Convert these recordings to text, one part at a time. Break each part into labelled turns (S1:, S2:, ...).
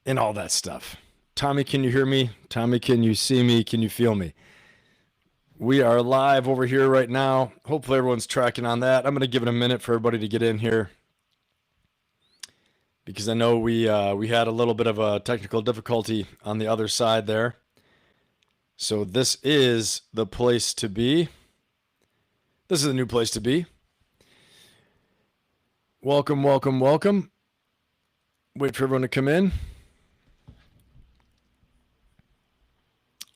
S1: and all that stuff. Tommy, can you hear me? Tommy, can you see me? Can you feel me? We are live over here right now. Hopefully everyone's tracking on that. I'm going to give it a minute for everybody to get in here because I know we had a little bit of a technical difficulty on the other side there. So this is the place to be. This is a new place to be. Welcome, welcome, welcome. Wait for everyone to come in.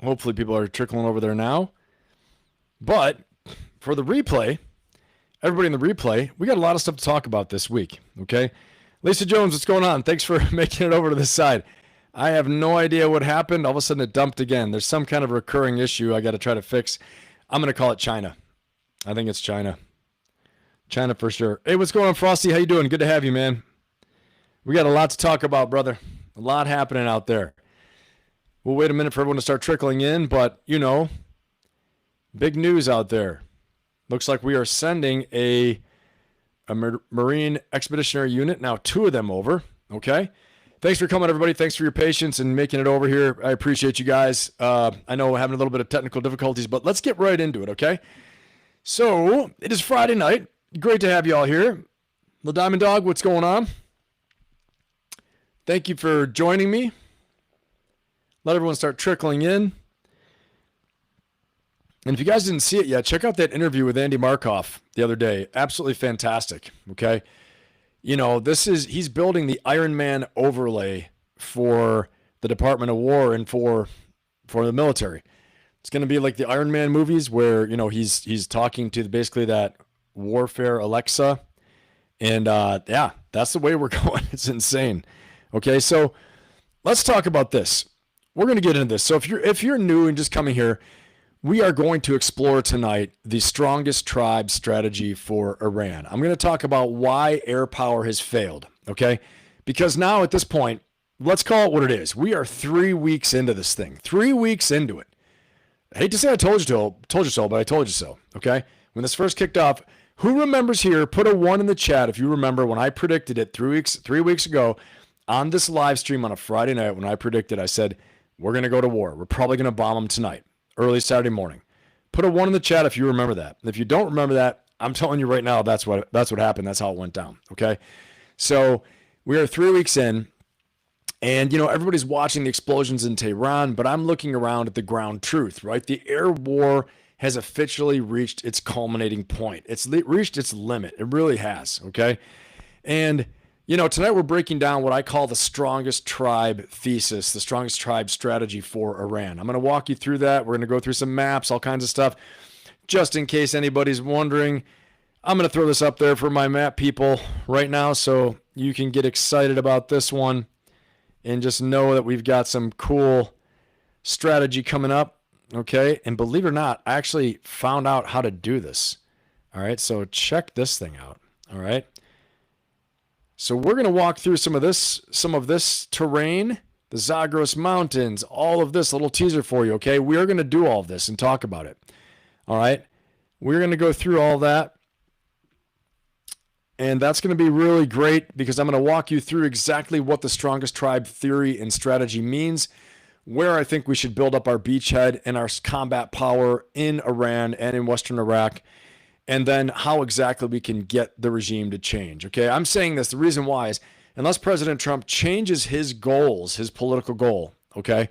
S1: Hopefully people are trickling over there now. But for the replay, everybody in the replay, we got a lot of stuff to talk about this week, okay? Lisa Jones, what's going on? Thanks for making it over to this side. I have no idea what happened. All of a sudden it dumped again. There's some kind of recurring issue I got to try to fix. I'm going to call it China. I think it's China. China for sure. Hey, what's going on, Frosty? How you doing? Good to have you, man. We got a lot to talk about, brother. A lot happening out there. We'll wait a minute for everyone to start trickling in, but, you know, big news out there. Looks like we are sending a Marine Expeditionary Unit, now 2 of them over, okay? Thanks for coming, everybody. Thanks for your patience and making it over here. I appreciate you guys. I know we're having a little bit of technical difficulties, but let's get right into it, okay? So, it is Friday night. Great to have you all here. Little Diamond Dog, what's going on? Thank you for joining me. Let everyone start trickling in. And if you guys didn't see it yet, check out that interview with Andy Markoff the other day. Absolutely fantastic, okay? You know, he's building the Iron Man overlay for the Department of War and for the military. It's going to be like the Iron Man movies where, you know, he's talking to basically that warfare Alexa. And yeah, that's the way we're going. It's insane. Okay, so let's talk about this. We're going to get into this. So if you're new and just coming here, we are going to explore tonight the strongest tribe strategy for Iran. I'm going to talk about why air power has failed, okay? Because now at this point, let's call it what it is. We are 3 weeks into this thing. 3 weeks into it. I hate to say I told you so, but I told you so, okay? When this first kicked off, who remembers here, put a 1 in the chat if you remember when I predicted it 3 weeks ago on this live stream on a Friday night when I predicted, I said, we're going to go to war. We're probably going to bomb them tonight, early Saturday morning. Put a 1 in the chat if you remember that. If you don't remember that, I'm telling you right now, that's what happened. That's how it went down, okay? So we are 3 weeks in, and, you know, everybody's watching the explosions in Tehran, but I'm looking around at the ground truth, right? The air war has officially reached its culminating point. It's reached its limit. It really has, okay? And you know, tonight we're breaking down what I call the strongest tribe thesis, the strongest tribe strategy for Iran. I'm going to walk you through that. We're going to go through some maps, all kinds of stuff. Just in case anybody's wondering, I'm going to throw this up there for my map people right now so you can get excited about this one and just know that we've got some cool strategy coming up, okay? And believe it or not, I actually found out how to do this. All right, so check this thing out, all right? So we're going to walk through some of this terrain, the Zagros Mountains, all of this, little teaser for you, okay? We are going to do all of this and talk about it, all right? We're going to go through all that, and that's going to be really great because I'm going to walk you through exactly what the strongest tribe theory and strategy means, where I think we should build up our beachhead and our combat power in Iran and in Western Iraq, and then how exactly we can get the regime to change, okay? I'm saying this, the reason why is, unless President Trump changes his goals, his political goal, okay,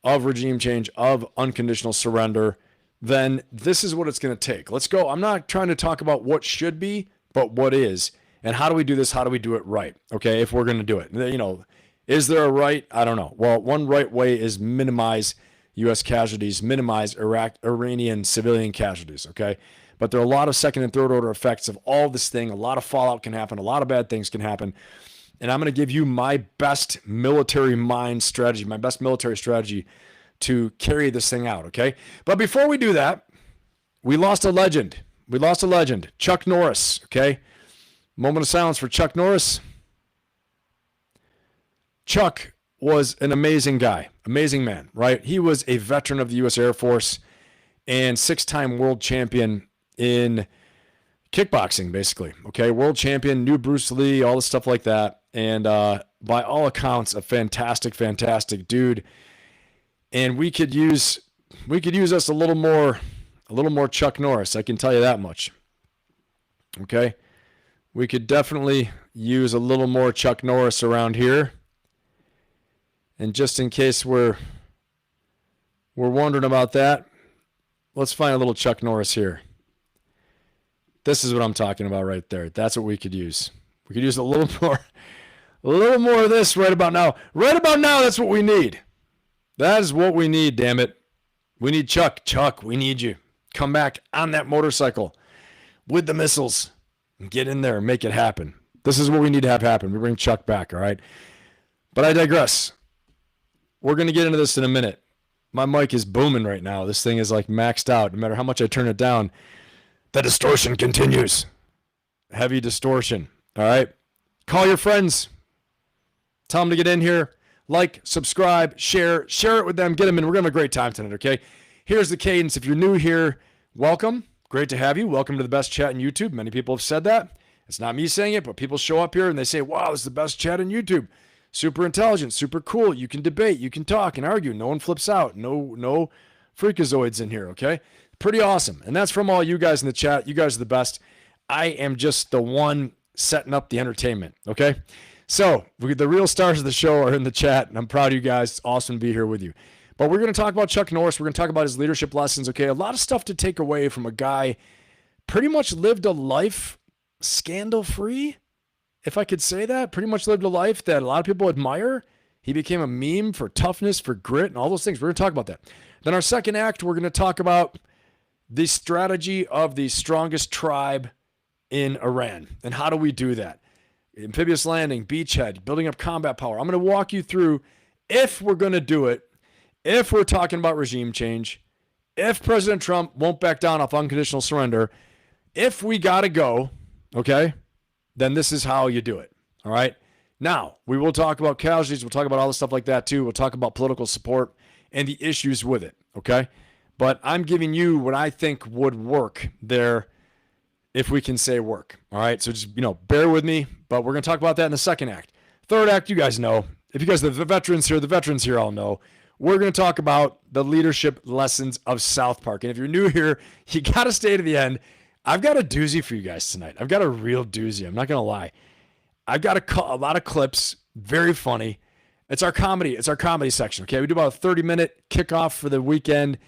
S1: of regime change, of unconditional surrender, then this is what it's going to take. Let's go. I'm not trying to talk about what should be, but what is, and how do we do this? How do we do it right, okay, if we're going to do it? You know, is there a right? I don't know. Well, one right way is minimize U.S. casualties, minimize Iranian civilian casualties, okay? But there are a lot of second and third order effects of all this thing. A lot of fallout can happen. A lot of bad things can happen. And I'm going to give you my best military mind strategy, my best military strategy to carry this thing out, okay? But before we do that, we lost a legend. We lost a legend, Chuck Norris, okay? Moment of silence for Chuck Norris. Chuck was an amazing guy, amazing man, right? He was a veteran of the U.S. Air Force and 6-time world champion in kickboxing, basically. Okay, world champion, knew Bruce Lee, all this stuff like that. and by all accounts, a fantastic, fantastic dude. And we could use us a little more Chuck Norris. I can tell you that much. Okay, we could definitely use a little more Chuck Norris around here. And just in case we're wondering about that, let's find a little Chuck Norris here. This is what I'm talking about right there. That's what we could use. We could use a little more of this right about now. Right about now, that's what we need. That is what we need, damn it. We need Chuck. Chuck, we need you. Come back on that motorcycle with the missiles and get in there and make it happen. This is what we need to have happen. We bring Chuck back, all right? But I digress. We're going to get into this in a minute. My mic is booming right now. This thing is like maxed out. No matter how much I turn it down, the distortion continues. Heavy distortion, all right? Call your friends. Tell them to get in here. Like, subscribe, share it with them. Get them in. We're going to have a great time tonight, okay? Here's the cadence. If you're new here, welcome. Great to have you. Welcome to the best chat on YouTube. Many people have said that. It's not me saying it, but people show up here and they say, wow, this is the best chat on YouTube. Super intelligent, super cool. You can debate, you can talk and argue. No one flips out. No freakazoids in here, okay? Pretty awesome. And that's from all you guys in the chat. You guys are the best. I am just the one setting up the entertainment, okay? So the real stars of the show are in the chat, and I'm proud of you guys. It's awesome to be here with you. But we're going to talk about Chuck Norris. We're going to talk about his leadership lessons, okay? A lot of stuff to take away from a guy pretty much lived a life scandal-free, if I could say that. Pretty much lived a life that a lot of people admire. He became a meme for toughness, for grit, and all those things. We're going to talk about that. Then our second act, we're going to talk about the strategy of the strongest tribe in Iran. And how do we do that? Amphibious landing, beachhead, building up combat power. I'm going to walk you through, if we're going to do it, if we're talking about regime change, if President Trump won't back down off unconditional surrender, if we got to go, okay, then this is how you do it, all right? Now, we will talk about casualties. We'll talk about all the stuff like that too. We'll talk about political support and the issues with it, okay? But I'm giving you what I think would work there, if we can say work, all right? So just, bear with me, but we're going to talk about that in the second act. Third act, you guys know. If you guys are the veterans here all know. We're going to talk about the leadership lessons of South Park. And if you're new here, you got to stay to the end. I've got a doozy for you guys tonight. I've got a real doozy. I'm not going to lie. I've got a lot of clips, very funny. It's our comedy section, okay? We do about a 30-minute kickoff for the weekend.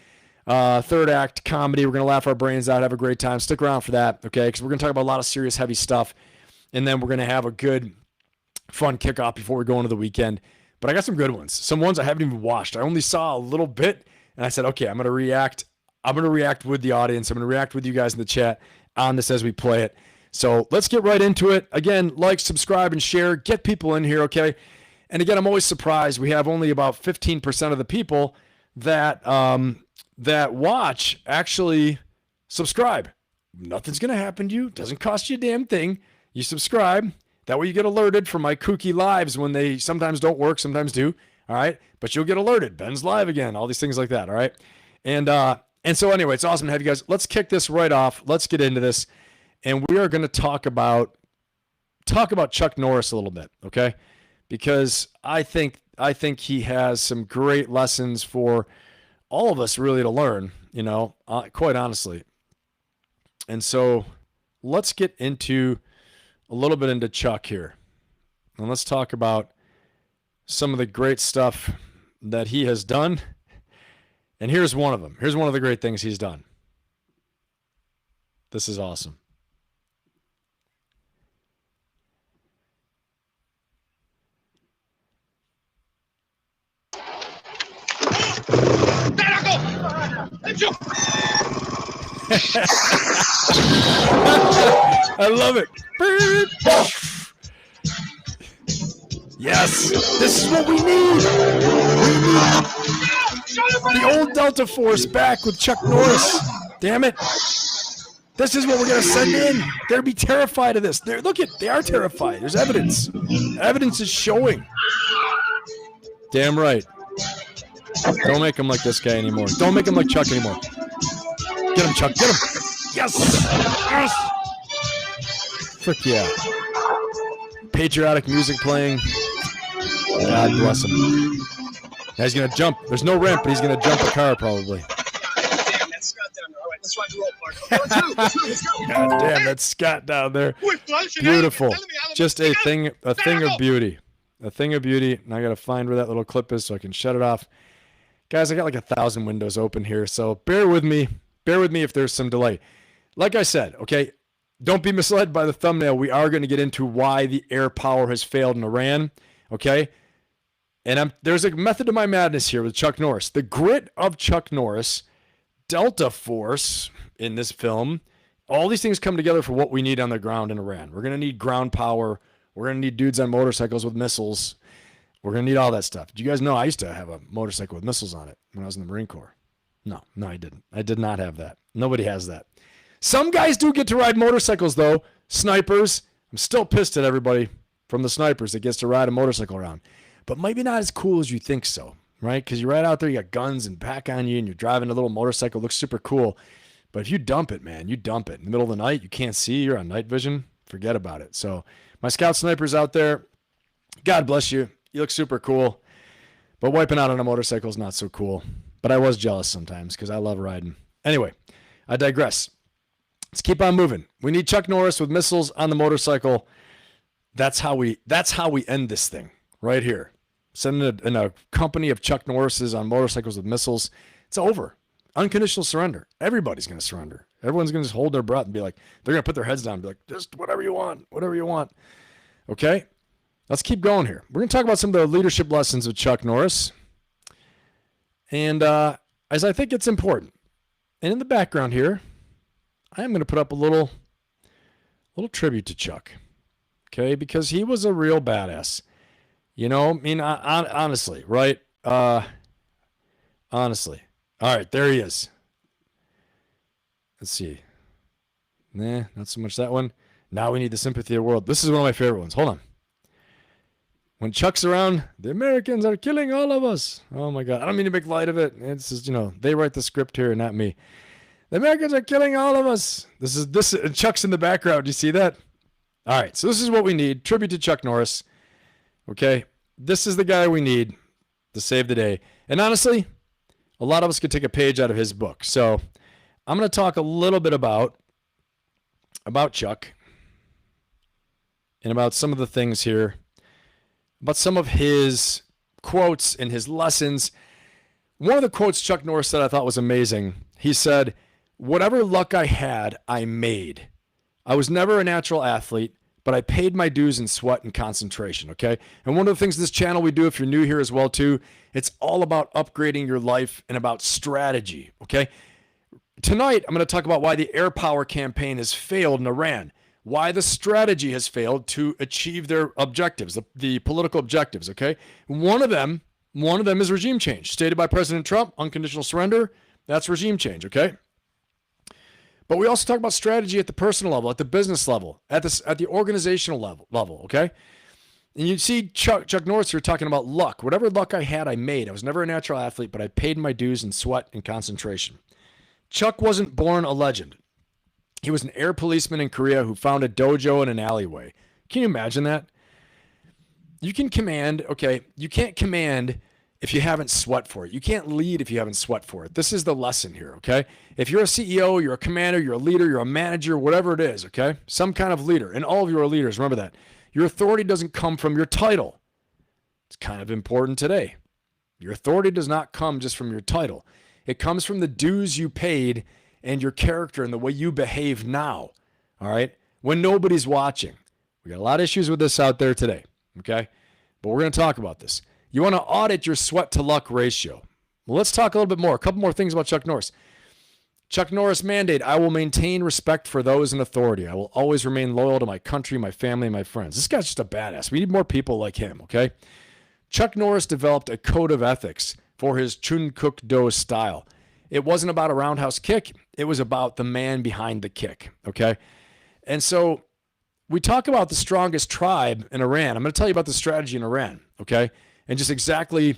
S1: Third act comedy. We're going to laugh our brains out, have a great time. Stick around for that, okay? Because we're going to talk about a lot of serious, heavy stuff. And then we're going to have a good, fun kickoff before we go into the weekend. But I got some good ones. Some ones I haven't even watched. I only saw a little bit, and I said, okay, I'm going to react. I'm going to react with the audience. I'm going to react with you guys in the chat on this as we play it. So let's get right into it. Again, like, subscribe, and share. Get people in here, okay? And again, I'm always surprised. We have only about 15% of the people that watch actually subscribe. Nothing's going to happen to you. It doesn't cost you a damn thing. You subscribe. That way you get alerted for my kooky lives when they sometimes don't work, sometimes do. All right. But you'll get alerted. Ben's live again. All these things like that. All right. And so anyway, it's awesome to have you guys. Let's kick this right off. Let's get into this. And we are going to talk about Chuck Norris a little bit. Okay. Because I think he has some great lessons for all of us really to learn, quite honestly. And so let's get a little bit into Chuck here. And let's talk about some of the great stuff that he has done. And here's one of them. Here's one of the great things he's done. This is awesome. I love it. Yes, this is what we need. The old Delta Force back with Chuck Norris. Damn it. This is what we're going to send in. They'll be terrified of this. They are terrified. There's evidence. Evidence is showing. Damn right. Don't make him like this guy anymore. Don't make him like Chuck anymore. Get him, Chuck. Get him. Yes. Yes. Frick yeah. patriotic music playing. God bless him. Now he's going to jump. There's no ramp, but he's going to jump a car probably.
S2: Damn, that's Scott down there. All right, let's try the roll part. Let's go.
S1: God damn, that's Scott down there. Beautiful. Just a thing of beauty. A thing of beauty. And I got to find where that little clip is so I can shut it off. Guys, I got like 1,000 windows open here, so bear with me. Bear with me if there's some delay. Like I said, okay, don't be misled by the thumbnail. We are going to get into why the air power has failed in Iran, okay? And there's a method to my madness here with Chuck Norris. The grit of Chuck Norris, Delta Force in this film, all these things come together for what we need on the ground in Iran. We're going to need ground power. We're going to need dudes on motorcycles with missiles. We're going to need all that stuff. Do you guys know I used to have a motorcycle with missiles on it when I was in the Marine Corps? No, I didn't. I did not have that. Nobody has that. Some guys do get to ride motorcycles, though. Snipers. I'm still pissed at everybody from the snipers that gets to ride a motorcycle around. But maybe not as cool as you think so, right? Because you're right out there, you got guns and pack on you, and you're driving a little motorcycle. It looks super cool. But if you dump it, man, you dump it. In the middle of the night, you can't see. You're on night vision. Forget about it. So my scout snipers out there, God bless you. You look super cool. But wiping out on a motorcycle is not so cool. But I was jealous sometimes because I love riding. Anyway, I digress. Let's keep on moving. We need Chuck Norris with missiles on the motorcycle. That's how we end this thing right here. Sending in a company of Chuck Norrises on motorcycles with missiles. It's over. Unconditional surrender. Everybody's going to surrender. Everyone's going to just hold their breath and be like, they're going to put their heads down and be like, just whatever you want, whatever you want. Okay? Let's keep going here. We're going to talk about some of the leadership lessons of Chuck Norris. And as I think it's important. And in the background here, I am going to put up a little tribute to Chuck. Okay? Because he was a real badass. You know, I mean, honestly, right? Honestly. All right, there he is. Let's see. Nah, not so much that one. Now we need the sympathy of the world. This is one of my favorite ones. Hold on. When Chuck's around, the Americans are killing all of us. Oh, my God. I don't mean to make light of it. It's just, you know, they write the script here, not me. The Americans are killing all of us. This Chuck's in the background. Do you see that? All right, so this is what we need. Tribute to Chuck Norris. Okay? This is the guy we need to save the day. And honestly, a lot of us could take a page out of his book. So I'm going to talk a little bit about Chuck and about some of the things here, about some of his quotes and his lessons. One of the quotes Chuck Norris said I thought was amazing. He said, "Whatever luck I had, I made. I was never a natural athlete, but I paid my dues in sweat and concentration," okay? And one of the things this channel we do, if you're new here as well too, it's all about upgrading your life and about strategy, okay? Tonight, I'm going to talk about why the air power campaign has failed in Iran, why the strategy has failed to achieve their objectives, the political objectives, okay? One of them is regime change, stated by President Trump, unconditional surrender. That's regime change, okay? But we also talk about strategy at the personal level, at the business level, at the organizational level, okay? And you see Chuck Norris here talking about luck. Whatever luck I had, I made. I was never a natural athlete, but I paid my dues in sweat and concentration. Chuck wasn't born a legend. He was an air policeman in Korea who found a dojo in an alleyway. Can you imagine that? You can command, okay, you can't command if you haven't sweat for it. You can't lead if you haven't sweat for it. This is the lesson here, okay? If you're a CEO, you're a commander, you're a leader, you're a manager, whatever it is, okay? Some kind of leader. And all of you are leaders. Remember that. Your authority doesn't come from your title. It's kind of important today. Your authority does not come just from your title. It comes from the dues you paid and your character and the way you behave now, all right? When nobody's watching. We got a lot of issues with this out there today, okay? But we're going to talk about this. You want to audit your sweat to luck ratio. Well, let's talk a little bit more. A couple more things about Chuck Norris. Chuck Norris mandate, I will maintain respect for those in authority. I will always remain loyal to my country, my family, and my friends. This guy's just a badass. We need more people like him, okay? Chuck Norris developed a code of ethics for his Chun Kuk Do style. It wasn't about a roundhouse kick. It was about the man behind the kick, okay? And so we talk about the strongest tribe in Iran. I'm going to tell you about the strategy in Iran, okay? And just exactly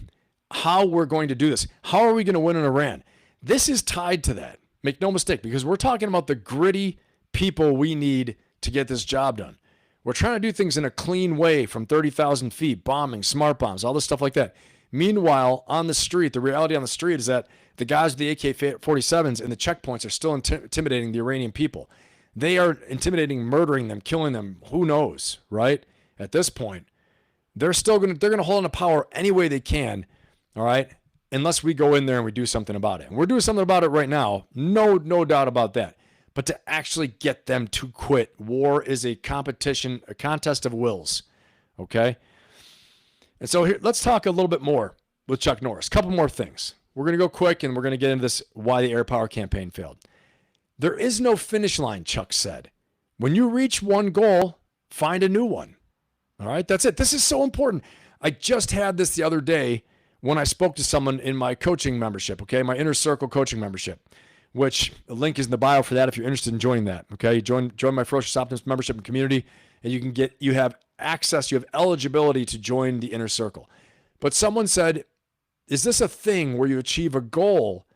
S1: how we're going to do this. How are we going to win in Iran? This is tied to that. Make no mistake, because we're talking about the gritty people we need to get this job done. We're trying to do things in a clean way from 30,000 feet, bombing, smart bombs, all this stuff like that. Meanwhile, on the street, the reality on the street is that the guys with the AK-47s and the checkpoints are still intimidating the Iranian people. They are intimidating, murdering them, killing them. Who knows, right? At this point, they're going to hold on to power any way they can, all right? Unless we go in there and we do something about it. And we're doing something about it right now. No doubt about that. But to actually get them to quit, war is a competition, a contest of wills, okay? And so here, let's talk a little bit more with Chuck Norris. A couple more things. We're going to go quick, and we're going to get into this, why the air power campaign failed. There is no finish line, Chuck said. When you reach one goal, find a new one. All right, that's it. This is so important. I just had this the other day when I spoke to someone in my coaching membership, okay, my Inner Circle coaching membership, which the link is in the bio for that if you're interested in joining that, okay? Join my Ferocious Optimist membership and community, and you have access, you have eligibility to join the Inner Circle. But someone said, is this a thing where you achieve a goal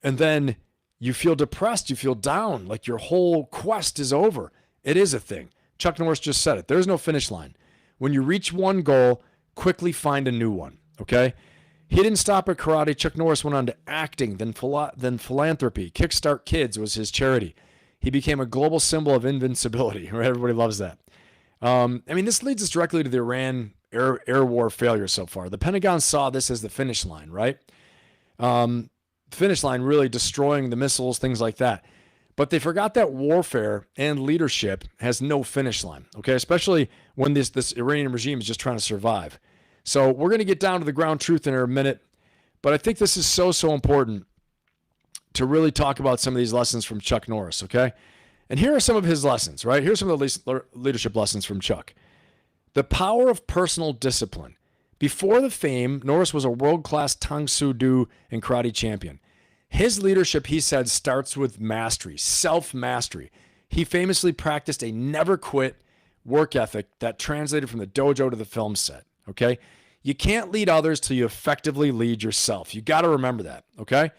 S1: and then you feel depressed, you feel down, like your whole quest is over? It is a thing. Chuck Norris just said it. There's no finish line. When you reach one goal, quickly find a new one, okay? He didn't stop at karate. Chuck Norris went on to acting, then philanthropy. Kickstart Kids was his charity. He became a global symbol of invincibility. Right? Everybody loves that. This leads us directly to the Iran air war failure so far. The Pentagon saw this as the finish line, right? Finish line really destroying the missiles, things like that. But they forgot that warfare and leadership has no finish line, okay? Especially when this Iranian regime is just trying to survive. So we're going to get down to the ground truth in a minute, but I think this is so important to really talk about some of these lessons from Chuck Norris, okay? And here are some of his lessons, right? Here's some of the leadership lessons from Chuck. The power of personal discipline. Before the fame, Norris was a world-class Tang Soo Do and karate champion. His leadership, he said, starts with mastery, self-mastery. He famously practiced a never-quit work ethic that translated from the dojo to the film set, okay? You can't lead others till you effectively lead yourself. You got to remember that, okay? And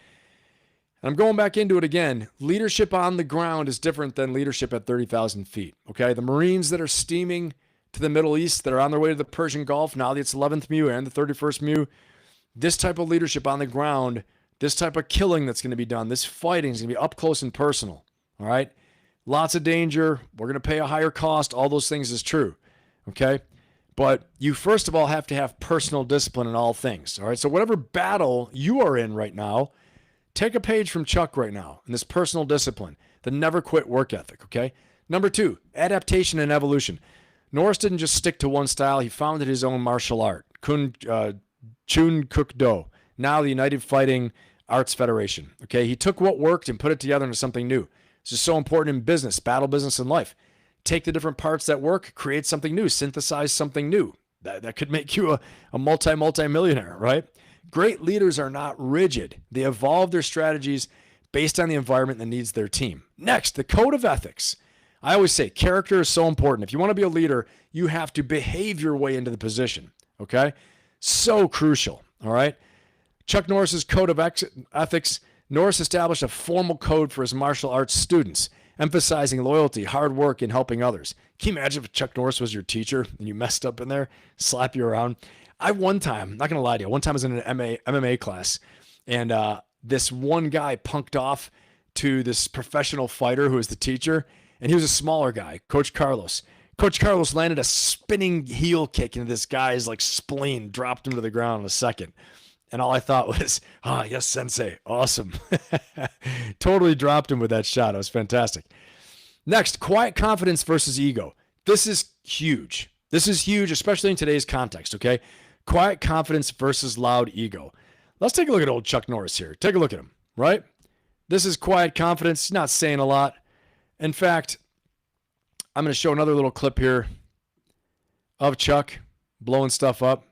S1: I'm going back into it again. Leadership on the ground is different than leadership at 30,000 feet, okay? The Marines that are steaming to the Middle East, that are on their way to the Persian Gulf, now it's 11th MEU and the 31st MEU, this type of leadership on the ground, this type of killing that's going to be done, this fighting is going to be up close and personal, all right? Lots of danger. We're going to pay a higher cost. All those things is true, okay? But you first of all have to have personal discipline in all things, all right? So whatever battle you are in right now, take a page from Chuck right now in this personal discipline, the never quit work ethic, okay? Number 2, adaptation and evolution. Norris didn't just stick to one style. He founded his own martial art, Chun Kuk Do, now the United Fighting Arts Federation, okay? He took what worked and put it together into something new. This is so important in business, battle business, and life. Take the different parts that work, create something new, synthesize something new. That could make you a multi-millionaire, right? Great leaders are not rigid. They evolve their strategies based on the environment that needs their team. Next, the code of ethics. I always say character is so important. If you want to be a leader, you have to behave your way into the position, okay? So crucial, all right? Chuck Norris's code of ethics. Norris established a formal code for his martial arts students, emphasizing loyalty, hard work, and helping others. Can you imagine if Chuck Norris was your teacher and you messed up in there, slap you around? One time, not going to lie to you, one time I was in an MMA class, and this one guy punked off to this professional fighter who was the teacher, and he was a smaller guy, Coach Carlos. Coach Carlos landed a spinning heel kick into this guy's spleen, dropped him to the ground in a second. And all I thought was, yes, sensei, awesome. Totally dropped him with that shot. It was fantastic. Next, quiet confidence versus ego. This is huge. This is huge, especially in today's context, okay? Quiet confidence versus loud ego. Let's take a look at old Chuck Norris here. Take a look at him, right? This is quiet confidence. He's not saying a lot. In fact, I'm going to show another little clip here of Chuck blowing stuff up.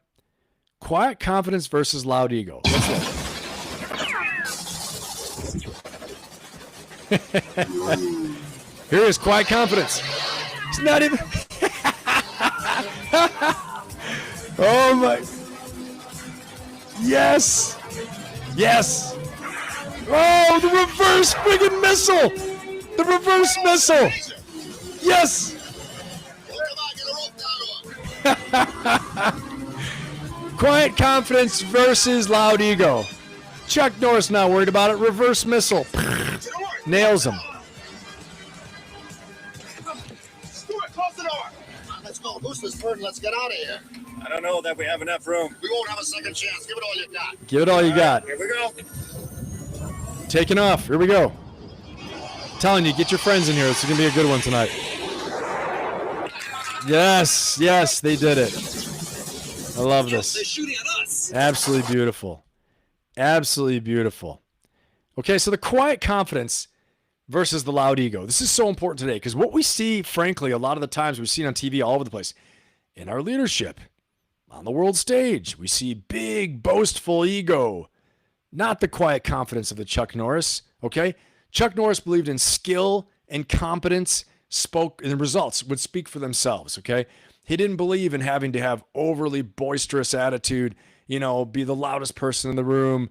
S1: Quiet confidence versus loud ego. Let's look. Here is quiet confidence. It's not even. Oh my. Yes. Yes. Oh, the reverse friggin' missile. The reverse missile. Yes. Quiet confidence versus loud ego. Chuck Norris not worried about it. Reverse missile. Nails him.
S2: Stuart, close the door.
S3: Let's go. Who's this bird? Let's get out of here.
S4: I don't know that we have enough room.
S3: We won't have a second chance. Give it all you got.
S1: Give it all you got.
S4: Here we go.
S1: Taking off. Here we go. Telling you, get your friends in here. It's going to be a good one tonight. Yes, yes, they did it. I love
S2: They're
S1: this.
S2: shooting at us.
S1: Absolutely beautiful. Absolutely beautiful. Okay, so the quiet confidence versus the loud ego. This is so important today because what we see, frankly, a lot of the times we've seen on TV all over the place, in our leadership, on the world stage, we see big, boastful ego, not the quiet confidence of the Chuck Norris, okay? Chuck Norris believed in skill and competence, spoke, and the results would speak for themselves, okay? He didn't believe in having to have overly boisterous attitude, you know, be the loudest person in the room.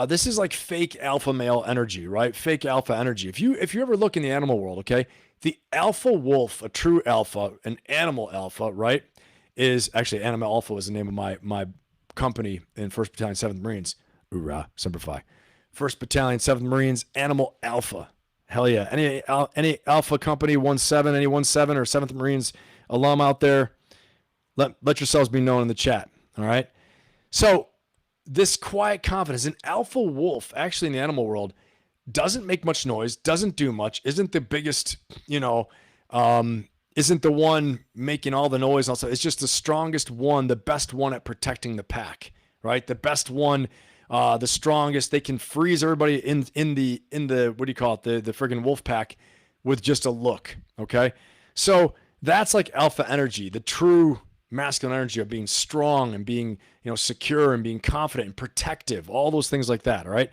S1: This is like fake alpha male energy, right? Fake alpha energy. If you ever look in the animal world, okay, the alpha wolf, a true alpha, an animal alpha, right, is actually Animal Alpha was the name of my company in 1st Battalion, 7th Marines. Hoorah, Semper Fi. 1st Battalion, 7th Marines, Animal Alpha. Hell yeah. Any Alpha company, 1-7, any 1-7 or 7th Marines alum out there, let yourselves be known in the chat, all right? So this quiet confidence, an alpha wolf, actually in the animal world, doesn't make much noise, doesn't do much, isn't the biggest, isn't the one making all the noise. Also, it's just the strongest one, the best one at protecting the pack, right? The best one, the strongest. They can freeze everybody in the what do you call it? The friggin' wolf pack with just a look. Okay, so that's like alpha energy, the true masculine energy of being strong and being secure and being confident and protective, all those things like that. All right,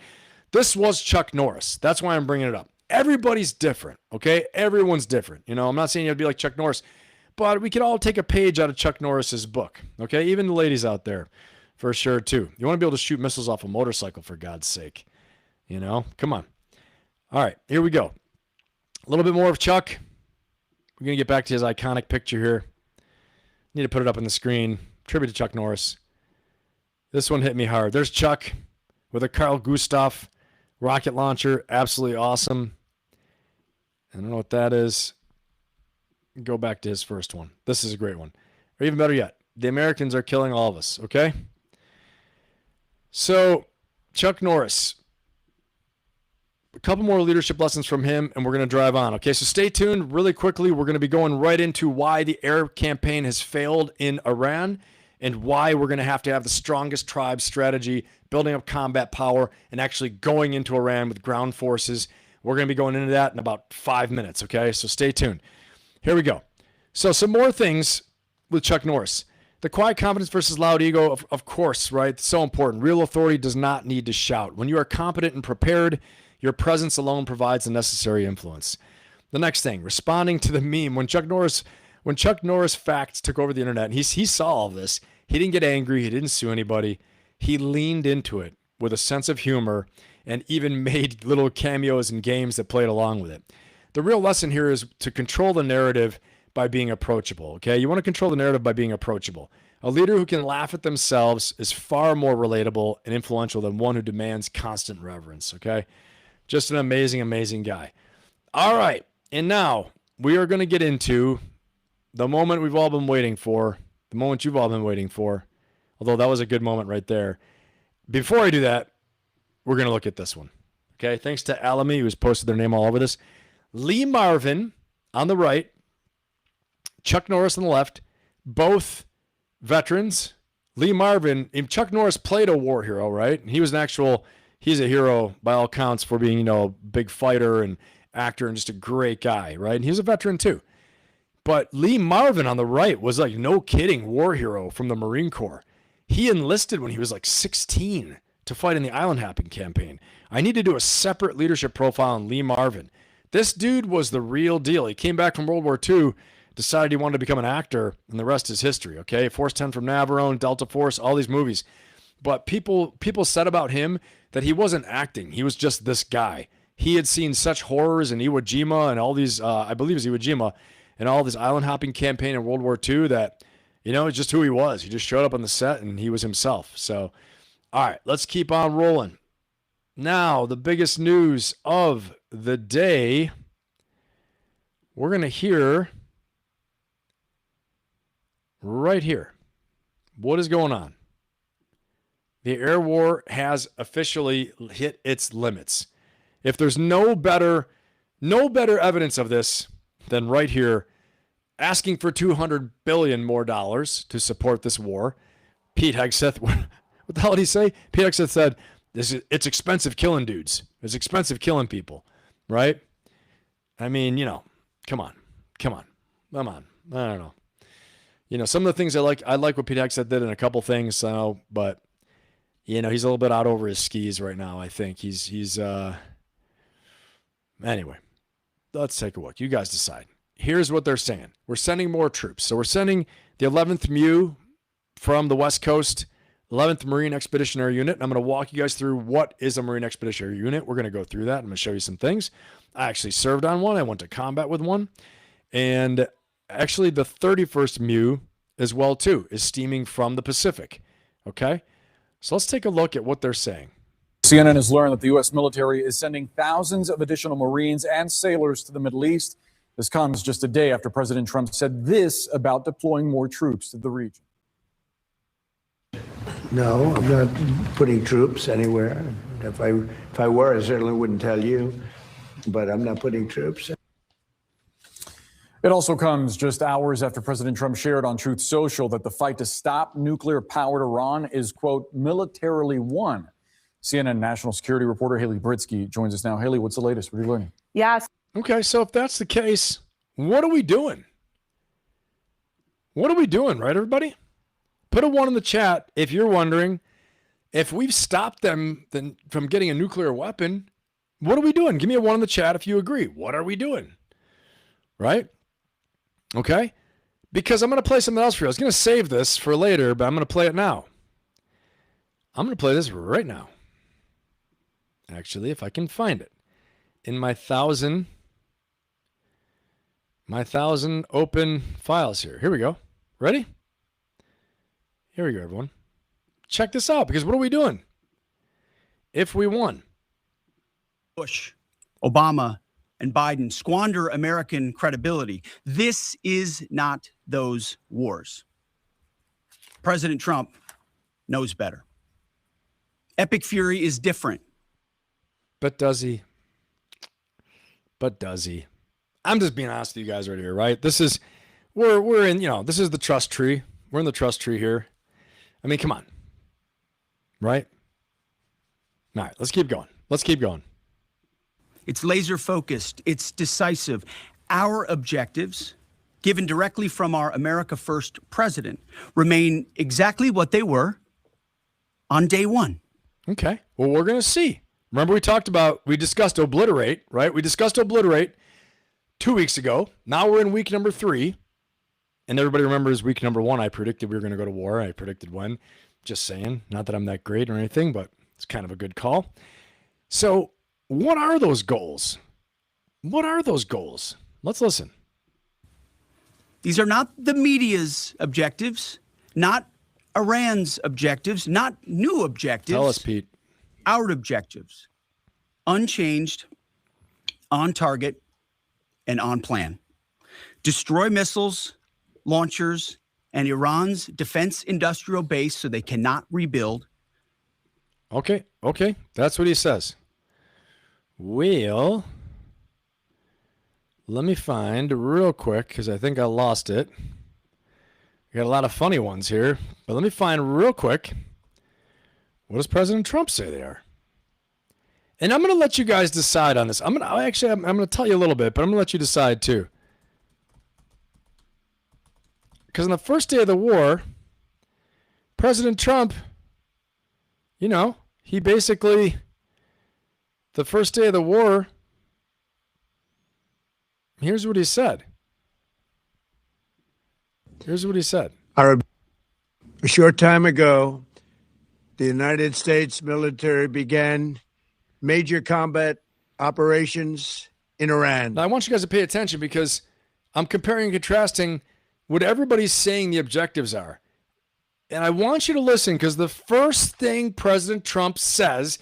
S1: this was Chuck Norris. That's why I'm bringing it up. Everybody's different, okay? Everyone's different. I'm not saying you have to be like Chuck Norris, but we could all take a page out of Chuck Norris's book, okay? Even the ladies out there, for sure, too. You want to be able to shoot missiles off a motorcycle, for God's sake. Come on. All right, here we go. A little bit more of Chuck. We're going to get back to his iconic picture here. Need to put it up on the screen. Tribute to Chuck Norris. This one hit me hard. There's Chuck with a Carl Gustav rocket launcher. Absolutely awesome. I don't know what that is. Go back to his first one. This is a great one. Or even better yet, the Americans are killing all of us, okay? So, Chuck Norris. A couple more leadership lessons from him, and we're going to drive on, okay? So stay tuned. Really quickly, we're going to be going right into why the air campaign has failed in Iran and why we're going to have the strongest tribe strategy, building up combat power, and actually going into Iran with ground forces. We're going to be going into that in about 5 minutes, okay? So stay tuned. Here we go. So some more things with Chuck Norris. The quiet confidence versus loud ego, of course, right? It's so important. Real authority does not need to shout. When you are competent and prepared, your presence alone provides the necessary influence. The next thing, responding to the meme. When Chuck Norris facts took over the internet, and he saw all of this, he didn't get angry. He didn't sue anybody. He leaned into it with a sense of humor and even made little cameos and games that played along with it. The real lesson here is to control the narrative by being approachable, okay? You want to control the narrative by being approachable. A leader who can laugh at themselves is far more relatable and influential than one who demands constant reverence, okay? Just an amazing, amazing guy. All right, and now we are going to get into the moment we've all been waiting for, the moment you've all been waiting for, although that was a good moment right there. Before I do that, we're going to look at this one. Okay, thanks to Alamy, who's posted their name all over this. Lee Marvin on the right, Chuck Norris on the left, both veterans. Lee Marvin, Chuck Norris played a war hero, right? He's a hero by all counts for being, a big fighter and actor and just a great guy, right? And he was a veteran too. But Lee Marvin on the right was like, no kidding, war hero from the Marine Corps. He enlisted when he was like 16 to fight in the island hopping campaign. I need to do a separate leadership profile on Lee Marvin. This dude was the real deal. He came back from World War II, decided he wanted to become an actor, and the rest is history, okay? Force 10 from Navarone, Delta Force, all these movies. But people said about him that he wasn't acting. He was just this guy. He had seen such horrors in Iwo Jima and all these, I believe it was Iwo Jima, and all this island hopping campaign in World War II that You know, it's just who he was. He just showed up on the set and he was himself. So, all right, let's keep on rolling. Now, the biggest news of the day, we're going to hear right here. What is going on? The air war has officially hit its limits. If there's no better evidence of this than right here, asking for $200 billion more dollars to support this war. Pete Hegseth, what the hell did he say? Pete Hegseth said, it's expensive killing dudes. It's expensive killing people, right? I mean, you know, come on. I don't know. You know, some of the things I like what Pete Hegseth did in a couple things, but you know, he's a little bit out over his skis right now. I think he's anyway, let's take a look. You guys decide. Here's what they're saying. We're sending more troops. So we're sending the 11th MU from the West Coast, 11th Marine Expeditionary Unit. And I'm going to walk you guys through what is a Marine Expeditionary Unit. We're going to go through that. I'm going to show you some things. I actually served on one. I went to combat with one. And actually the 31st MU as well, too, is steaming from the Pacific. Okay? So let's take a look at what they're saying.
S5: CNN has learned that the U.S. military is sending thousands of additional Marines and sailors to the Middle East. This comes just a day after President Trump said this about deploying more troops to the region.
S6: No, I'm not putting troops anywhere. If I were, I certainly wouldn't tell you, but I'm not putting troops.
S5: It also comes just hours after President Trump shared on Truth Social that the fight to stop nuclear-powered Iran is, quote, militarily won. CNN national security reporter Haley Britsky joins us now. Haley, what's the latest? What are you learning?
S7: Yes.
S1: Okay, so if that's the case, what are we doing? What are we doing, right, everybody? Put a 1 in the chat if you're wondering if we've stopped them from getting a nuclear weapon. What are we doing? Give me a 1 in the chat if you agree. What are we doing? Right? Okay? Because I'm going to play something else for you. I was going to save this for later, but I'm going to play it now. I'm going to play this right now. Actually, if I can find it. In my 1,000 open files here. Here we go. Ready? Here we go, everyone. Check this out, because what are we doing if we won?
S8: Bush, Obama, and Biden squander American credibility. This is not those wars. President Trump knows better. Epic fury is different.
S1: But does he? I'm just being honest with you guys right here, right? This is, we're in, this is the trust tree. We're in the trust tree here. I mean, come on. Right? All right, let's keep going.
S8: It's laser focused. It's decisive. Our objectives, given directly from our America First president, remain exactly what they were on day one.
S1: Okay. Well, we're going to see. Remember we discussed obliterate, right? We discussed obliterate 2 weeks ago. Now we're in week number 3. And everybody remembers week number 1, I predicted we were going to go to war. I predicted when. Just saying. Not that I'm that great or anything, but it's kind of a good call. So what are those goals? Let's listen.
S8: These are not the media's objectives, not Iran's objectives, not new objectives.
S1: Tell us, Pete.
S8: Our objectives, unchanged, on target, and on plan. Destroy missiles, launchers, and Iran's defense industrial base so they cannot rebuild.
S1: Okay. That's what he says. Well, let me find real quick, because I think I lost it. We got a lot of funny ones here, but let me find real quick. What does President Trump say they are? And I'm going to let you guys decide on this. I'm going to tell you a little bit, but I'm going to let you decide too. Because on the first day of the war, President Trump, he basically, the first day of the war, here's what he said.
S6: A short time ago, the United States military began major combat operations in Iran.
S1: Now, I want you guys to pay attention because I'm comparing and contrasting what everybody's saying the objectives are. And I want you to listen, because the first thing President Trump says,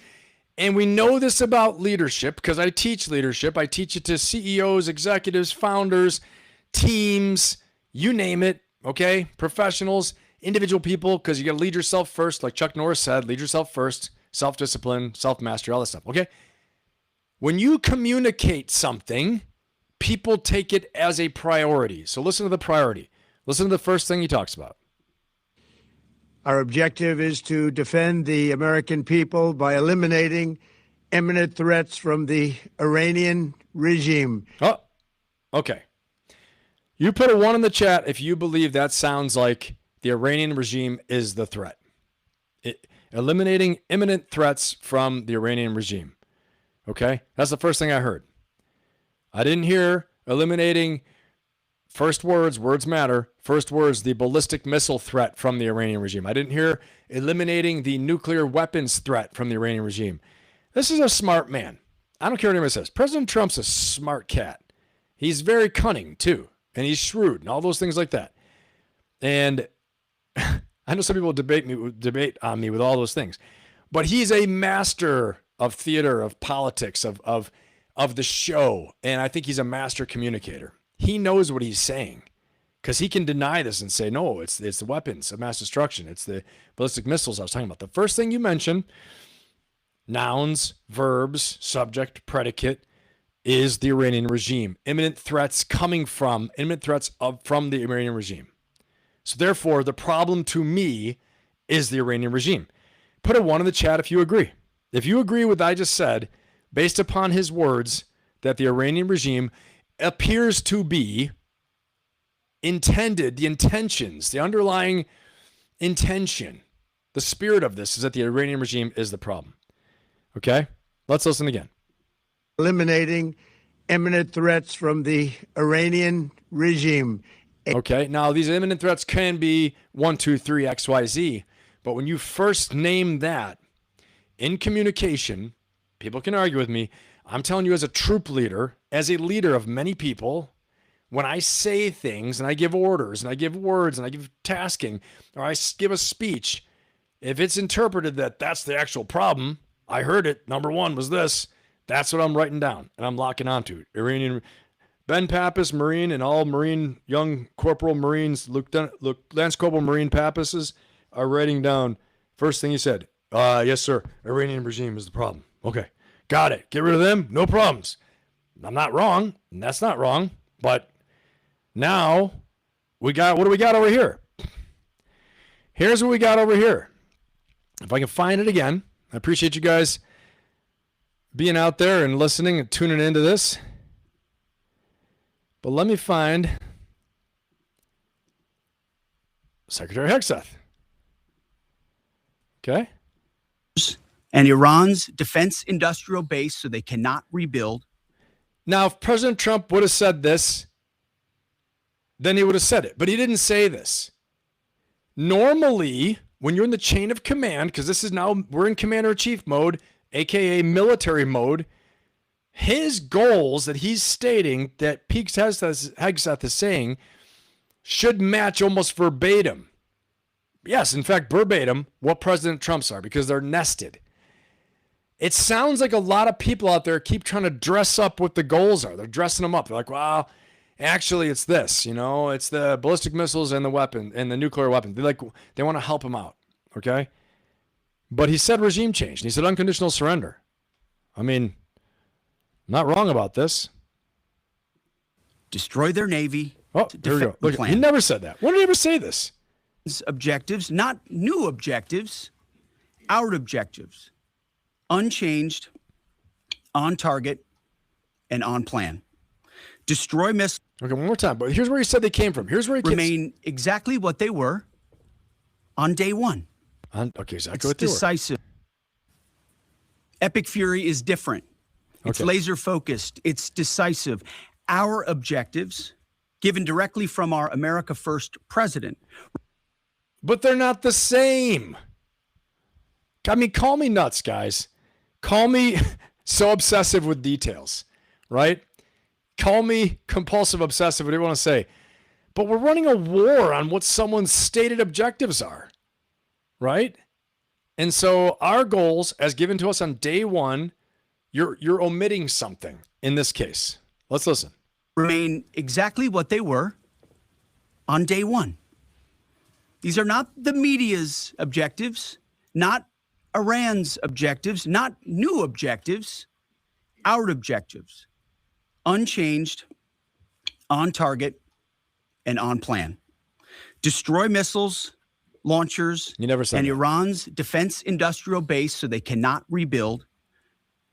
S1: and we know this about leadership because I teach leadership. I teach it to CEOs, executives, founders, teams, you name it, okay? Professionals, individual people, because you got to lead yourself first. Like Chuck Norris said, lead yourself first, self-discipline, self-mastery, all that stuff, okay? When you communicate something, people take it as a priority. So listen to the priority. Listen to the first thing he talks about.
S6: Our objective is to defend the American people by eliminating imminent threats from the Iranian regime.
S1: Oh, okay. You put a 1 in the chat if you believe that sounds like the Iranian regime is the threat. Eliminating imminent threats from the Iranian regime. Okay? That's the first thing I heard. I didn't hear eliminating, first words matter, first words, the ballistic missile threat from the Iranian regime. I didn't hear eliminating the nuclear weapons threat from the Iranian regime. This is a smart man. I don't care what anybody says. President Trump's a smart cat. He's very cunning, too. And he's shrewd and all those things like that. And I know some people debate on me with all those things. But he's a master of theater, of politics, of the show. And I think he's a master communicator. He knows what he's saying because he can deny this and say, no, it's the weapons of mass destruction. It's the ballistic missiles I was talking about. The first thing you mentioned, nouns, verbs, subject, predicate, is the Iranian regime. Imminent threats from the Iranian regime. So therefore, the problem to me is the Iranian regime. Put a 1 in the chat if you agree. If you agree with what I just said, based upon his words, that the Iranian regime appears to be intended, the intentions, the underlying intention, the spirit of this is that the Iranian regime is the problem. Okay? Let's listen again.
S6: Eliminating imminent threats from the Iranian regime.
S1: Okay, now these imminent threats can be 1, 2, 3, X, Y, Z, but when you first name that in communication, people can argue with me. I'm telling you, as a troop leader, as a leader of many people, when I say things and I give orders and I give words and I give tasking or I give a speech, if it's interpreted that that's the actual problem, I heard it, number 1 was this, that's what I'm writing down and I'm locking onto. Iranian Ben Pappas, Marine, and all Marine, young Corporal Marines, Lance Corporal Marine Pappas's are writing down. First thing he said, yes, sir, Iranian regime is the problem. Okay, got it. Get rid of them, no problems. I'm not wrong, and that's not wrong, but now what do we got over here? Here's what we got over here. If I can find it again, I appreciate you guys being out there and listening and tuning into this. But let me find Secretary Hegseth. Okay.
S8: And Iran's defense industrial base so they cannot rebuild.
S1: Now, if President Trump would have said this, then he would have said it. But he didn't say this. Normally, when you're in the chain of command, because this is now, we're in commander-in-chief mode, aka military mode, his goals that he's stating, that Pete Hegseth is saying, should match almost verbatim. Yes, in fact, verbatim, what President Trump's are, because they're nested. It sounds like a lot of people out there keep trying to dress up what the goals are. They're dressing them up. They're like, well, actually, it's this, it's the ballistic missiles and the weapon and the nuclear weapon. They want to help him out, okay? But he said regime change, and he said unconditional surrender. I mean, not wrong about this.
S8: Destroy their navy.
S1: Oh, there we go. Look, he never said that. When did he ever say this?
S8: Objectives, not new objectives, our objectives. Unchanged, on target, and on plan. Destroy missiles.
S1: Okay, one more time. But here's where he said they came from. Here's where he
S8: remain exactly what they were on day 1.
S1: Okay, exactly
S8: it's
S1: what they
S8: decisive. Epic Fury is different. It's laser focused. It's decisive. Our objectives, given directly from our America First president.
S1: But they're not the same. I mean, call me nuts, guys. Call me so obsessive with details, right? Call me compulsive obsessive, whatever you want to say. But we're running a war on what someone's stated objectives are, right? And so our goals, as given to us on day one, you're omitting something in this case. Let's listen.
S8: Remain exactly what they were on day one. These are not the media's objectives, not Iran's objectives, not new objectives, our objectives. Unchanged, on target, and on plan. Destroy missiles, launchers,
S1: You never said
S8: and
S1: that.
S8: Iran's defense industrial base so they cannot rebuild.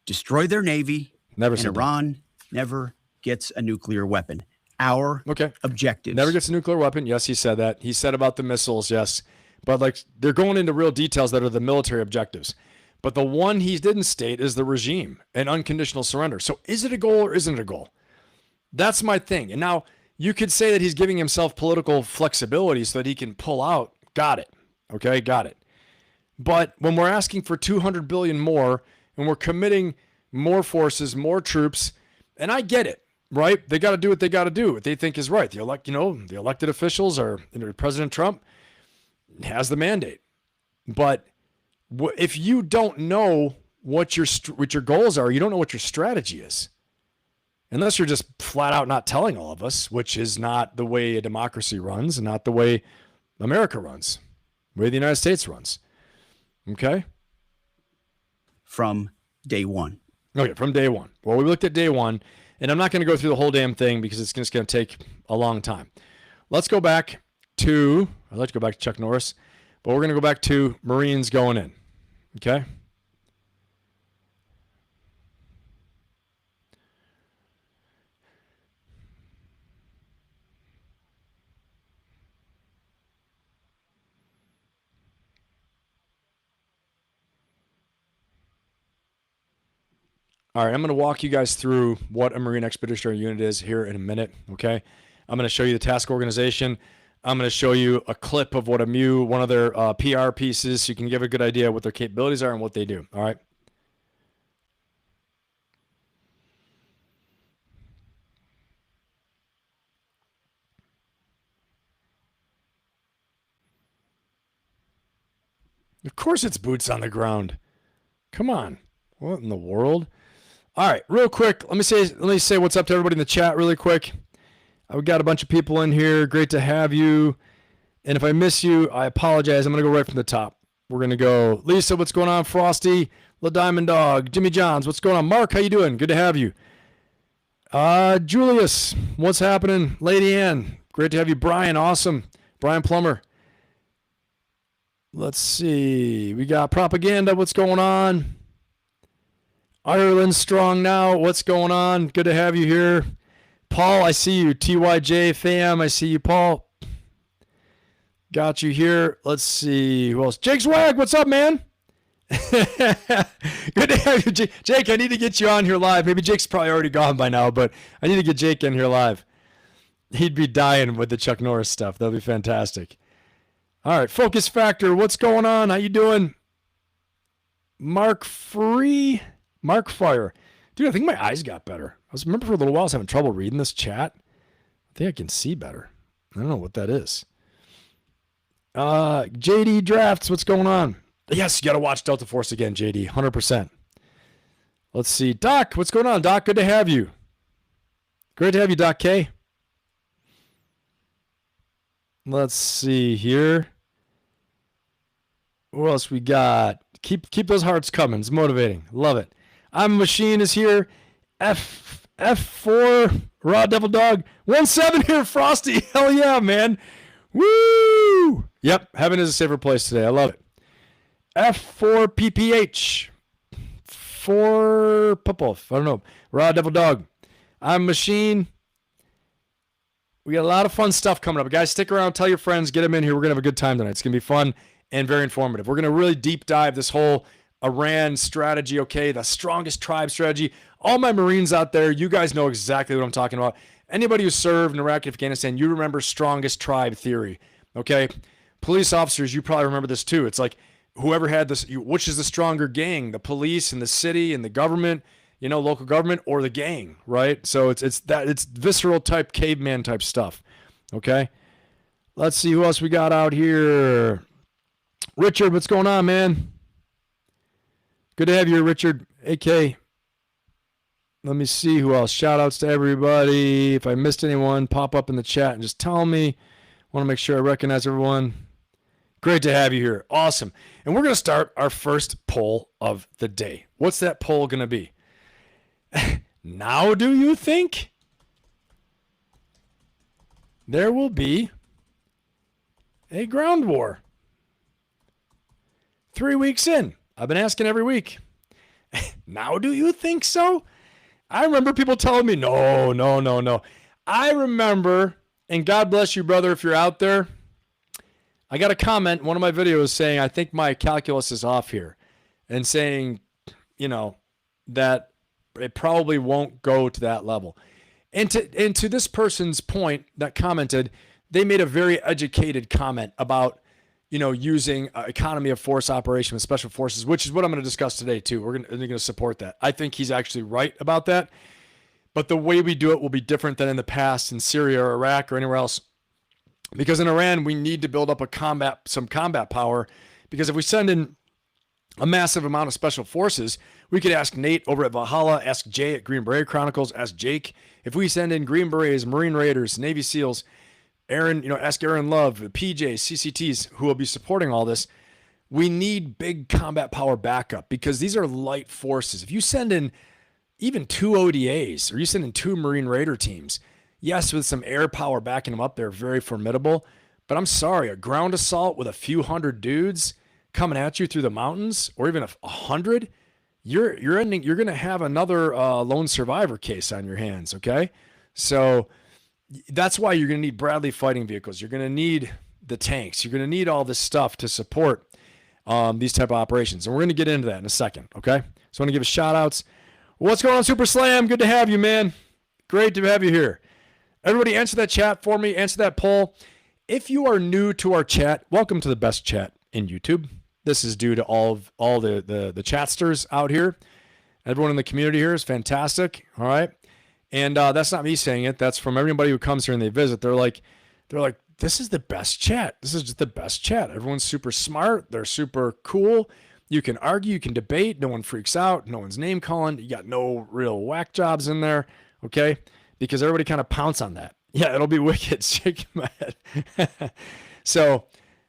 S8: Destroy their navy.
S1: Never
S8: and
S1: said that.
S8: Iran never gets a nuclear weapon. Our objectives.
S1: Never gets a nuclear weapon. Yes, he said that. He said about the missiles, yes. But like they're going into real details that are the military objectives. But the one he didn't state is the regime and unconditional surrender. So is it a goal or isn't it a goal? That's my thing. And now you could say that he's giving himself political flexibility so that he can pull out. Got it. Okay, got it. But when we're asking for 200 billion more and we're committing more forces, more troops, and I get it, right? They got to do what they got to do, what they think is right. The elected officials or President Trump has the mandate. But if you don't know what your goals are, you don't know what your strategy is. Unless you're just flat out not telling all of us, which is not the way a democracy runs and not the way America runs, the way the United States runs. Okay?
S8: From day one.
S1: Okay, from day one. Well, we looked at day one, and I'm not going to go through the whole damn thing because it's just going to take a long time. Let's go back to, I'd like to go back to Chuck Norris, but we're going to go back to Marines going in. Okay? All right, I'm going to walk you guys through what a Marine Expeditionary Unit is here in a minute, okay? I'm going to show you the task organization. I'm going to show you a clip of what a MU, one of their PR pieces, so you can give a good idea what their capabilities are and what they do, all right? Of course it's boots on the ground. Come on. What in the world? All right, real quick, let me say what's up to everybody in the chat really quick. I've got a bunch of people in here. Great to have you. And if I miss you, I apologize. I'm going to go right from the top. We're going to go Lisa, what's going on? Frosty, La Diamond Dog, Jimmy Johns, what's going on? Mark, how you doing? Good to have you. Julius, what's happening? Lady Ann, great to have you. Brian, awesome. Brian Plummer. Let's see. We got Propaganda, what's going on? Ireland strong now. What's going on? Good to have you here. Paul, I see you. TYJ fam, I see you, Paul. Got you here. Let's see. Who else? Jake Swag, what's up, man? Good to have you, Jake. Jake, I need to get you on here live. Maybe Jake's probably already gone by now, but I need to get Jake in here live. He'd be dying with the Chuck Norris stuff. That'll be fantastic. All right, Focus Factor, what's going on? How you doing? Mark Fire. Dude, I think my eyes got better. Remember for a little while I was having trouble reading this chat. I think I can see better. I don't know what that is. JD Drafts, what's going on? Yes, you got to watch Delta Force again, JD, 100%. Let's see. Doc, what's going on? Doc, good to have you. Great to have you, Doc K. Let's see here. What else we got? Keep those hearts coming. It's motivating. Love it. I'm a Machine is here. F4 Raw Devil Dog 17 here. Frosty. Hell yeah, man. Woo! Yep, heaven is a safer place today. I love it. F4 PPH 4 Popov. I don't know. Raw Devil Dog. I'm a Machine. We got a lot of fun stuff coming up. Guys, stick around. Tell your friends. Get them in here. We're going to have a good time tonight. It's going to be fun and very informative. We're going to really deep dive this whole Iran strategy, okay? The strongest tribe strategy. All my Marines out there, you guys know exactly what I'm talking about. Anybody who served in Iraq and Afghanistan, you remember strongest tribe theory, okay? Police officers, you probably remember this too. It's like whoever had this, which is the stronger gang, the police and the city and the government, local government or the gang, right? So it's visceral type, caveman type stuff. Okay. Let's see who else we got out here. Richard, what's going on, man? Good to have you, Richard. AK. Let me see who else. Shout outs to everybody. If I missed anyone, pop up in the chat and just tell me. Want to make sure I recognize everyone. Great to have you here. Awesome. And we're going to start our first poll of the day. What's that poll going to be? Now do you think there will be a ground war? 3 weeks in. I've been asking every week. Now do you think so? I remember people telling me, no. I remember, and God bless you, brother, if you're out there. I got a comment in one of my videos saying, I think my calculus is off here. And saying, that it probably won't go to that level. And to this person's point that commented, they made a very educated comment about, using economy of force operation with special forces, which is what I'm going to discuss today too. We're going to support that. I think he's actually right about that. But the way we do it will be different than in the past in Syria or Iraq or anywhere else. Because in Iran, we need to build up some combat power. Because if we send in a massive amount of special forces, we could ask Nate over at Valhalla, ask Jay at Green Beret Chronicles, ask Jake. If we send in Green Berets, Marine Raiders, Navy SEALs, Aaron, ask Aaron Love, PJs, CCTs, who will be supporting all this. We need big combat power backup because these are light forces. If you send in even 2 ODAs or you send in 2 Marine Raider teams, yes, with some air power backing them up, they're very formidable. But I'm sorry, a ground assault with a few hundred dudes coming at you through the mountains, or even 100, you're going to have another lone survivor case on your hands. Okay, so that's why you're going to need Bradley fighting vehicles. You're going to need the tanks. You're going to need all this stuff to support these type of operations. And we're going to get into that in a second. Okay, so I want to give a shout outs. What's going on, Super Slam? Good to have you, man. Great to have you here. Everybody answer that chat for me. Answer that poll. If you are new to our chat, welcome to the best chat in YouTube. This is due to all the chatsters out here. Everyone in the community here is fantastic. All right. And that's not me saying it. That's from everybody who comes here and they visit. They're like, this is the best chat. This is just the best chat. Everyone's super smart. They're super cool. You can argue, you can debate. No one freaks out. No one's name calling. You got no real whack jobs in there. Okay. Because everybody kind of pounce on that. Yeah, it'll be wicked. Shake my head. So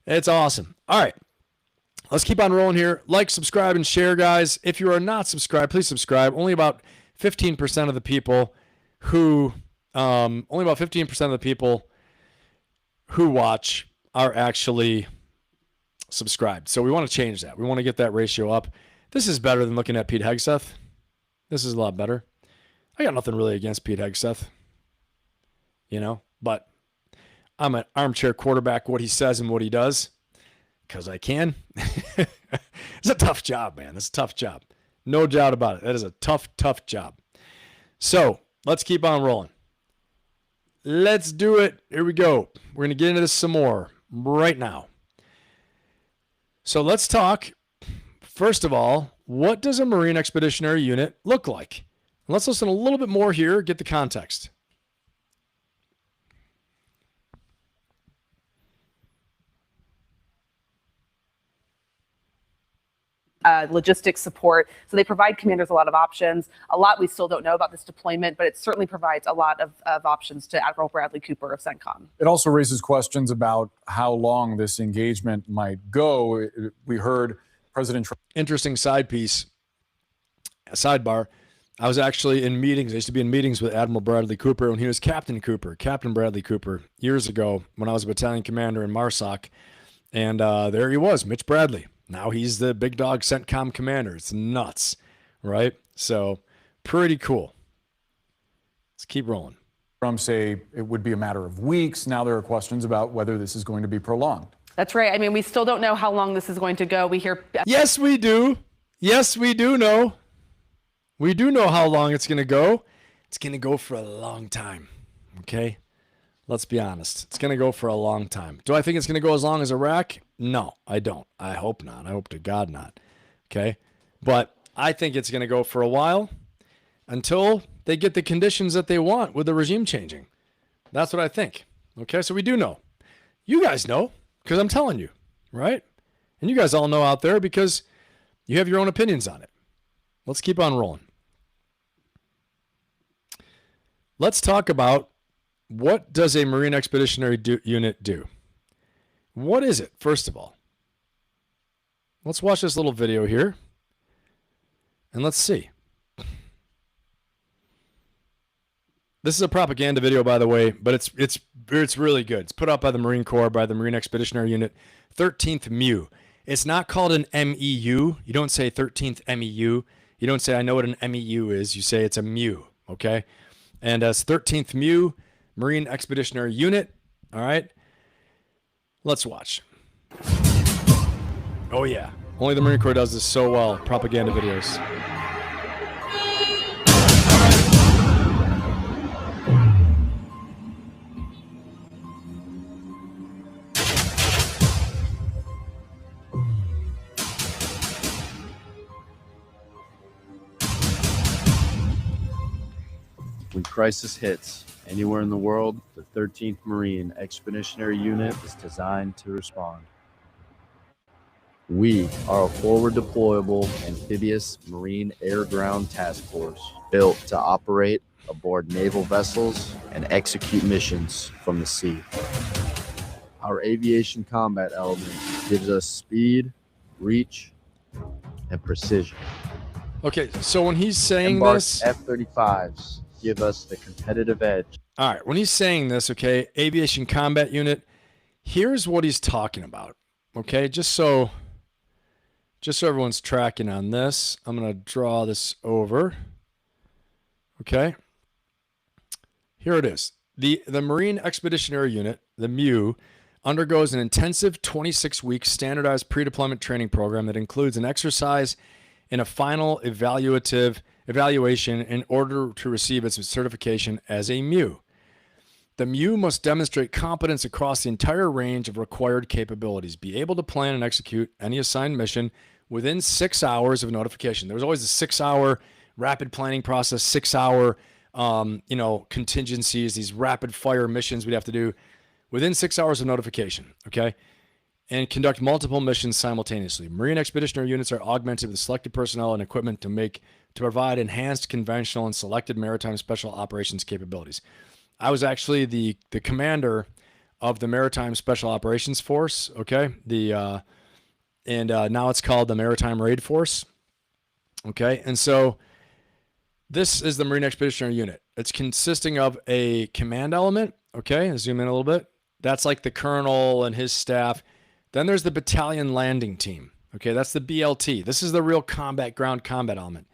S1: it's awesome. All right. Let's keep on rolling here. Like, subscribe, and share, guys. If you are not subscribed, please subscribe. Only about 15% of the people who watch are actually subscribed. So we want to change that. We want to get that ratio up. This is better than looking at Pete Hegseth. This is a lot better. I got nothing really against Pete Hegseth, but I'm an armchair quarterback, what he says and what he does, because I can. It's a tough job, man. It's a tough job. No doubt about it. That is a tough, tough job. So let's keep on rolling. Let's do it. Here we go. We're going to get into this some more right now. So let's talk, first of all, what does a Marine Expeditionary Unit look like? Let's listen a little bit more here, get the context.
S7: Logistics support. So they provide commanders a lot of options. A lot we still don't know about this deployment, but it certainly provides a lot of options to Admiral Bradley Cooper of CENTCOM.
S5: It also raises questions about how long this engagement might go. We heard President Trump.
S1: Interesting sidebar. I was actually in meetings. I used to be in meetings with Admiral Bradley Cooper when he was Captain Bradley Cooper, years ago when I was a battalion commander in MARSOC. And there he was, Mitch Bradley. Now he's the big dog CENTCOM commander. It's nuts, right? So pretty cool. Let's keep rolling.
S5: Trump say it would be a matter of weeks. Now there are questions about whether this is going to be prolonged.
S7: That's right. I mean, we still don't know how long this is going to go. We hear.
S1: Yes, we do. Yes, we do know. We do know how long it's going to go. It's going to go for a long time. Okay? Let's be honest. It's going to go for a long time. Do I think it's going to go as long as Iraq? No, I don't. I hope not. I hope to God not. Okay? But I think it's going to go for a while until they get the conditions that they want with the regime changing. That's what I think. Okay, so we do know. You guys know because I'm telling you, right? And you guys all know out there because you have your own opinions on it. Let's keep on rolling. Let's talk about what does a Marine Expeditionary Unit do? What is it, first of all? Let's watch this little video here, and let's see. This is a propaganda video, by the way, but it's really good. It's put out by the Marine Corps, by the Marine Expeditionary Unit, 13th MEU. It's not called an MEU. You don't say 13th MEU. You don't say, I know what an MEU is. You say it's a MEU, okay? And it's 13th MEU, Marine Expeditionary Unit, all right? Let's watch. Oh, yeah. Only the Marine Corps does this so well, propaganda videos.
S9: When crisis hits anywhere in the world, the 13th Marine Expeditionary Unit is designed to respond. We are a forward deployable amphibious Marine air-ground task force built to operate aboard naval vessels and execute missions from the sea. Our aviation combat element gives us speed, reach, and precision.
S1: Okay, so when he's saying
S9: Embarked
S1: this...
S9: F-35s give us the competitive edge.
S1: All right, when he's saying this, okay, aviation combat unit, here's what he's talking about, okay? Just so everyone's tracking on this, I'm going to draw this over, okay? Here it is. The Marine Expeditionary Unit, the MEU, undergoes an intensive 26-week standardized pre-deployment training program that includes an exercise and a final evaluation in order to receive its certification as a MEU. The MEU must demonstrate competence across the entire range of required capabilities, be able to plan and execute any assigned mission within 6 hours of notification. There was always a 6-hour rapid planning process, 6-hour contingencies, these rapid fire missions we'd have to do within 6 hours of notification, okay? And conduct multiple missions simultaneously. Marine Expeditionary Units are augmented with selected personnel and equipment to provide enhanced conventional and selected maritime special operations capabilities. I was actually the commander of the Maritime Special Operations Force, okay? Now it's called the Maritime Raid Force, okay? And so this is the Marine Expeditionary Unit. It's consisting of a command element, okay? I'll zoom in a little bit. That's like the colonel and his staff. Then there's the battalion landing team. Okay, that's the BLT. This is the real ground combat element.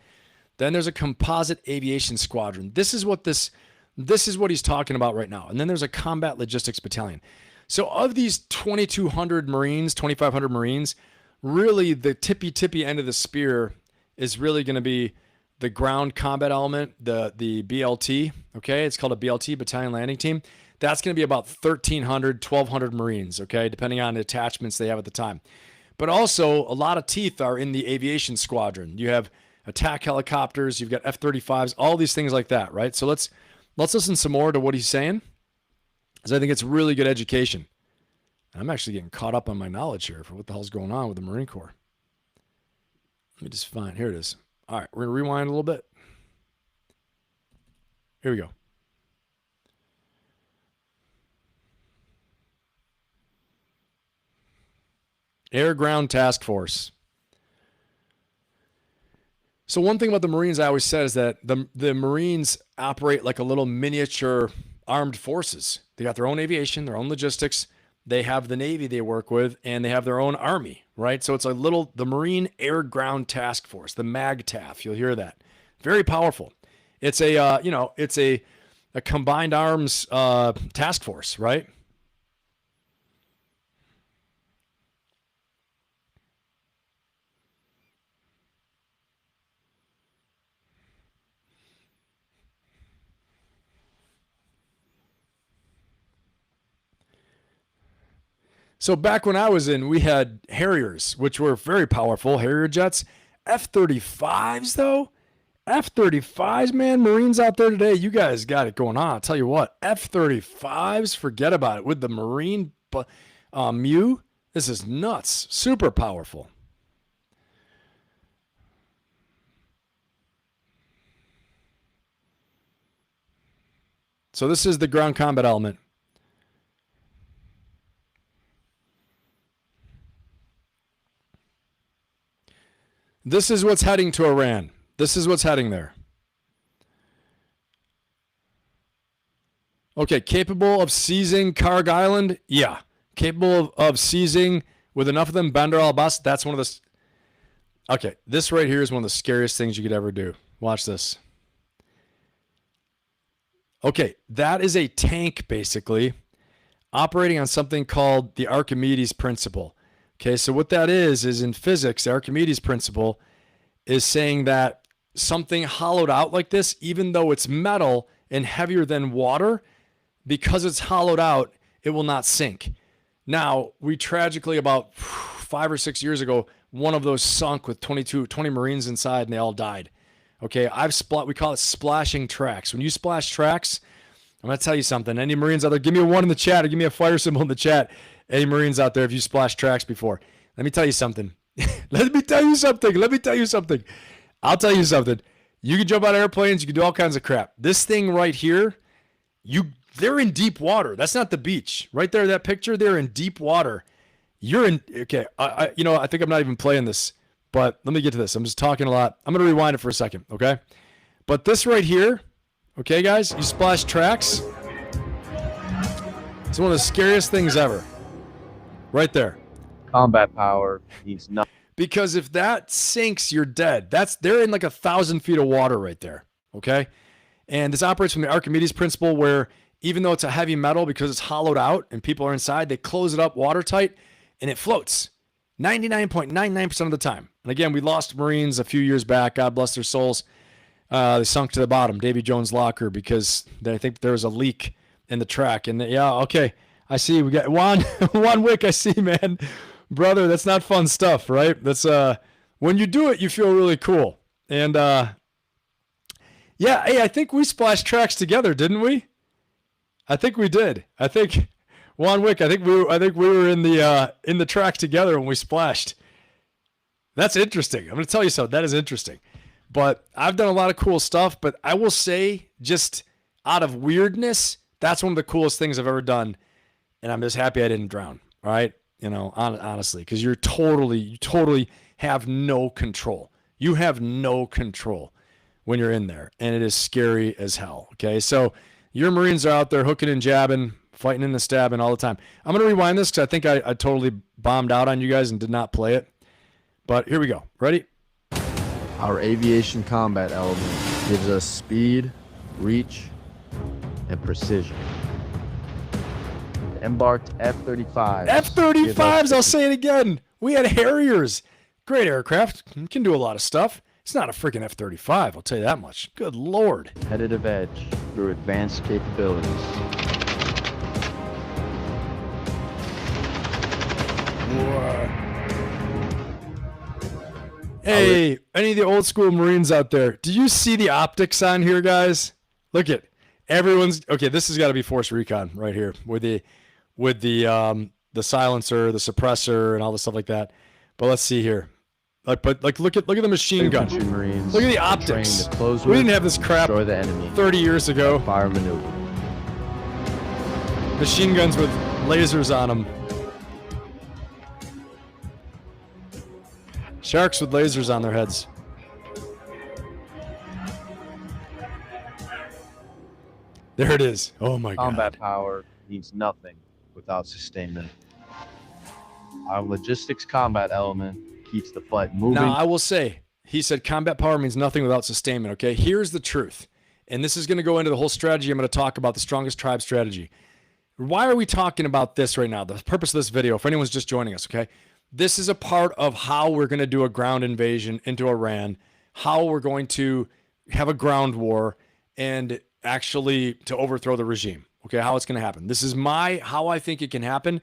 S1: Then there's a composite aviation squadron. This is what he's talking about right now. And then there's a combat logistics battalion. So of these 2,200 Marines, 2,500 Marines, really the tippy end of the spear is really going to be the ground combat element, the BLT. Okay, it's called a BLT, battalion landing team. That's going to be about 1,300, 1,200 Marines, okay, depending on the attachments they have at the time. But also, a lot of teeth are in the aviation squadron. You have attack helicopters, you've got F-35s, all these things like that, right? So let's listen some more to what he's saying, because I think it's really good education. I'm actually getting caught up on my knowledge here for what the hell's going on with the Marine Corps. Let me just find, here it is. All right, we're going to rewind a little bit. Here we go. Air Ground Task Force. So one thing about the Marines I always said is that the Marines operate like a little miniature armed forces. They got their own aviation, their own logistics. They have the Navy they work with, and they have their own Army, right? So it's the Marine Air Ground Task Force, the MAGTAF. You'll hear that. Very powerful. It's a combined arms task force, right? So back when I was in, we had Harriers, which were very powerful, Harrier jets. F-35s, though, F-35s, man, Marines out there today, you guys got it going on. I'll tell you what, F-35s, forget about it. With the Marine Mew, this is nuts. Super powerful. So this is the ground combat element. This is what's heading to Iran. This is what's heading there. Okay, capable of seizing Karg Island? Yeah. Capable of seizing, with enough of them, Bandar Abbas? That's one of the... Okay, this right here is one of the scariest things you could ever do. Watch this. Okay, that is a tank, basically, operating on something called the Archimedes principle. Okay, so what that is in physics, the Archimedes principle is saying that something hollowed out like this, even though it's metal and heavier than water, because it's hollowed out, it will not sink. Now, we tragically, about 5 or 6 years ago, one of those sunk with 20 Marines inside, and they all died. Okay, we call it splashing tracks. When you splash tracks, I'm going to tell you something. Any Marines out there, give me a 1 in the chat or give me a fire symbol in the chat. Any Marines out there, if you splash tracks before. Let me tell you something. Let me tell you something. I'll tell you something. You can jump out of airplanes. You can do all kinds of crap. This thing right here, they're in deep water. That's not the beach. Right there, that picture, they're in deep water. You're in, okay, I think I'm not even playing this. But let me get to this. I'm just talking a lot. I'm going to rewind it for a second, okay? But this right here, okay, guys, you splash tracks. It's one of the scariest things ever. Right there.
S9: Combat power means nothing.
S1: Because if that sinks, you're dead. They're in like 1,000 feet of water right there, okay? And this operates from the Archimedes principle, where even though it's a heavy metal, because it's hollowed out and people are inside, they close it up watertight and it floats 99.99% of the time. And again, we lost Marines a few years back. God bless their souls. They sunk to the bottom, Davy Jones' locker, because I think there was a leak in the track. And yeah, okay, I see. We got Juan Wick. I see, man, brother. That's not fun stuff, right? That's when you do it, you feel really cool. And yeah, hey, I think we splashed tracks together, didn't we? I think we did. I think Juan Wick. I think we were in the track together when we splashed. That's interesting. I'm going to tell you something. That is interesting. But I've done a lot of cool stuff. But I will say, just out of weirdness, that's one of the coolest things I've ever done. And I'm just happy I didn't drown. All right? Honestly, because you totally have no control. You have no control when you're in there. And it is scary as hell. Okay? So your Marines are out there hooking and jabbing, fighting in the stabbing all the time. I'm going to rewind this because I think I totally bombed out on you guys and did not play it. But here we go. Ready?
S9: Our aviation combat element gives us speed, reach, and precision. The embarked F-35s.
S1: F-35s, I'll say it again. We had Harriers. Great aircraft. Can do a lot of stuff. It's not a freaking F-35, I'll tell you that much. Good Lord.
S9: Competitive edge through advanced capabilities.
S1: Whoa. Hey, any of the old school Marines out there, do you see the optics on here, guys? Look at everyone's. Okay, this has got to be Force Recon right here with the silencer, the suppressor, and all the stuff like that. But let's see here. Look at the machine gun.
S9: Marines
S1: Look at the optics.
S9: to close
S1: We
S9: with,
S1: didn't have this crap
S9: destroy the enemy,
S1: 30 years ago.
S9: fire maneuver.
S1: Machine guns with lasers on them. Sharks with lasers on their heads. There it is. Oh my
S9: Combat
S1: God.
S9: power means nothing without sustainment. Our logistics combat element keeps the fight moving.
S1: Now, I will say, he said combat power means nothing without sustainment, okay? Here's the truth. And this is going to go into the whole strategy. I'm going to talk about the strongest tribe strategy. Why are we talking about this right now? The purpose of this video, for anyone's just joining us, okay? This is a part of how we're going to do a ground invasion into Iran, how we're going to have a ground war and actually to overthrow the regime, okay? How it's going to happen. This is how I think it can happen.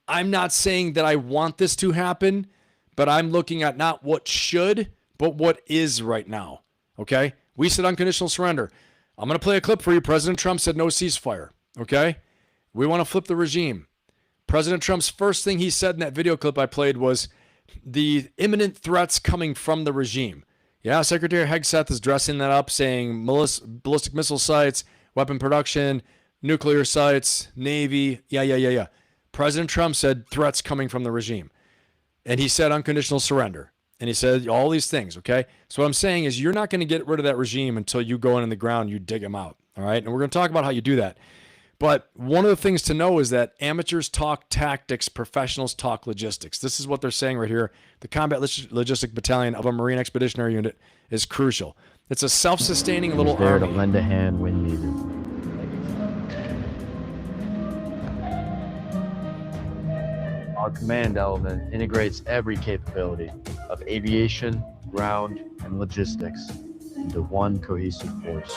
S1: I'm not saying that I want this to happen, but I'm looking at not what should, but what is right now, okay? We said unconditional surrender. I'm going to play a clip for you. President Trump said no ceasefire. Okay? We want to flip the regime. President Trump's first thing he said in that video clip I played was the imminent threats coming from the regime. Yeah, Secretary Hegseth is dressing that up, saying ballistic missile sites, weapon production, nuclear sites, Navy. Yeah. President Trump said threats coming from the regime. And he said unconditional surrender. And he said all these things, okay? So what I'm saying is you're not going to get rid of that regime until you go in the ground, you dig them out, all right? And we're going to talk about how you do that. But one of the things to know is that amateurs talk tactics, professionals talk logistics. This is what they're saying right here. The Combat Logistic Battalion of a Marine Expeditionary Unit is crucial. It's a self-sustaining little
S9: there
S1: army.
S9: to lend a hand when needed. Our command element integrates every capability of aviation, ground, and logistics into one cohesive force.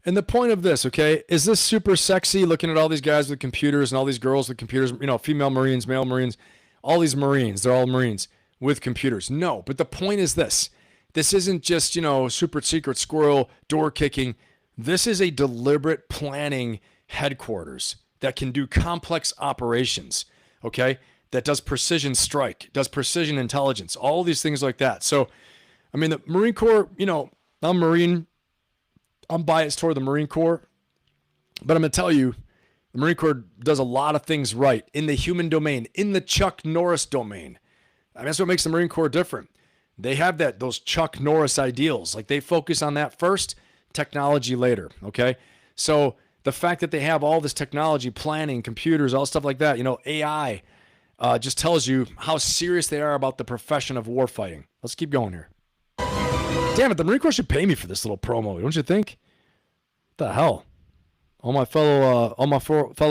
S1: And the point of this, okay, is this super sexy looking at all these guys with computers and all these girls with computers, female Marines, male Marines, all these Marines, they're all Marines with computers. No, but the point is this. This isn't just, super secret squirrel door kicking. This is a deliberate planning headquarters that can do complex operations, okay, that does precision strike, does precision intelligence, all these things like that. So, the Marine Corps, I'm Marine. I'm biased toward the Marine Corps, but I'm going to tell you, the Marine Corps does a lot of things right in the human domain, in the Chuck Norris domain. That's what makes the Marine Corps different. They have those Chuck Norris ideals. Like they focus on that first, technology later, okay? So the fact that they have all this technology, planning, computers, all stuff like that, AI, just tells you how serious they are about the profession of warfighting. Let's keep going here. Damn it, the Marine Corps should pay me for this little promo, don't you think? What the hell? All my fellow,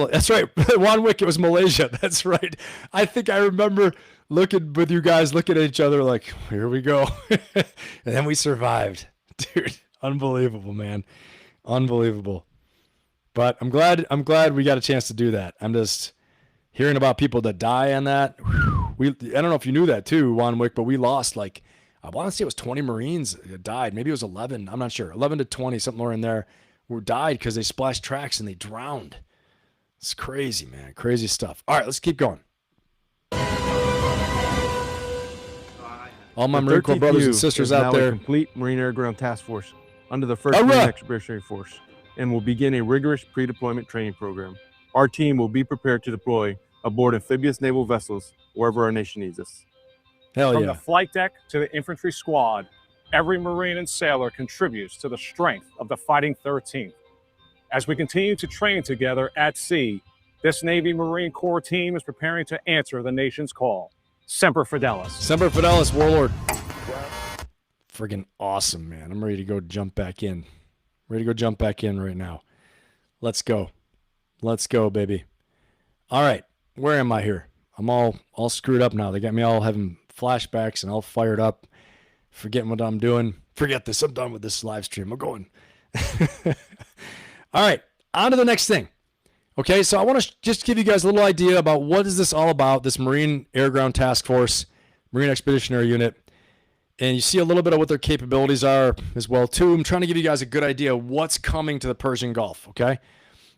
S1: that's right, Juan Wick, it was Malaysia, that's right. I think I remember looking with you guys, looking at each other like, here we go. And then we survived. Dude, unbelievable, man. Unbelievable. But I'm glad we got a chance to do that. I'm just hearing about people that die on that. I don't know if you knew that too, Juan Wick, but we lost I want to say it was 20 Marines that died. Maybe it was 11. I'm not sure. 11 to 20, something more in there, who died because they splashed tracks and they drowned. It's crazy, man. Crazy stuff. All right, let's keep going. All my Marine Corps brothers and sisters out there.
S10: A complete Marine Air Ground Task Force under the 1st Marine Expeditionary Force and will begin a rigorous pre-deployment training program. Our team will be prepared to deploy aboard amphibious naval vessels wherever our nation needs us.
S1: Hell
S11: From
S1: yeah.
S11: the flight deck to the infantry squad, every Marine and sailor contributes to the strength of the Fighting 13th. As we continue to train together at sea, this Navy Marine Corps team is preparing to answer the nation's call. Semper Fidelis.
S1: Semper Fidelis, Warlord. Friggin' awesome, man. I'm ready to go jump back in. Ready to go jump back in right now. Let's go. Let's go, baby. All right. Where am I here? I'm all screwed up now. They got me all having flashbacks and all fired up, forgetting what I'm doing. Forget this. I'm done with this live stream. I'm going. All right, on to the next thing. Okay, so I want to just give you guys a little idea about what is this all about, this Marine Air Ground Task Force, Marine Expeditionary Unit. And you see a little bit of what their capabilities are as well, too. I'm trying to give you guys a good idea of what's coming to the Persian Gulf, okay?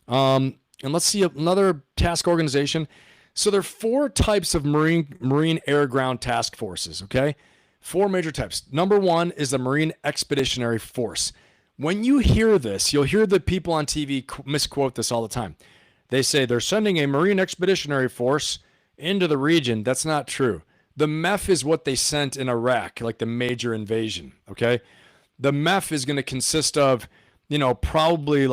S1: And let's see another task organization. So there are 4 types of Marine Air Ground Task Forces, okay? 4 major types. Number 1 is the Marine Expeditionary Force. When you hear this, you'll hear the people on TV misquote this all the time. They say they're sending a Marine Expeditionary Force into the region. That's not true. The MEF is what they sent in Iraq, like the major invasion, okay? The MEF is going to consist of, probably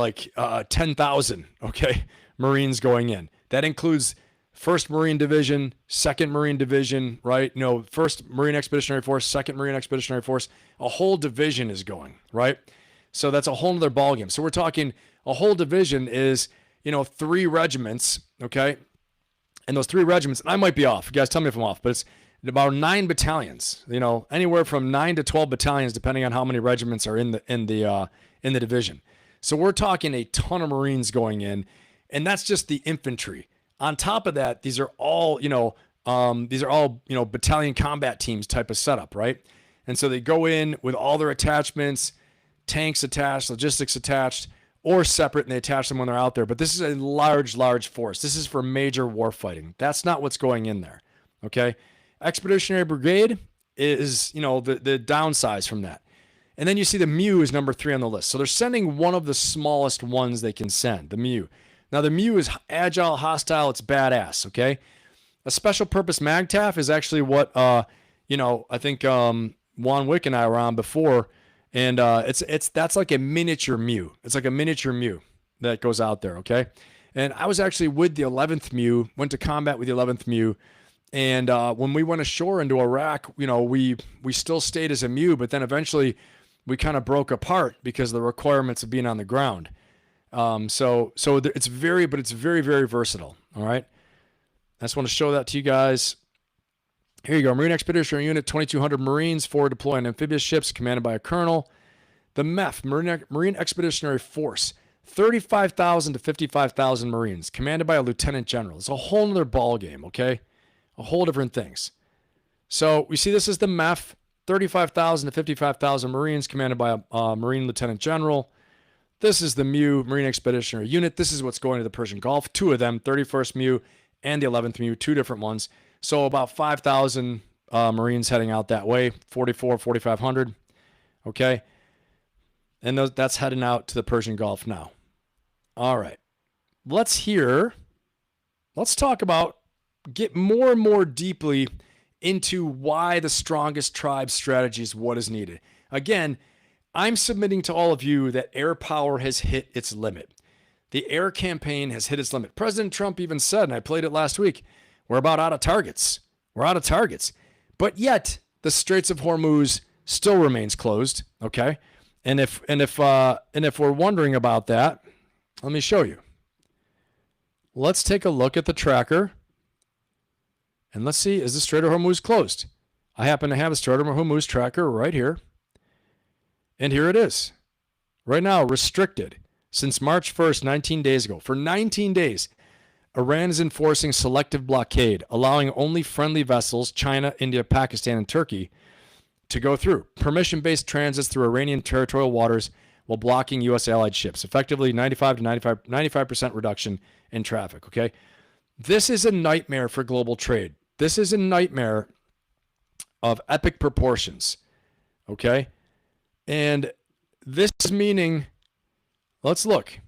S1: 10,000, okay, Marines going in. That includes 1st Marine Division, 2nd Marine Division, right? 1st Marine Expeditionary Force, 2nd Marine Expeditionary Force. A whole division is going, right? So that's a whole nother ballgame. So we're talking a whole division is, 3 regiments, okay? And those 3 regiments, and I might be off. You guys tell me if I'm off, but it's about 9 battalions, anywhere from 9 to 12 battalions, depending on how many regiments are in the division. So we're talking a ton of Marines going in, and that's just the infantry. On top of that, these are all battalion combat teams type of setup, right? And so they go in with all their attachments, tanks attached, logistics attached, or separate, and they attach them when they're out there. But this is a large, large force. This is for major war fighting. That's not what's going in there. Okay? Expeditionary Brigade is, the downsize from that. And then you see the MEU is number 3 on the list. So they're sending one of the smallest ones they can send, the MEU. Now, the MEU is agile, hostile, it's badass, okay? A special purpose MAGTF is actually what, I think Juan Wick and I were on before, and that's like a miniature MEU. It's like a miniature MEU that goes out there, okay? And I was actually with the 11th MEU, went to combat with the 11th MEU, and when we went ashore into Iraq, we still stayed as a MEU, but then eventually we kind of broke apart because of the requirements of being on the ground. So it's very, very versatile. All right. I just want to show that to you guys. Here you go. Marine Expeditionary Unit, 2,200 Marines, 4 deploying amphibious ships commanded by a colonel. The MEF, Marine Expeditionary Force, 35,000 to 55,000 Marines, commanded by a lieutenant general. It's a whole nother ball game. Okay. A whole different things. So we see this as the MEF, 35,000 to 55,000 Marines commanded by a Marine Lieutenant General. This is the MEU, Marine Expeditionary Unit. This is what's going to the Persian Gulf. 2 of them, 31st MEU and the 11th MEU, 2 different ones. So about 5,000 Marines heading out that way, 4,500. Okay. And that's heading out to the Persian Gulf now. All right. Let's talk about, get more and more deeply into why the strongest tribe strategy is what is needed. Again, I'm submitting to all of you that air power has hit its limit. The air campaign has hit its limit. President Trump even said, and I played it last week, we're about out of targets. We're out of targets. But yet, the Straits of Hormuz still remains closed, okay? And if we're wondering about that, let me show you. Let's take a look at the tracker. And let's see, is the Strait of Hormuz closed? I happen to have a Strait of Hormuz tracker right here. And here it is. Right now, restricted. Since March 1st, 19 days ago. For 19 days, Iran is enforcing selective blockade, allowing only friendly vessels, China, India, Pakistan, and Turkey, to go through. Permission-based transits through Iranian territorial waters while blocking U.S. allied ships. Effectively, 95% reduction in traffic, okay? This is a nightmare for global trade. This is a nightmare of epic proportions, okay? And this is meaning, let's look.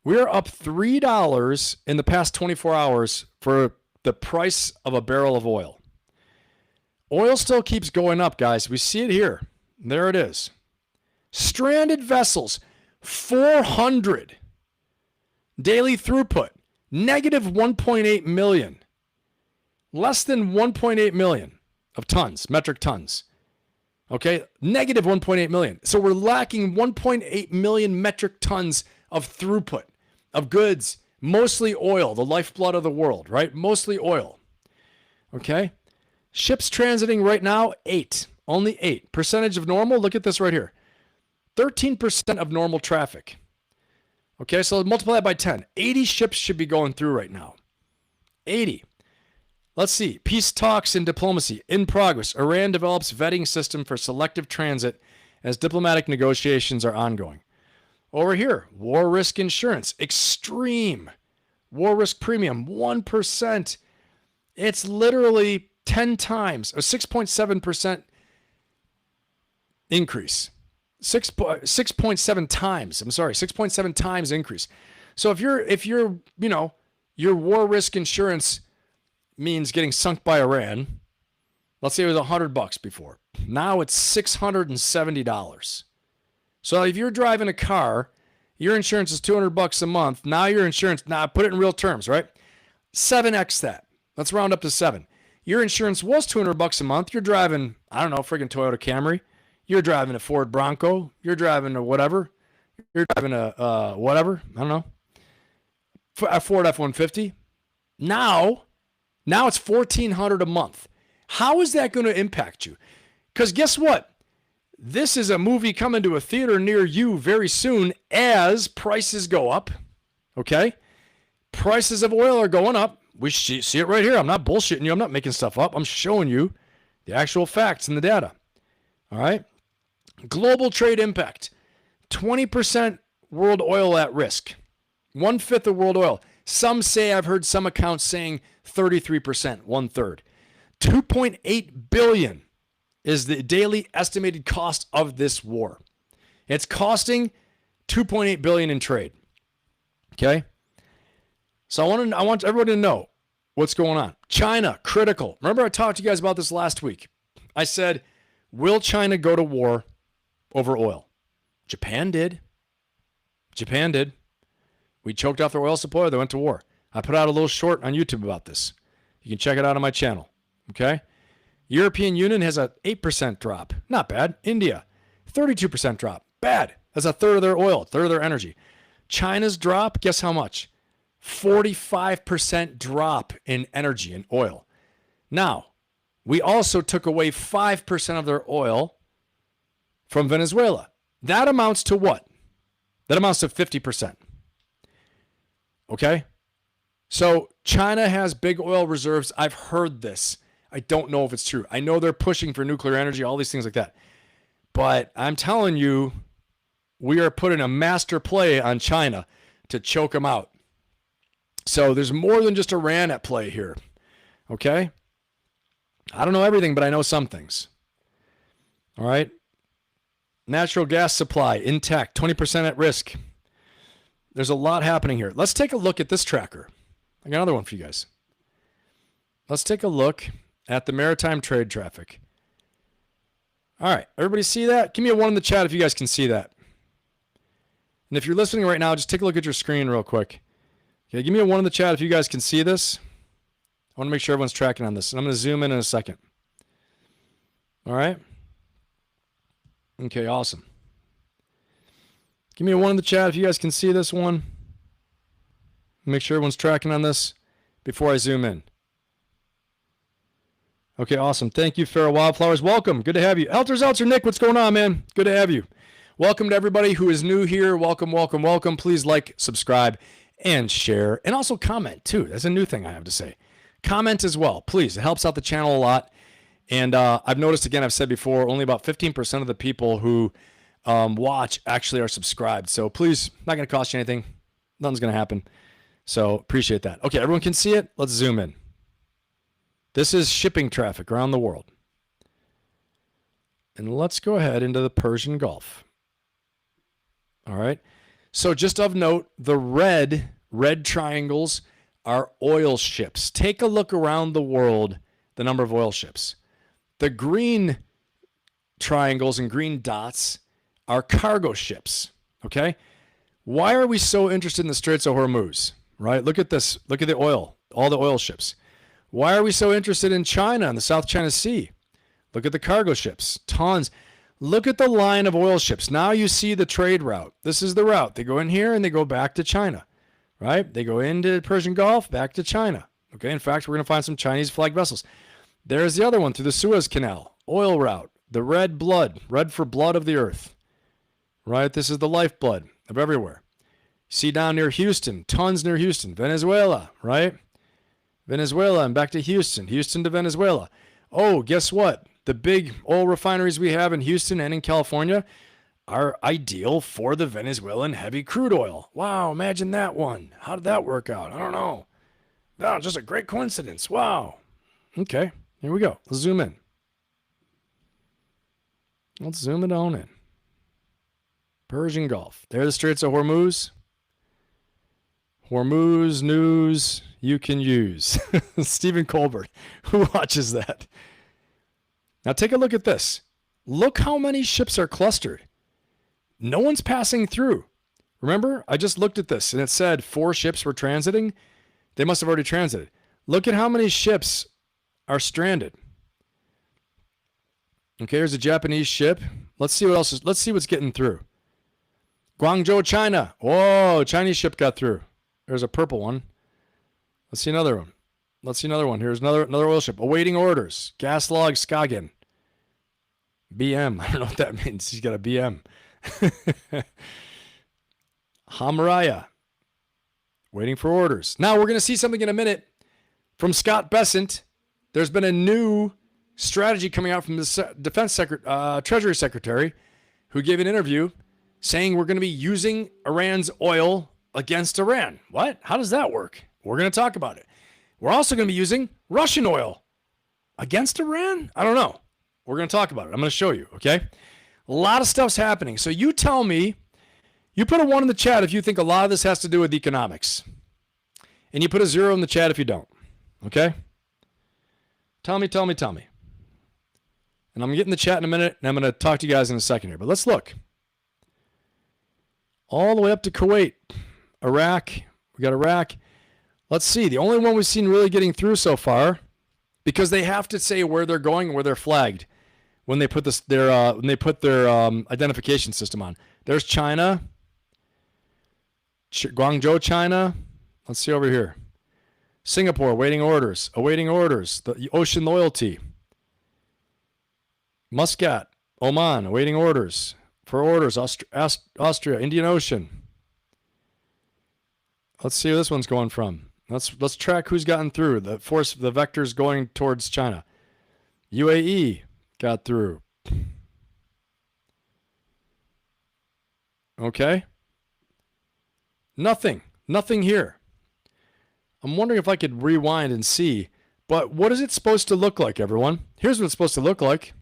S1: We're up $3 in the past 24 hours for the price of a barrel of oil. Oil still keeps going up, guys. We see it here. There it is. Stranded vessels, 400. Daily throughput, negative 1.8 million. Less than 1.8 million of tons, metric tons. Okay, negative 1.8 million. So we're lacking 1.8 million metric tons of throughput of goods, mostly oil, the lifeblood of the world, right? Mostly oil. Okay, ships transiting right now, 8, only 8. Percentage of normal, look at this right here. 13% of normal traffic. Okay, so multiply that by 10. 80 ships should be going through right now. 80. Let's see. Peace talks and diplomacy in progress. Iran develops vetting system for selective transit as diplomatic negotiations are ongoing. Over here, war risk insurance, extreme. War risk premium, 1%. It's literally 10 times, a 6.7% increase. 6.7 times. I'm sorry, 6.7 times increase. So if you're, your war risk insurance means getting sunk by Iran. Let's say it was $100 before. Now it's $670. So if you're driving a car, your insurance is $200 a month. Now your insurance, put it in real terms, right? 7x that. Let's round up to 7. Your insurance was $200 a month. You're driving, I don't know, friggin' Toyota Camry. You're driving a Ford Bronco. You're driving a whatever. You're driving a whatever. I don't know. A Ford F-150. Now it's $1,400 a month. How is that going to impact you? Because guess what? This is a movie coming to a theater near you very soon as prices go up. Okay? Prices of oil are going up. We see it right here. I'm not bullshitting you. I'm not making stuff up. I'm showing you. The actual facts and the data. All right. Global trade impact. 20% world oil at risk. 1/5 of world oil. Some say, I've heard some accounts saying 33%, 1/3. 2.8 billion is the daily estimated cost of this war. It's costing 2.8 billion in trade. Okay? So I want everybody to know what's going on. China, critical. Remember I talked to you guys about this last week. I said, will China go to war over oil? Japan did. Japan did. We choked off their oil supply. They went to war. I put out a little short on YouTube about this. You can check it out on my channel. Okay? European Union has an 8% drop. Not bad. India, 32% drop. Bad. That's a third of their oil, third of their energy. China's drop, guess how much? 45% drop in energy and oil. Now, we also took away 5% of their oil from Venezuela. That amounts to what? That amounts to 50%. Okay? So China has big oil reserves. I've heard this. I don't know if it's true. I know they're pushing for nuclear energy, all these things like that. But I'm telling you, we are putting a master play on China to choke them out. So there's more than just Iran at play here. Okay? I don't know everything, but I know some things. All right? Natural gas supply intact, 20% at risk. There's a lot happening here. Let's take a look at this tracker. I got another one for you guys. Let's take a look at the maritime trade traffic. All right, everybody see that? Give me a 1 in the chat if you guys can see that. And if you're listening right now, just take a look at your screen real quick. Okay, give me a 1 in the chat if you guys can see this. I want to make sure everyone's tracking on this. And I'm going to zoom in a second. All right? Okay, awesome. Give me a 1 in the chat if you guys can see this one. Make sure everyone's tracking on this before I zoom in. Okay, awesome. Thank you, Farrell Wildflowers. Welcome. Good to have you. Helter Zeltzer, Nick, what's going on, man? Good to have you. Welcome to everybody who is new here. Welcome, welcome, welcome. Please like, subscribe, and share. And also comment, too. That's a new thing I have to say. Comment as well, please. It helps out the channel a lot. And I've noticed, again, I've said before, only about 15% of the people who watch actually are subscribed. So please, not going to cost you anything. Nothing's going to happen. So appreciate that. Okay, everyone can see it. Let's zoom in. This is shipping traffic around the world. And let's go ahead into the Persian Gulf. All right. So just of note, the red triangles are oil ships. Take a look around the world, the number of oil ships. The green triangles and green dots are cargo ships. Okay. Why are we so interested in the Straits of Hormuz? Right? Look at this. Look at the oil, all the oil ships. Why are we so interested in China and the South China Sea? Look at the cargo ships, tons. Look at the line of oil ships. Now you see the trade route. This is the route. They go in here and they go back to China, right? They go into the Persian Gulf, back to China. Okay, in fact, we're going to find some Chinese flag vessels. There's the other one through the Suez Canal, oil route, the red blood, red for blood of the earth, right? This is the lifeblood of everywhere. See down near Houston, tons near Houston, Venezuela, right? Venezuela and back to Houston, Houston to Venezuela. Oh, guess what? The big oil refineries we have in Houston and in California are ideal for the Venezuelan heavy crude oil. Wow, imagine that one. How did that work out? I don't know. No, just a great coincidence. Wow. Okay, here we go. Let's zoom in. Let's zoom it on in. Persian Gulf. There are the Straits of Hormuz. Hormuz news you can use. Stephen Colbert, who watches that? Now take a look at this. Look how many ships are clustered. No one's passing through. Remember, I just looked at this and it said 4 ships were transiting. They must have already transited. Look at how many ships are stranded. Okay, here's a Japanese ship. Let's see what else is. Let's see what's getting through. Guangzhou, China. Whoa, Chinese ship got through. There's a purple one. Let's see another one. Let's see another one. Here's another oil ship. Awaiting orders. Gas log Skagen. BM. I don't know what that means. He's got a BM. Hamaraya. Waiting for orders. Now we're going to see something in a minute from Scott Bessent. There's been a new strategy coming out from the Treasury Secretary, who gave an interview saying we're going to be using Iran's oil against Iran. What? How does that work? We're going to talk about it. We're also going to be using Russian oil against Iran? I don't know. We're going to talk about it. I'm going to show you, okay? A lot of stuff's happening. So you tell me, you put a 1 in the chat if you think a lot of this has to do with economics. And you put a 0 in the chat if you don't, okay? Tell me. And I'm going to get in the chat in a minute, and I'm going to talk to you guys in a second here. But let's look. All the way up to Kuwait, Iraq. We got Iraq. Let's see. The only one we've seen really getting through so far, because they have to say where they're going and where they're flagged when they put their identification system on. There's China, Guangzhou, China. Let's see over here. Singapore, awaiting orders. The Ocean Loyalty. Muscat, Oman, awaiting orders. For orders, Austria, Indian Ocean. Let's see where this one's going from. Let's track who's gotten through. The vectors going towards China. UAE got through. Okay. Nothing here. I'm wondering if I could rewind and see. But what is it supposed to look like, everyone? Here's what it's supposed to look like.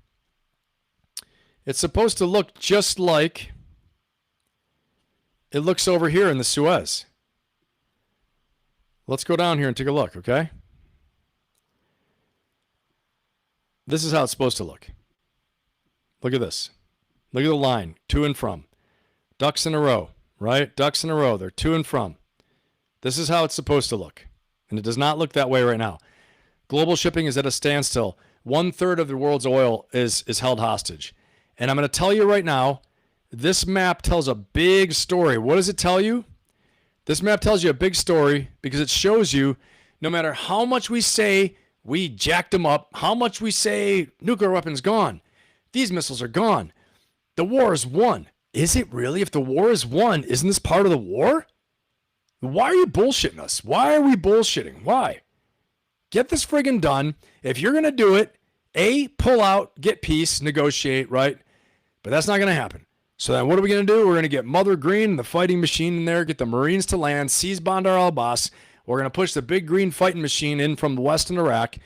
S1: It's supposed to look just like it looks over here in the Suez. Let's go down here and take a look, okay? This is how it's supposed to look. Look at this. Look at the line, to and from. Ducks in a row, right? Ducks in a row. They're to and from. This is how it's supposed to look. And it does not look that way right now. Global shipping is at a standstill. 1/3 of the world's oil is held hostage. And I'm going to tell you right now, this map tells a big story. What does it tell you? This map tells you a big story because it shows you no matter how much we say we jacked them up, how much we say nuclear weapons gone, these missiles are gone. The war is won. Is it really? If the war is won, isn't this part of the war? Why are you bullshitting us? Why are we bullshitting? Why? Get this friggin' done. If you're going to do it, A, pull out, get peace, negotiate, right? But that's not going to happen. So then what are we going to do? We're going to get Mother Green, the fighting machine in there, get the Marines to land, seize Bandar Abbas. We're going to push the big green fighting machine in from the west in Iraq.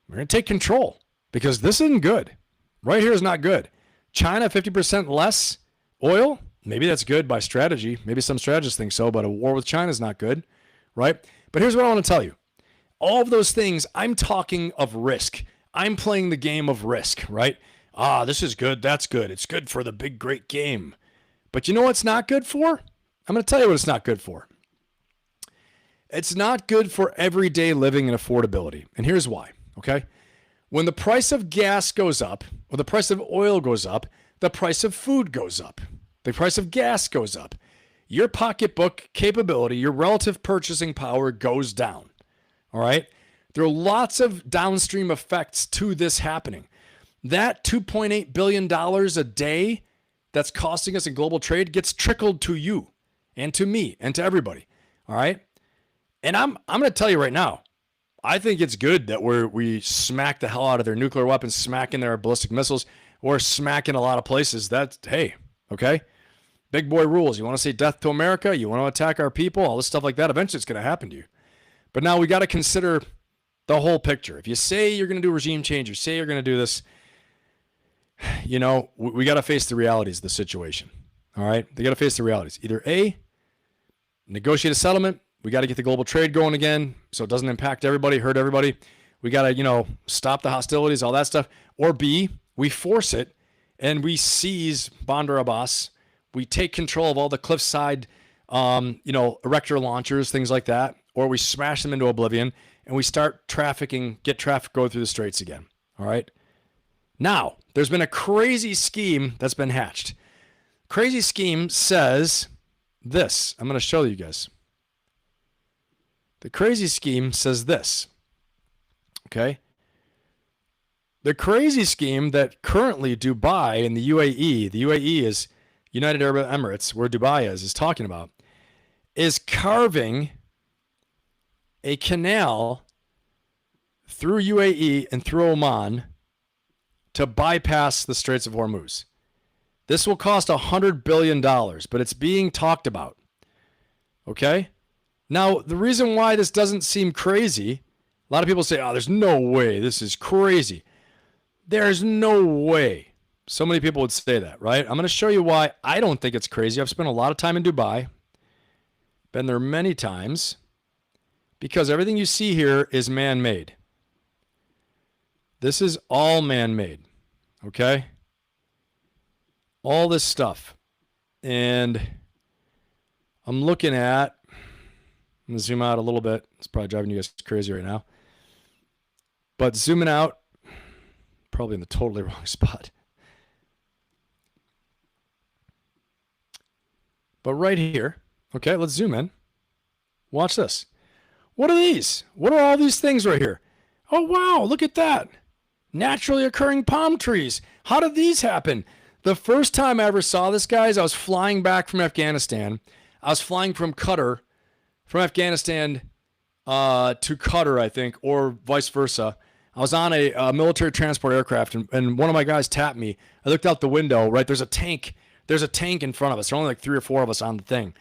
S1: We're going to take control because this isn't good. Right here is not good. China, 50% less oil. Maybe that's good by strategy. Maybe some strategists think so, but a war with China is not good, right? But here's what I want to tell you. All of those things, I'm talking of risk. I'm playing the game of risk, right? This is good. That's good. It's good for the big, great game. But you know what it's not good for? I'm going to tell you what it's not good for. It's not good for everyday living and affordability. And here's why, okay? When the price of gas goes up, or the price of oil goes up, the price of food goes up. The price of gas goes up. Your pocketbook capability, your relative purchasing power goes down. All right? There are lots of downstream effects to this happening. That $2.8 billion a day that's costing us in global trade gets trickled to you and to me and to everybody. All right? And I'm going to tell you right now, I think it's good that we smack the hell out of their nuclear weapons, smacking their ballistic missiles, or smacking a lot of places. That's, hey, okay? Big boy rules. You want to say death to America? You want to attack our people? All this stuff like that. Eventually it's going to happen to you. But now we got to consider the whole picture. If you say you're going to do regime change, or say you're going to do this, you know, we got to face the realities of the situation. All right? They got to face the realities. Either A, negotiate a settlement. We got to get the global trade going again so it doesn't impact everybody, hurt everybody. We got to, stop the hostilities, all that stuff. Or B, we force it and we seize Bandar Abbas. We take control of all the cliffside, erector launchers, things like that. Or we smash them into oblivion and we start get traffic going through the straits again. All right? Now, there's been a crazy scheme that's been hatched. Crazy scheme says this. I'm going to show you guys. The crazy scheme says this. Okay? The crazy scheme that currently Dubai and the UAE is United Arab Emirates, where Dubai is talking about, is carving a canal through UAE and through Oman to bypass the Straits of Hormuz. This will cost $100 billion, but it's being talked about. Okay? Now, the reason why this doesn't seem crazy, a lot of people say, oh, there's no way, this is crazy. There's no way. So many people would say that, right? I'm going to show you why I don't think it's crazy. I've spent a lot of time in Dubai, been there many times, because everything you see here is man-made. This is all man-made, okay? All this stuff. And I'm looking at, I'm going to zoom out a little bit. It's probably driving you guys crazy right now. But zooming out, probably in the totally wrong spot. But right here, okay, let's zoom in. Watch this. What are these? What are all these things right here? Oh, wow, look at that. Naturally occurring palm trees. How did these happen? The first time I ever saw this, guys, I was flying back from Afghanistan. I was flying from Qatar, from Afghanistan to Qatar, I think, or vice versa. I was on a military transport aircraft, and one of my guys tapped me. I looked out the window, right? There's a tank. There's a tank in front of us. There are only like 3 or 4 of us on the thing.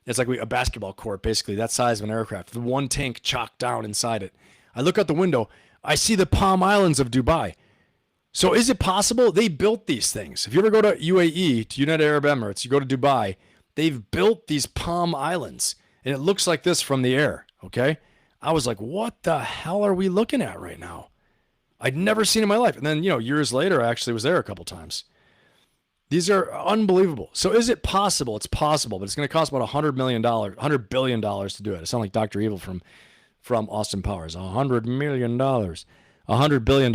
S1: It's like a basketball court, basically, that size of an aircraft. The one tank chocked down inside it. I look out the window. I see the Palm Islands of Dubai. So is it possible? They built these things. If you ever go to UAE, to United Arab Emirates, you go to Dubai, they've built these Palm Islands. And it looks like this from the air, okay? I was like, what the hell are we looking at right now? I'd never seen it in my life. And then, years later, I actually was there a couple times. These are unbelievable. So is it possible? It's possible, but it's going to cost about $100 billion to do it. It sounds like Dr. Evil from Austin Powers. $100 million. $100 billion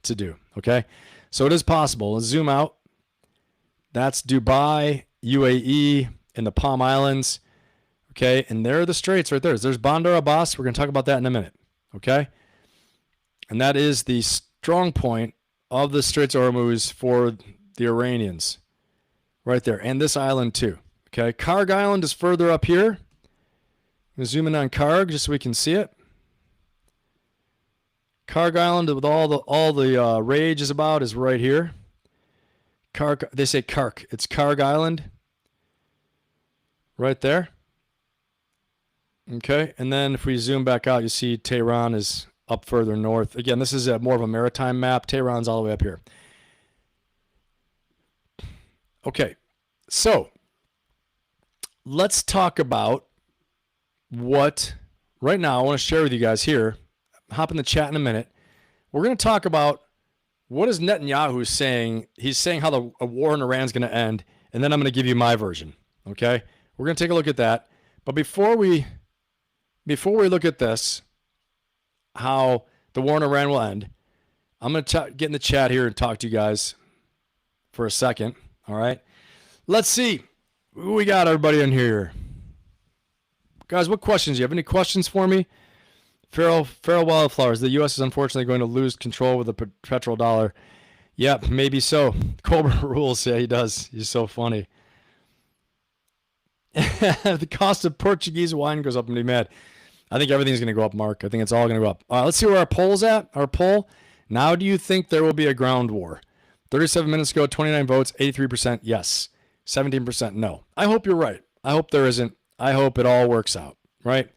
S1: to do, okay? So it is possible. Let's zoom out. That's Dubai, UAE, and the Palm Islands, okay? And there are the straits right there. There's Bandar Abbas. We're going to talk about that in a minute, okay? And that is the strong point of the Straits of Hormuz for the Iranians right there. And this island too, okay? Karg Island is further up here. I'm going to zoom in on Karg just so we can see it. Karg Island, with all the rage is about, is right here. Karg, they say Kark. It's Karg Island, right there. Okay, and then if we zoom back out, you see Tehran is up further north. Again, this is more of a maritime map. Tehran's all the way up here. Okay, so let's talk about what right now I want to share with you guys here. Hop in the chat in a minute. We're going to talk about what is Netanyahu saying. He's saying how the war in Iran is going to end, and then I'm going to give you my version. Okay, we're going to take a look at that. But before we look at this, how the war in Iran will end, I'm going to get in the chat here and talk to you guys for a second. All right, let's see who we got. Everybody in here, guys. What questions? Do you have any questions for me? Feral Wildflowers. The U.S. is unfortunately going to lose control with the petrodollar. Yep, maybe so. Cobra rules. Yeah, he does. He's so funny. The cost of Portuguese wine goes up and be mad. I think everything's going to go up, Mark. I think it's all going to go up. Let's see where our poll's at. Our poll. Now, do you think there will be a ground war? 37 minutes ago, 29 votes, 83% yes, 17% no. I hope you're right. I hope there isn't. I hope it all works out, right?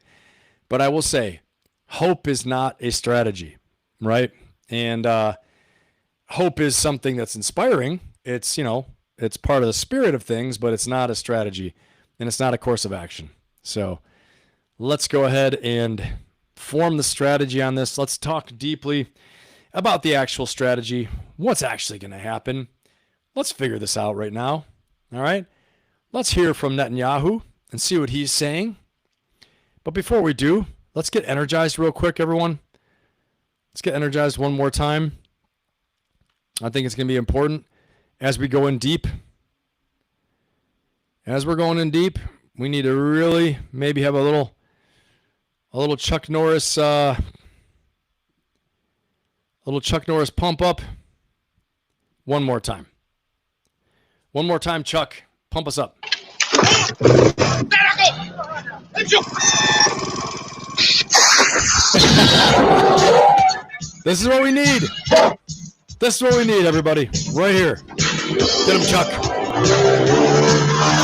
S1: But I will say, hope is not a strategy, right? And hope is something that's inspiring. It's, it's part of the spirit of things, but it's not a strategy, and it's not a course of action. So let's go ahead and form the strategy on this. Let's talk deeply about the actual strategy. What's actually going to happen? Let's figure this out right now. All right? Let's hear from Netanyahu and see what he's saying. But before we do, let's get energized real quick, everyone. Let's get energized one more time. I think it's going to be important as we go in deep. As we're going in deep, we need to really maybe have a little Chuck Norris pump up. One more time. One more time, Chuck. Pump us up. This is what we need. This is what we need, everybody. Right here. Get him, Chuck.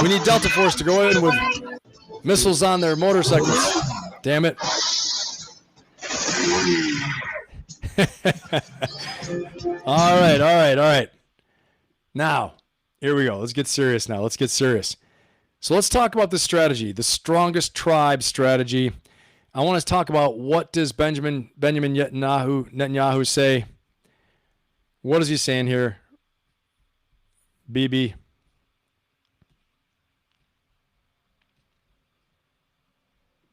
S1: We need Delta Force to go in with missiles on their motorcycles. Damn it. All right. Now, here we go. Let's get serious now. So let's talk about this strategy, the strongest tribe strategy. I want to talk about what does Benjamin Netanyahu say. What is he saying here? BB.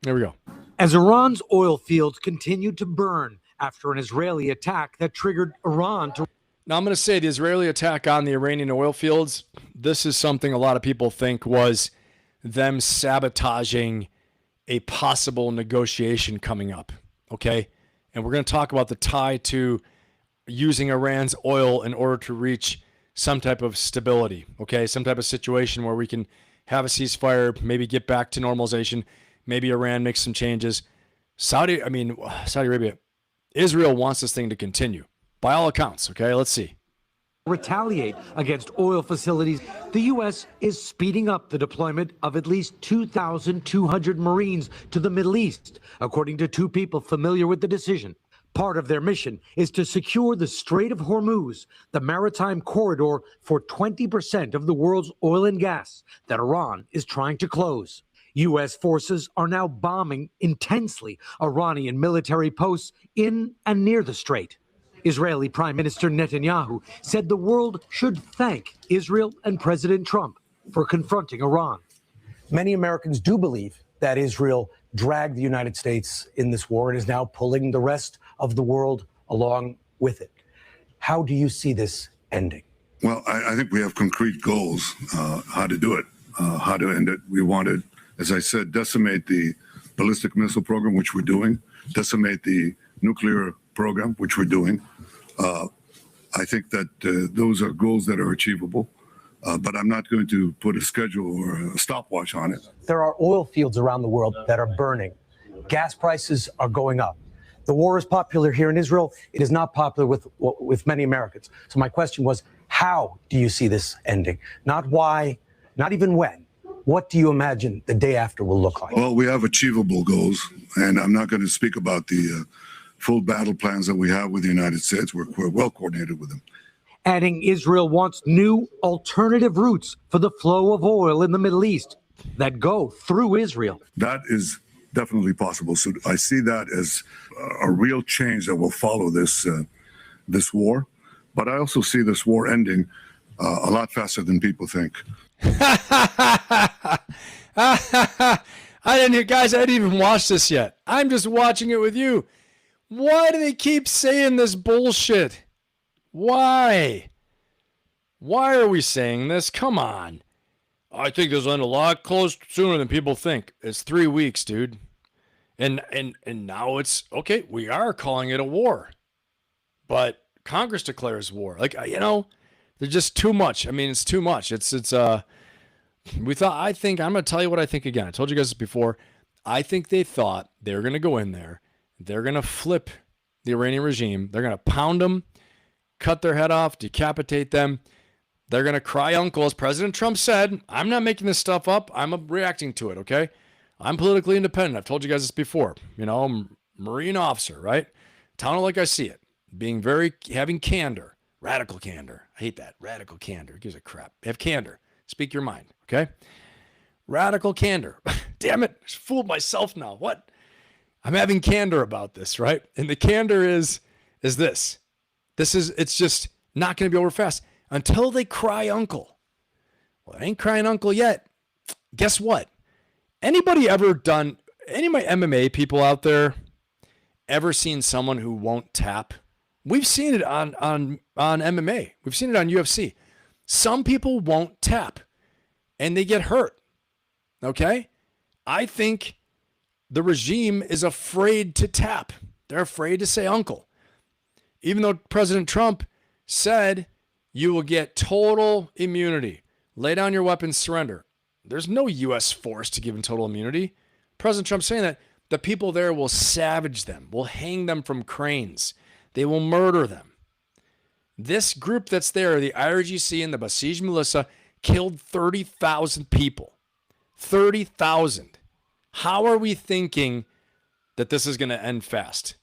S1: There we go.
S12: As Iran's oil fields continued to burn after an Israeli attack that triggered Iran to...
S1: Now, I'm going to say the Israeli attack on the Iranian oil fields, this is something a lot of people think was them sabotaging a possible negotiation coming up, okay? And we're going to talk about the tie to using Iran's oil in order to reach some type of stability, okay? Some type of situation where we can have a ceasefire, maybe get back to normalization, maybe Iran makes some changes. Saudi Arabia, Israel wants this thing to continue, by all accounts, okay? Let's see.
S12: Retaliate against oil facilities, the U.S. is speeding up the deployment of at least 2,200 Marines to the Middle East, according to two people familiar with the decision. Part of their mission is to secure the Strait of Hormuz, the maritime corridor for 20% of the world's oil and gas that Iran is trying to close. U.S. forces are now bombing intensely Iranian military posts in and near the strait. Israeli Prime Minister Netanyahu said the world should thank Israel and President Trump for confronting Iran.
S13: Many Americans do believe that Israel dragged the United States in this war and is now pulling the rest of the world along with it. How do you see this ending?
S14: Well, I think we have concrete goals, how to do it, how to end it. We want to, as I said, decimate the ballistic missile program, which we're doing, decimate the nuclear program, which we're doing. I think that those are goals that are achievable, but I'm not going to put a schedule or a stopwatch on it.
S13: There are oil fields around the world that are burning. Gas prices are going up. The war is popular here in Israel. It is not popular with many Americans. So my question was, how do you see this ending? Not why, not even when. What do you imagine the day after will look like?
S14: Well, we have achievable goals, and I'm not going to speak about the full battle plans that we have with the United States. We're well coordinated with them.
S12: Adding, Israel wants new alternative routes for the flow of oil in the Middle East that go through Israel.
S14: That is definitely possible. So I see that as a real change that will follow this war. But I also see this war ending a lot faster than people think.
S1: I didn't even watch this yet. I'm just watching it with you. Why do they keep saying this bullshit? Why? Why are we saying this? Come on. I think this will end a lot closer sooner than people think. It's 3 weeks, dude. And now it's okay. We are calling it a war, but Congress declares war. Like, there's just too much. I mean, it's too much. I'm going to tell you what I think again. I told you guys this before. I think they thought they were going to go in there. They're going to flip the Iranian regime. They're going to pound them, cut their head off, decapitate them. They're going to cry uncle, as President Trump said. I'm not making this stuff up. I'm reacting to it, okay? I'm politically independent. I've told you guys this before. I'm a Marine officer, right? Telling it like I see it. Having candor. Radical candor. I hate that. Radical candor. Who gives a crap? Have candor. Speak your mind, okay? Radical candor. Damn it. I fooled myself now. What? I'm having candor about this, right? And the candor is this. It's just not going to be over fast until they cry uncle. Well, it ain't crying uncle yet. Guess what? Any of my MMA people out there ever seen someone who won't tap? We've seen it on MMA. We've seen it on UFC. Some people won't tap and they get hurt. Okay? I think the regime is afraid to tap. They're afraid to say uncle. Even though President Trump said you will get total immunity. Lay down your weapons, surrender. There's no U.S. force to give him total immunity. President Trump saying that the people there will savage them, will hang them from cranes. They will murder them. This group that's there, the IRGC and the Basij militia, killed 30,000 people. 30,000. How are we thinking that this is going to end fast?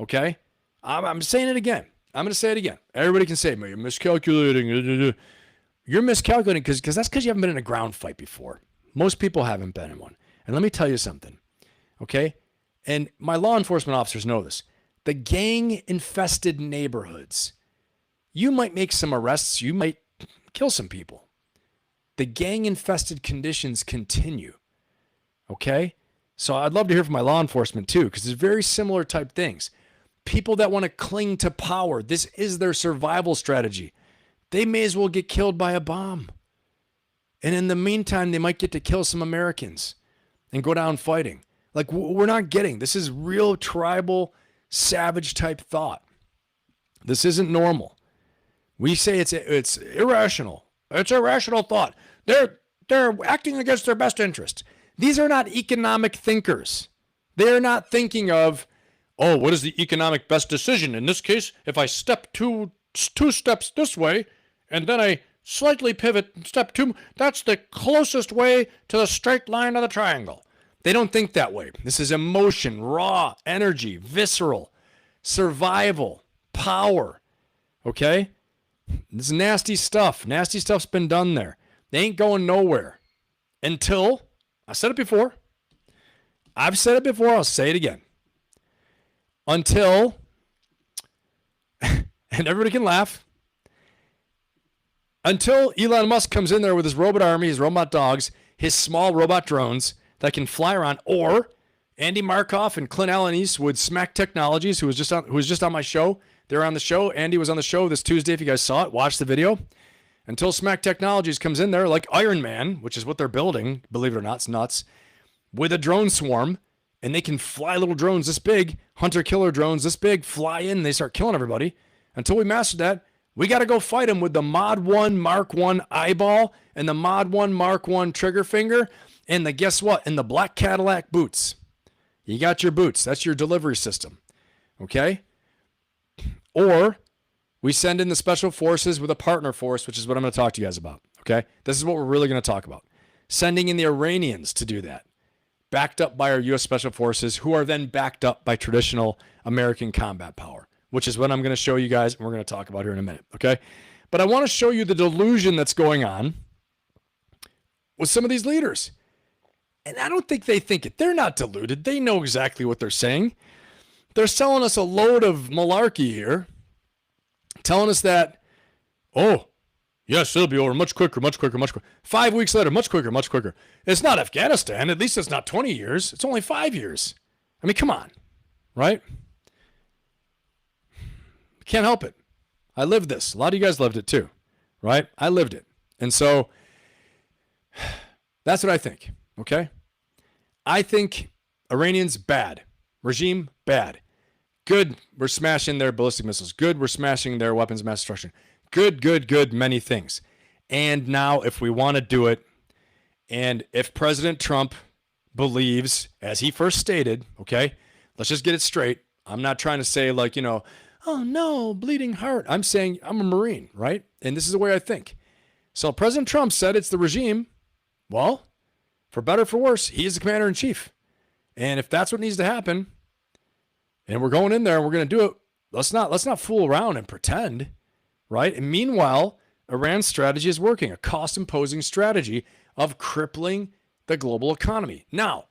S1: Okay? I'm saying it again. I'm going to say it again. Everybody can say, you're miscalculating. You're miscalculating because that's because you haven't been in a ground fight before. Most people haven't been in one. And let me tell you something. Okay? And my law enforcement officers know this. The gang-infested neighborhoods, you might make some arrests. You might kill some people. The gang-infested conditions continue. Okay? So I'd love to hear from my law enforcement too, because it's very similar type things. People that want to cling to power, this is their survival strategy. They may as well get killed by a bomb. And in the meantime, they might get to kill some Americans and go down fighting. Like, we're not getting, this is real tribal, savage type thought. This isn't normal. We say it's irrational. It's irrational thought. They're acting against their best interest. These are not economic thinkers. They're not thinking of, oh, what is the economic best decision? In this case, if I step two steps this way, and then I slightly pivot and step two, that's the closest way to the straight line of the triangle. They don't think that way. This is emotion, raw, energy, visceral, survival, power. Okay? This is nasty stuff. Nasty stuff's been done there. They ain't going nowhere until, I said it before, I've said it before, I'll say it again. Until, and everybody can laugh, until Elon Musk comes in there with his robot army, his robot dogs, his small robot drones that can fly around, or Andy Markoff and Clint Allen Eastwood, Smack Technologies, who was just on my show. They're on the show. Andy was on the show this Tuesday. If you guys saw it, watch the video. Until Smack Technologies comes in there like Iron Man, which is what they're building, believe it or not, it's nuts, with a drone swarm, and they can fly little drones this big, hunter-killer drones this big, fly in, and they start killing everybody. Until we master that, we got to go fight them with the Mod 1 Mark 1 eyeball and the Mod 1 Mark 1 trigger finger and the, guess what, and the black Cadillac boots. You got your boots. That's your delivery system. Okay? Or we send in the special forces with a partner force, which is what I'm going to talk to you guys about. Okay? This is what we're really going to talk about. Sending in the Iranians to do that. Backed up by our U.S. Special Forces, who are then backed up by traditional American combat power, which is what I'm going to show you guys, and we're going to talk about here in a minute, okay? But I want to show you the delusion that's going on with some of these leaders. And I don't think they think it. They're not deluded. They know exactly what they're saying. They're selling us a load of malarkey here, telling us that, oh, yes, it'll be over much quicker, much quicker, much quicker. 5 weeks later, much quicker, much quicker. It's not Afghanistan. At least it's not 20 years. It's only 5 years. I mean, come on, right? Can't help it. I lived this. A lot of you guys lived it too, right? I lived it. And so that's what I think, okay? I think Iranians, bad. Regime, bad. Good, we're smashing their ballistic missiles. Good, we're smashing their weapons of mass destruction. Good, many things. And now if we want to do it, and if President Trump believes, as he first stated, okay, let's just get it straight. I'm not trying to say like, you know, oh no, bleeding heart. I'm saying I'm a Marine, right? And this is the way I think. So President Trump said it's the regime. Well, for better or for worse, he's the commander in chief. And if that's what needs to happen, and we're going in there and we're going to do it, let's not fool around and pretend, right? And meanwhile, Iran's strategy is working, a cost-imposing strategy of crippling the global economy. Now,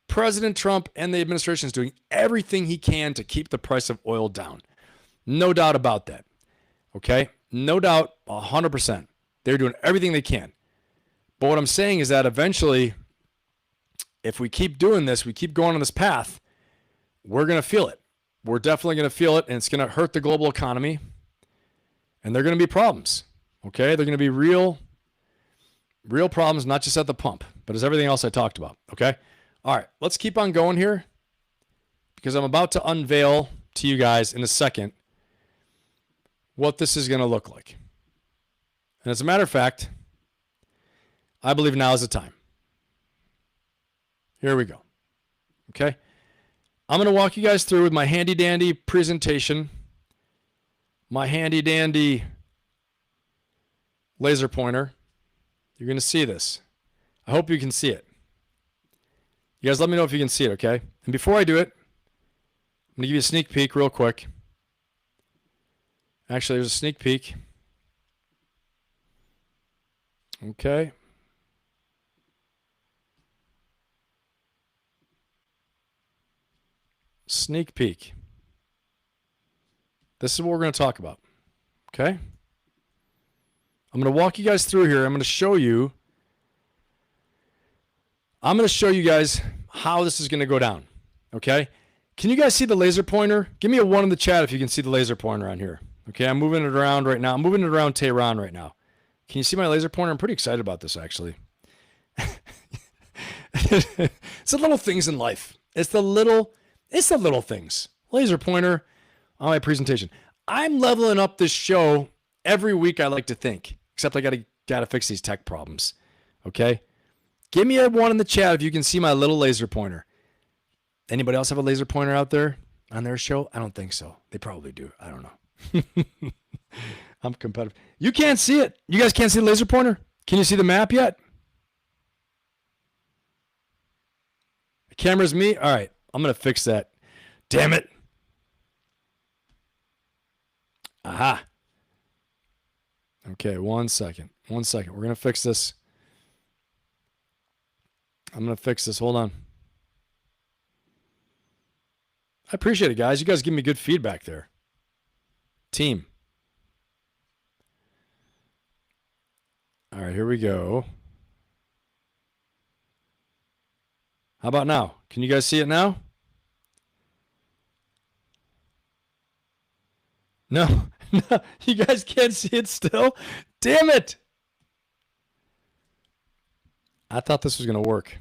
S1: President Trump and the administration is doing everything he can to keep the price of oil down. No doubt about that. Okay? No doubt, 100%. They're doing everything they can. But what I'm saying is that eventually, if we keep doing this, we keep going on this path, we're going to feel it. We're definitely going to feel it, and it's going to hurt the global economy. And there are going to be problems. Okay? They're going to be real problems, not just at the pump, but as everything else I talked about. Okay? All right. Let's keep on going here, because I'm about to unveil to you guys in a second what this is going to look like. And as a matter of fact, I believe now is the time. Here we go. Okay? I'm going to walk you guys through with my handy dandy presentation my handy dandy laser pointer. You're going to see this. I hope you can see it. You guys let me know if you can see it, okay? And before I do it, I'm going to give you a sneak peek real quick. Actually, there's a sneak peek. Okay. Sneak peek. This is what we're going to talk about. Okay? I'm going to walk you guys through here. I'm going to show you guys how this is going to go down. Okay? Can you guys see the laser pointer? Give me a 1 in the chat if you can see the laser pointer on here. Okay, I'm moving it around right now. I'm moving it around Tehran right now. Can you see my laser pointer? I'm pretty excited about this, actually. It's the little things in life. It's the little things. Laser pointer on my presentation. I'm leveling up this show every week, I like to think. Except I gotta fix these tech problems. Okay? Give me a 1 in the chat if you can see my little laser pointer. Anybody else have a laser pointer out there on their show? I don't think so. They probably do. I don't know. I'm competitive. You can't see it. You guys can't see the laser pointer? Can you see the map yet? The camera's me? All right. I'm going to fix that. Damn it. Aha. Okay, 1 second. 1 second. We're going to fix this. I'm going to fix this. Hold on. I appreciate it, guys. You guys give me good feedback there. Team. All right, here we go. How about now? Can you guys see it now? No, no, you guys can't see it still? Damn it. I thought this was going to work.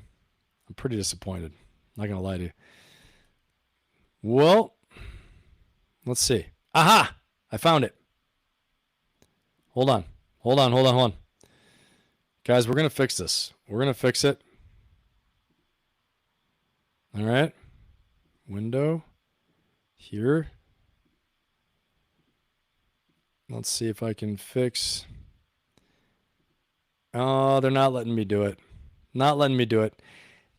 S1: I'm pretty disappointed. I'm not going to lie to you. Well, let's see. Aha! I found it. Hold on. Hold on. Guys, we're going to fix this. We're going to fix it. All right. Window. Here. Let's see if I can fix. Oh, they're not letting me do it. Not letting me do it.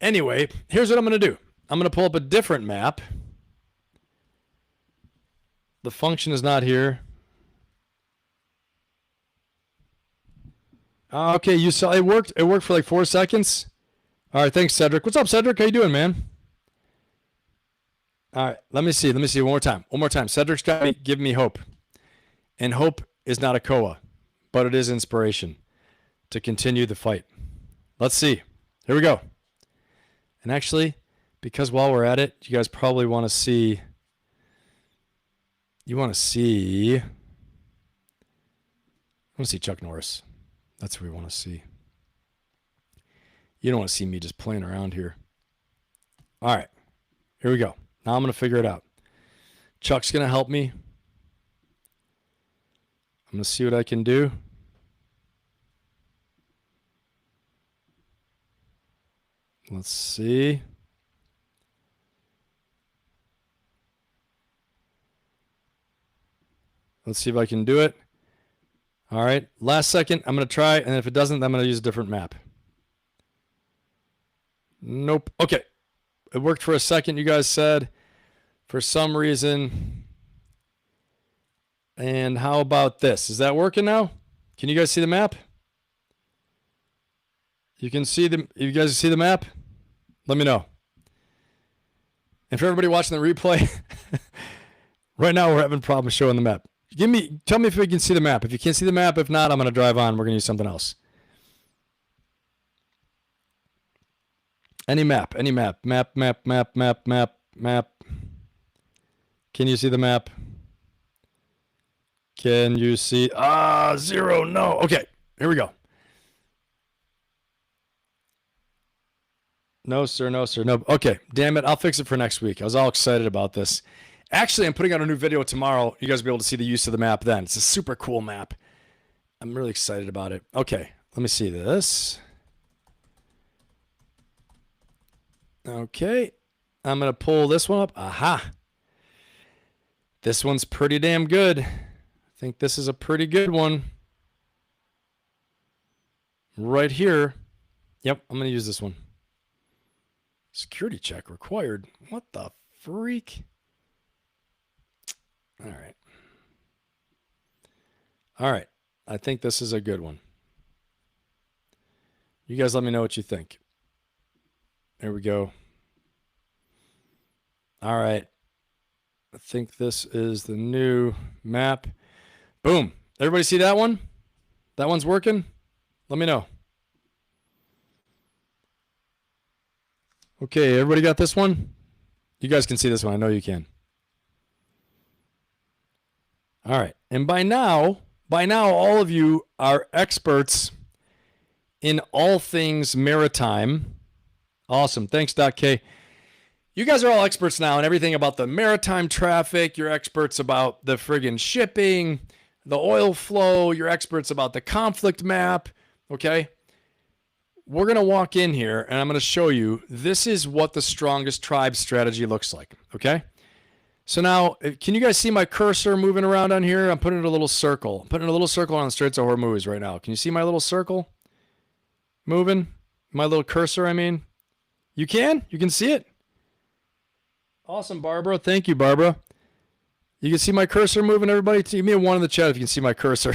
S1: Anyway, here's what I'm going to do. I'm going to pull up a different map. The function is not here. Okay, you saw it worked. It worked for like 4 seconds. All right, thanks, Cedric. What's up, Cedric? How you doing, man? All right, let me see. One more time. Cedric's got me, give me hope. And hope is not a COA, but it is inspiration to continue the fight. Let's see. Here we go. And actually, because while we're at it, you guys probably want to see. I want to see Chuck Norris. That's who we want to see. You don't want to see me just playing around here. All right. Here we go. Now I'm going to figure it out. Chuck's going to help me. I'm going to see what I can do. Let's see. Let's see if I can do it. All right. Last second. I'm going to try. And if it doesn't, I'm going to use a different map. Nope. Okay. It worked for a second, you guys said. For some reason. And how about this? Is that working now? Can you guys see the map? You guys see the map? Let me know. And for everybody watching the replay, right now we're having problems showing the map. Tell me if we can see the map. If you can't see the map, if not, I'm going to drive on. We're going to use something else. Any map. Map. Can you see the map? Can you see? 0. No. Okay. Here we go. No, sir. No. Okay. Damn it. I'll fix it for next week. I was all excited about this. Actually, I'm putting out a new video tomorrow. You guys will be able to see the use of the map then. It's a super cool map. I'm really excited about it. Okay. Let me see this. Okay. I'm going to pull this one up. Aha. This one's pretty damn good. think this is a pretty good one. Right here. Yep, I'm going to use this one. Security check required. What the freak? All right. All right. I think this is a good one. You guys let me know what you think. There we go. All right. I think this is the new map. Boom. Everybody see that one? That one's working? Let me know. Okay, everybody got this one? You guys can see this one. I know you can. All right. And by now, all of you are experts in all things maritime. Awesome. Thanks, Doc K. You guys are all experts now in everything about the maritime traffic. You're experts about the friggin' shipping, the oil flow. You're experts about the conflict map. Okay? We're going to walk in here, and I'm going to show you this is what the strongest tribe strategy looks like. Okay? So now, can you guys see my cursor moving around on here? I'm putting a little circle. I'm putting a little circle on the Straits of Hormuz right now. Can you see my little circle moving? My little cursor, I mean. You can? You can see it? Awesome, Barbara. Thank you, Barbara. You can see my cursor moving, everybody? Give me a 1 in the chat if you can see my cursor.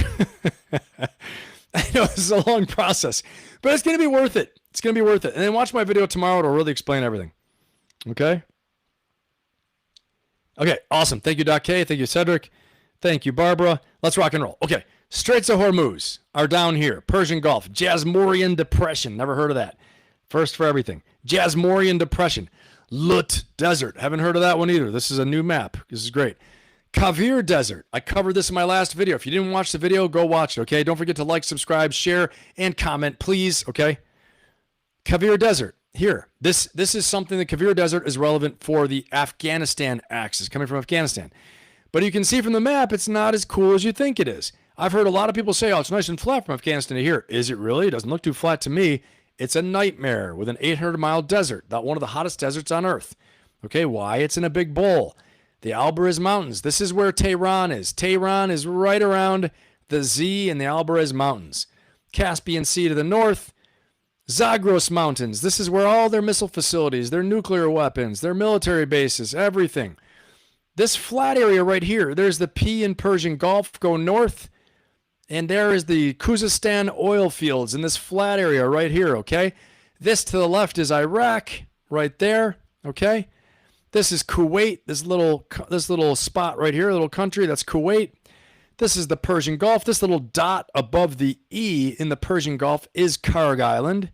S1: I know this is a long process, but it's going to be worth it. It's going to be worth it. And then watch my video tomorrow. It'll really explain everything. Okay? Okay, awesome. Thank you, Doc K. Thank you, Cedric. Thank you, Barbara. Let's rock and roll. Okay, Straits of Hormuz are down here. Persian Gulf. Jasmorian Depression. Never heard of that. First for everything. Jasmorian Depression. Lut Desert. Haven't heard of that one either. This is a new map. This is great. Kavir Desert. I covered this in my last video. If you didn't watch the video, go watch it, okay? Don't forget to like, subscribe, share, and comment, please, okay? Kavir Desert. Here. This is something, the Kavir Desert is relevant for the Afghanistan axis, coming from Afghanistan. But you can see from the map, it's not as cool as you think it is. I've heard a lot of people say, oh, it's nice and flat from Afghanistan to here. Is it really? It doesn't look too flat to me. It's a nightmare with an 800-mile desert, not one of the hottest deserts on Earth. Okay, why? It's in a big bowl. The Albarez Mountains. This is where Tehran is. Tehran is right around the Z and the Albarez Mountains. Caspian Sea to the north. Zagros Mountains. This is where all their missile facilities, their nuclear weapons, their military bases, everything. This flat area right here, there's the P in Persian Gulf. Go north. And there is the Khuzestan oil fields in this flat area right here, okay? This to the left is Iraq, right there, okay? This is Kuwait, this little spot right here, little country, that's Kuwait. This is the Persian Gulf. This little dot above the E in the Persian Gulf is Karg Island,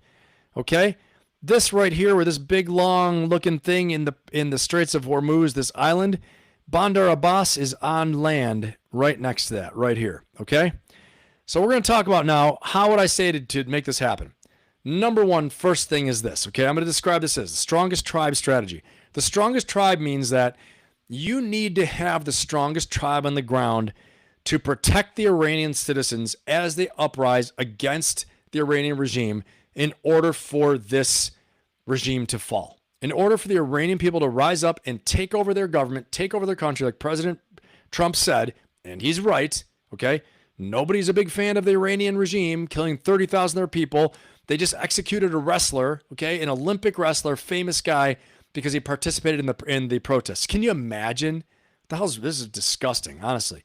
S1: okay? This right here, where this big long-looking thing in the Straits of Hormuz, this island, Bandar Abbas is on land right next to that, right here, okay? So we're going to talk about now, how would I say to make this happen? Number one, first thing is this, okay? I'm going to describe this as the strongest tribe strategy. The strongest tribe means that you need to have the strongest tribe on the ground to protect the Iranian citizens as they uprise against the Iranian regime in order for this regime to fall. In order for the Iranian people to rise up and take over their government, take over their country, like President Trump said, and he's right, okay? Nobody's a big fan of the Iranian regime, killing 30,000 of their people. They just executed a wrestler, okay, an Olympic wrestler, famous guy, because he participated in the protests. Can you imagine? This is disgusting, honestly.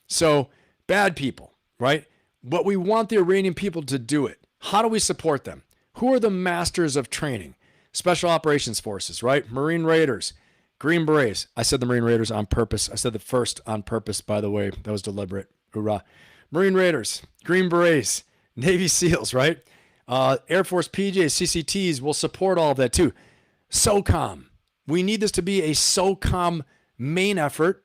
S1: So, bad people, right? But we want the Iranian people to do it. How do we support them? Who are the masters of training? Special Operations Forces, right? Marine Raiders, Green Berets. I said the Marine Raiders on purpose. I said the first on purpose, by the way. That was deliberate. Hoorah. Marine Raiders, Green Berets, Navy SEALs, right? Air Force PJs, CCTs will support all of that too. SOCOM. We need this to be a SOCOM main effort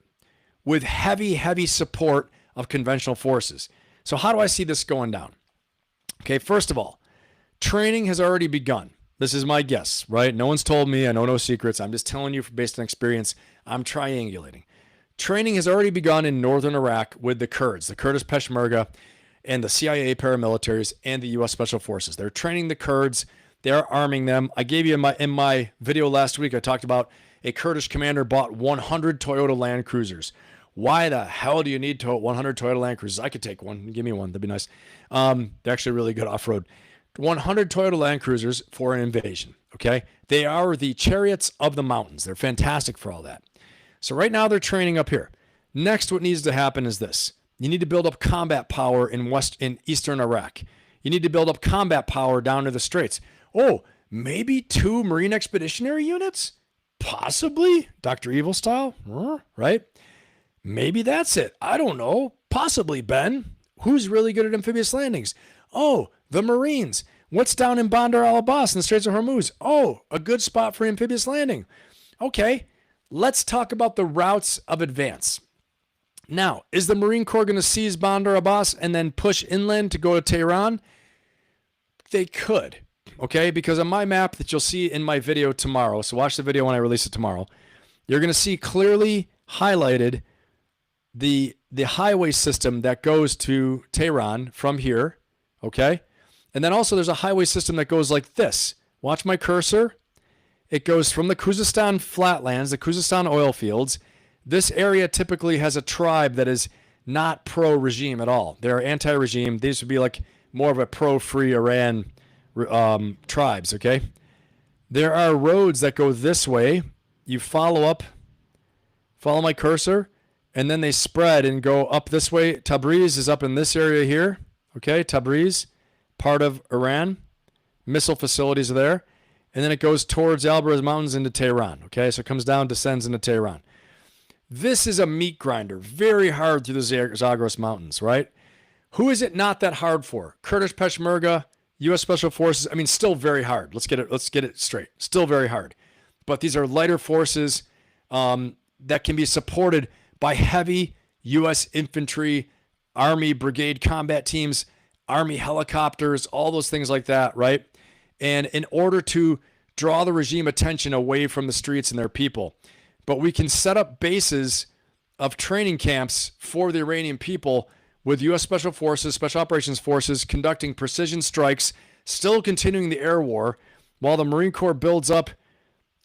S1: with heavy, heavy support of conventional forces. So how do I see this going down? Okay, first of all, training has already begun. This is my guess, right? No one's told me. I know no secrets. I'm just telling you based on experience. I'm triangulating. Training has already begun in northern Iraq with the Kurds, the Kurdish Peshmerga, and the CIA paramilitaries and the U.S. Special Forces. They're training the Kurds. They're arming them. I gave you in my video last week, I talked about a Kurdish commander bought 100 Toyota Land Cruisers, Why the hell do you need 100 Toyota Land Cruisers? I could take one. Give me one. That'd be nice. They're actually really good off-road. 100 Toyota Land Cruisers for an invasion, okay? They are the chariots of the mountains. They're fantastic for all that. So right now they're training up here. Next, what needs to happen is this. You need to build up combat power in eastern Iraq. You need to build up combat power down to the Straits. Oh, maybe 2 Marine Expeditionary Units? Possibly, Dr. Evil style, right? Maybe that's it. I don't know. Possibly, Ben. Who's really good at amphibious landings? Oh, the Marines. What's down in Bandar Abbas in the Straits of Hormuz? Oh, a good spot for amphibious landing. Okay, let's talk about the routes of advance. Now, is the Marine Corps going to seize Bandar Abbas and then push inland to go to Tehran? They could, okay? Because on my map that you'll see in my video tomorrow, so watch the video when I release it tomorrow, you're going to see clearly highlighted the highway system that goes to Tehran from here, okay? And then also there's a highway system that goes like this. Watch my cursor. It goes from the Khuzestan flatlands, the Khuzestan oil fields. This area typically has a tribe that is not pro-regime at all. They're anti-regime. These would be like more of a pro-free Iran tribes, okay? There are roads that go this way. You follow my cursor, and then they spread and go up this way. Tabriz is up in this area here, okay? Tabriz, part of Iran. Missile facilities are there. And then it goes towards Alborz Mountains into Tehran, okay? So it comes down, descends into Tehran. This is a meat grinder, very hard through the Zagros Mountains, right? Who is it not that hard for? Kurdish Peshmerga, U.S. Special Forces. I mean, still very hard. Let's get it straight. Still very hard. But these are lighter forces that can be supported by heavy U.S. infantry, Army brigade combat teams, Army helicopters, all those things like that, right? And in order to draw the regime attention away from the streets and their people. But we can set up bases of training camps for the Iranian people with U.S. Special Forces, Special Operations Forces conducting precision strikes, still continuing the air war, while the Marine Corps builds up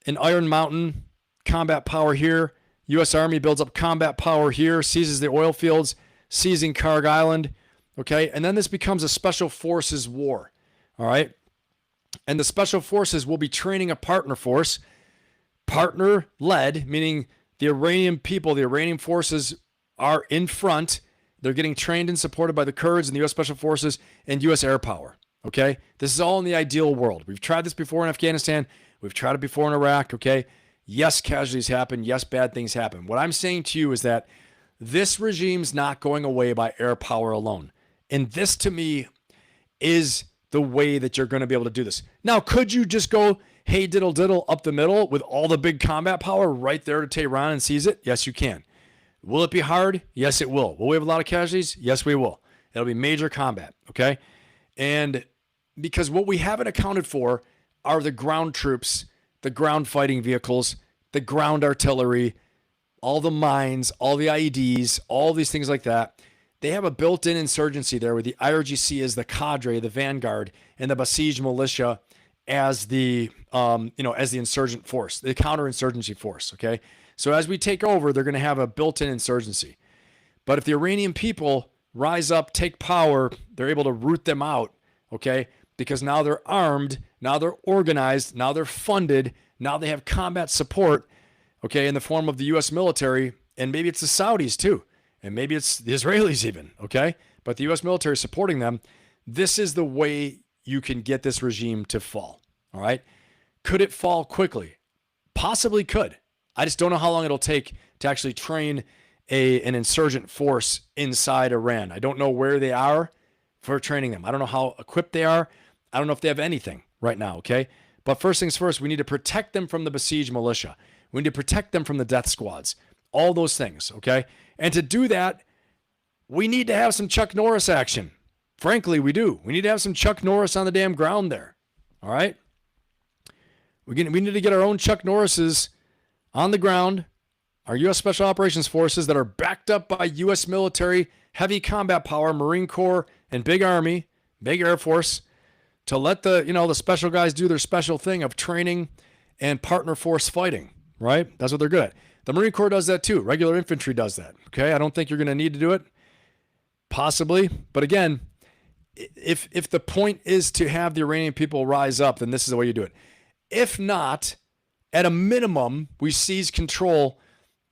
S1: an Iron Mountain combat power here. U.S. Army builds up combat power here, seizes the oil fields, seizing Karg Island, okay? And then this becomes a Special Forces war, all right? And the Special Forces will be training a partner force, partner-led, meaning the Iranian people, the Iranian forces are in front. They're getting trained and supported by the Kurds and the U.S. Special Forces and U.S. air power, okay? This is all in the ideal world. We've tried this before in Afghanistan. We've tried it before in Iraq, okay? Yes, casualties happen. Yes, bad things happen. What I'm saying to you is that this regime's not going away by air power alone. And this, to me, is the way that you're going to be able to do this. Now, could you just go, hey, diddle diddle up the middle with all the big combat power right there to Tehran and seize it? Yes, you can. Will it be hard? Yes, it will. Will we have a lot of casualties? Yes, we will. It'll be major combat, okay? And because what we haven't accounted for are the ground troops, the ground fighting vehicles, the ground artillery, all the mines, all the IEDs, all these things like that. They have a built-in insurgency there where the IRGC is the cadre, the vanguard, and the Basij militia as the as the insurgent force, the counterinsurgency force, okay? So as we take over, they're going to have a built-in insurgency. But if the Iranian people rise up, take power, they're able to root them out, okay? Because now they're armed, now they're organized, now they're funded, now they have combat support, okay, in the form of the U.S. military, and maybe it's the Saudis too, and maybe it's the Israelis even, okay? But the U.S. military supporting them. This is the way you can get this regime to fall, all right? Could it fall quickly? Possibly could. I just don't know how long it'll take to actually train an insurgent force inside Iran. I don't know where they are for training them. I don't know how equipped they are. I don't know if they have anything right now, okay? But first things first, we need to protect them from the Basij militia. We need to protect them from the death squads. All those things, okay? And to do that, we need to have some Chuck Norris action. Frankly, we do. We need to have some Chuck Norris on the damn ground there, all right? We need to get our own Chuck Norrises on the ground, our U.S. Special Operations Forces that are backed up by U.S. military, heavy combat power, Marine Corps, and big Army, big Air Force, to let the special guys do their special thing of training and partner force fighting, right? That's what they're good at. The Marine Corps does that too. Regular infantry does that. Okay. I don't think you're going to need to do it. Possibly. But again, if the point is to have the Iranian people rise up, then this is the way you do it. If not, at a minimum, we seize control.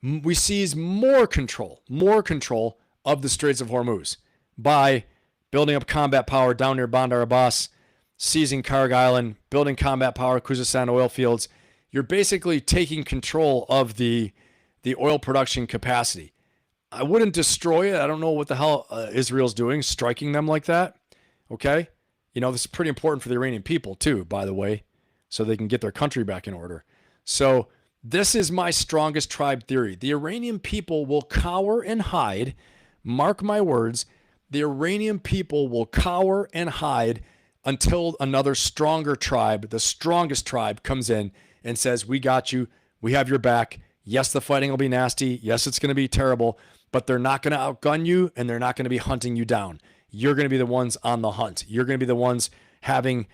S1: We seize more control of the Straits of Hormuz by building up combat power down near Bandar Abbas, seizing Karg Island, building combat power, Khuzestan oil fields. You're basically taking control of the oil production capacity. I wouldn't destroy it. I don't know what the hell Israel's doing, striking them like that. Okay? This is pretty important for the Iranian people too, by the way, so they can get their country back in order. So this is my strongest tribe theory. The Iranian people will cower and hide. Mark my words. The Iranian people will cower and hide until another stronger tribe, the strongest tribe, comes in and says, we got you. We have your back. Yes, the fighting will be nasty. Yes, it's going to be terrible, but they're not going to outgun you and they're not going to be hunting you down. You're going to be the ones on the hunt. You're going to be the ones having,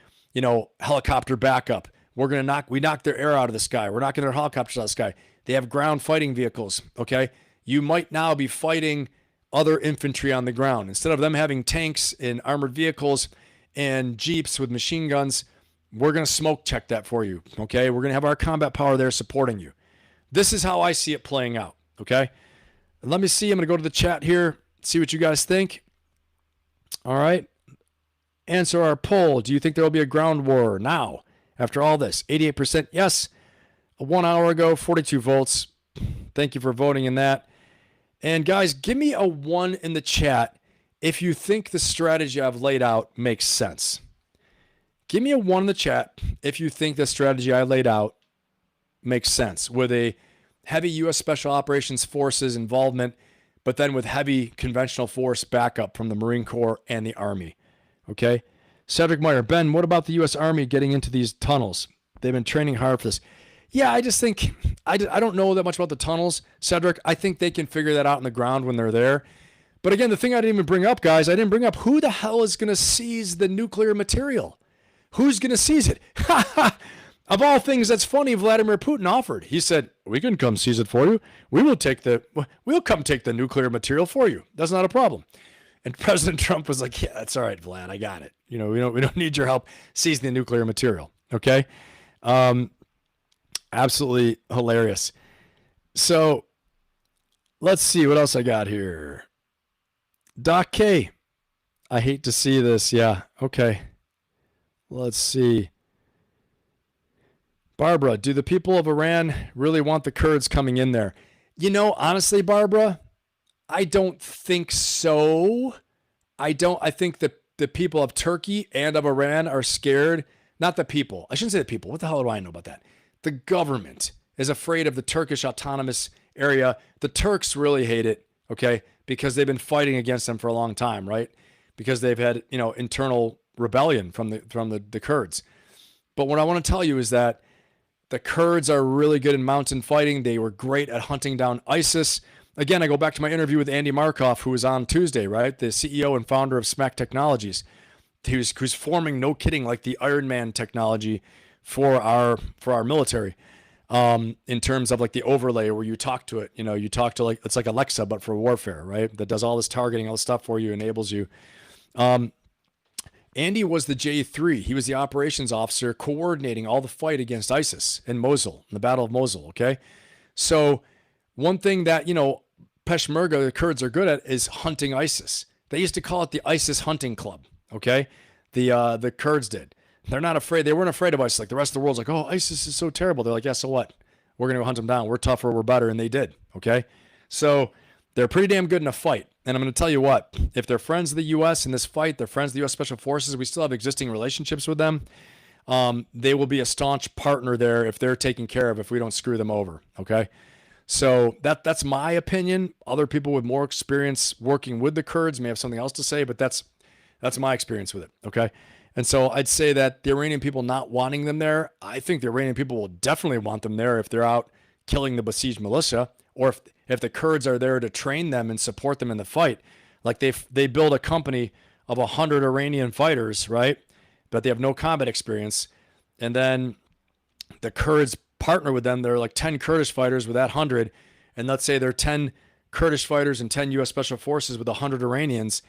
S1: helicopter backup. We knock their air out of the sky. We're knocking their helicopters out of the sky. They have ground fighting vehicles. Okay. You might now be fighting other infantry on the ground. Instead of them having tanks and armored vehicles and jeeps with machine guns, we're going to smoke check that for you. Okay. We're going to have our combat power there supporting you. This is how I see it playing out. Okay. And let me see. I'm going to go to the chat here, see what you guys think. All right. Answer our poll. Do you think there will be a ground war now? After all this, 88% yes. 1 hour ago, 42 votes. Thank you for voting in that. And guys, give me a 1 in the chat if you think the strategy I've laid out makes sense. Give me a 1 in the chat if you think the strategy I laid out makes sense with a heavy U.S. Special Operations Forces involvement, but then with heavy conventional force backup from the Marine Corps and the Army. Okay? Cedric Meyer, Ben, what about the U.S. Army getting into these tunnels? They've been training hard for this. Yeah, I just think, I don't know that much about the tunnels, Cedric. I think they can figure that out on the ground when they're there. But again, the thing I didn't even bring up, guys, I didn't bring up who the hell is going to seize the nuclear material? Who's going to seize it? Of all things, that's funny, Vladimir Putin offered. He said, we can come seize it for you. We'll come take the nuclear material for you. That's not a problem. And President Trump was like, yeah, that's all right, Vlad, I got it. We don't need your help seizing the nuclear material. Okay. Absolutely hilarious. So let's see what else I got here. Doc K. I hate to see this. Yeah. Okay. Let's see. Barbara, do the people of Iran really want the Kurds coming in there? Honestly, Barbara, I don't think so. I think that the people of Turkey and of Iran are scared. Not the people. I shouldn't say the people. What the hell do I know about that? The government is afraid of the Turkish autonomous area. The Turks really hate it, okay, because they've been fighting against them for a long time, right? Because they've had, internal rebellion from the Kurds. But what I want to tell you is that the Kurds are really good in mountain fighting. They were great at hunting down ISIS. Again, I go back to my interview with Andy Markov, who was on Tuesday, right? The CEO and founder of SMAC Technologies, who's forming, no kidding, like the Iron Man technology for our military, in terms of like the overlay where you talk to it. You talk to it's like Alexa, but for warfare, right? That does all this targeting, all this stuff for you, enables you. Andy was the J3. He was the operations officer coordinating all the fight against ISIS in Mosul, in the Battle of Mosul, okay? So one thing that, Peshmerga, the Kurds, are good at is hunting ISIS. They used to call it the ISIS hunting club, okay? The Kurds did. They're not afraid. They weren't afraid of ISIS. Like the rest of the world's like, oh, ISIS is so terrible. They're like, yeah, so what? We're going to go hunt them down. We're tougher. We're better. And they did, okay? So they're pretty damn good in a fight. And I'm going to tell you what, if they're friends of the U.S. in this fight, they're friends of the U.S. Special Forces, we still have existing relationships with them. They will be a staunch partner there if they're taken care of, if we don't screw them over, okay? So that's my opinion. Other people with more experience working with the Kurds may have something else to say, but that's my experience with it, okay? And so I'd say that the Iranian people not wanting them there, I think the Iranian people will definitely want them there if they're out killing the besieged militia, or if the Kurds are there to train them and support them in the fight. Like they build a company of 100 Iranian fighters, right? But they have no combat experience. And then the Kurds partner with them. There are like 10 Kurdish fighters with that 100, and let's say there are 10 Kurdish fighters and 10 U.S. Special Forces with 100 Iranians,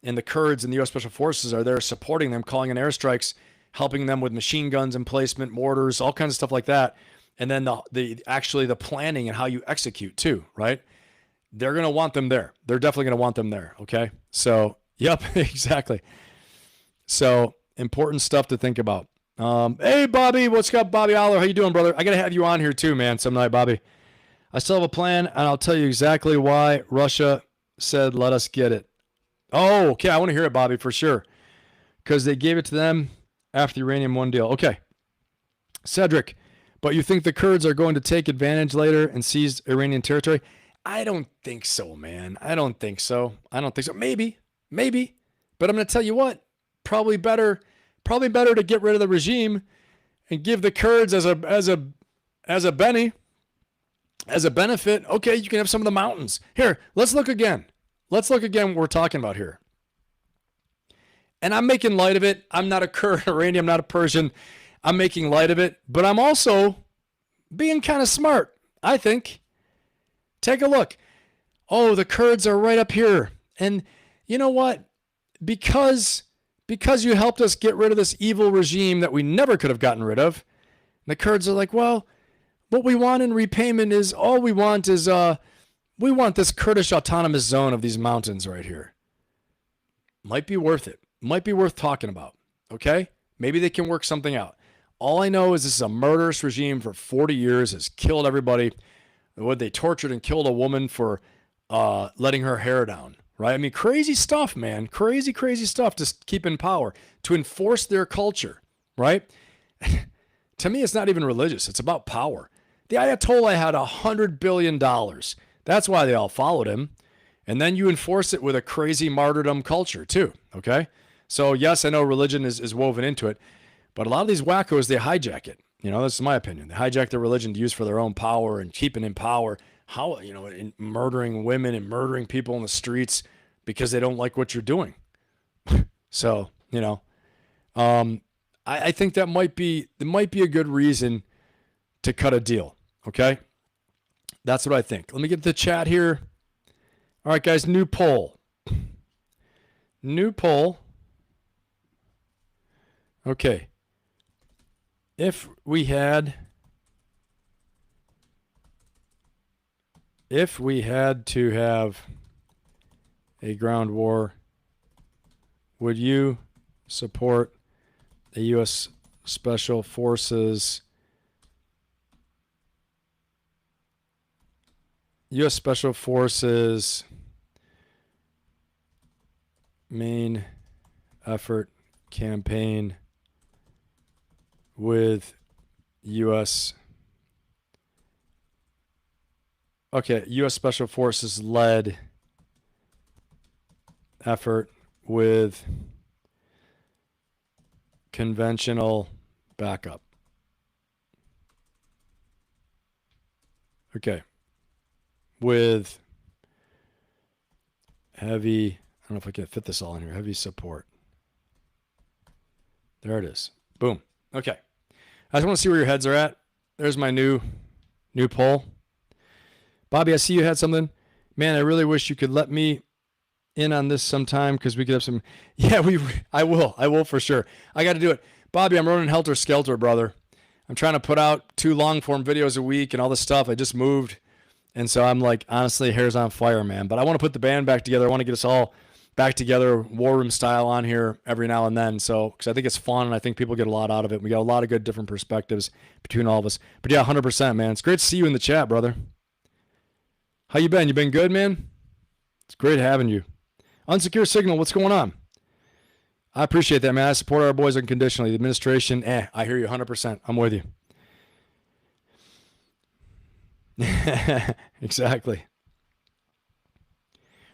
S1: and the Kurds and the U.S. Special Forces are there supporting them, calling in airstrikes, helping them with machine guns, emplacement, mortars, all kinds of stuff like that. And then the planning and how you execute too, right? They're going to want them there. They're definitely going to want them there. Okay. So, yep, exactly. So important stuff to think about. Hey, Bobby, what's up, Bobby Aller? How you doing, brother? I got to have you on here too, man, some night, Bobby. I still have a plan, and I'll tell you exactly why Russia said, let us get it. Oh, okay. I want to hear it, Bobby, for sure. Because they gave it to them after the Uranium One deal. Okay. Cedric, but you think the Kurds are going to take advantage later and seize Iranian territory? I don't think so, man. I don't think so. Maybe. But I'm going to tell you what. Probably better to get rid of the regime and give the Kurds as a benefit. Okay, you can have some of the mountains. Here, let's look again. What we're talking about here. And I'm making light of it. I'm not a Kurd Iranian. I'm not a Persian. I'm making light of it. But I'm also being kind of smart, I think. Take a look. Oh, the Kurds are right up here. And you know what? Because you helped us get rid of this evil regime that we never could have gotten rid of, the Kurds are like, well, what we want in repayment is we want this Kurdish autonomous zone of these mountains right here. Might be worth it. Might be worth talking about. Okay? Maybe they can work something out. All I know is this is a murderous regime for 40 years, has killed everybody. They tortured and killed a woman for letting her hair down. Right? I mean, crazy stuff, man. Crazy stuff to keep in power, to enforce their culture, right? To me, it's not even religious. It's about power. The Ayatollah had $100 billion. That's why they all followed him. And then you enforce it with a crazy martyrdom culture too, okay? So yes, I know religion is woven into it, but a lot of these wackos, they hijack it. You know, this is my opinion. They hijack their religion to use for their own power and keeping in power. How, in murdering women and murdering people in the streets because they don't like what you're doing. So, I think that might be a good reason to cut a deal. Okay. That's what I think. Let me get the chat here. All right, guys, new poll. Okay. If we had to have a ground war, would you support the U.S. Special Forces main effort campaign with U.S. Special Forces led effort with conventional backup? Okay. With heavy, I don't know if I can fit this all in here, heavy support. There it is. Boom. Okay. I just want to see where your heads are at. There's my new poll. Bobby, I see you had something. Man, I really wish you could let me in on this sometime because we could have some. Yeah, I will for sure. I got to do it. Bobby, I'm running helter skelter, brother. I'm trying to put out 2 long form videos a week and all this stuff. I just moved. And so I'm like, honestly, hair's on fire, man. But I want to put the band back together. I want to get us all back together, war room style on here every now and then. So, because I think it's fun and I think people get a lot out of it. We got a lot of good different perspectives between all of us. But yeah, 100%, man. It's great to see you in the chat, brother. How you been? You been good, man? It's great having you. Unsecure Signal, what's going on? I appreciate that, man. I support our boys unconditionally. The administration, I hear you 100%. I'm with you. Exactly.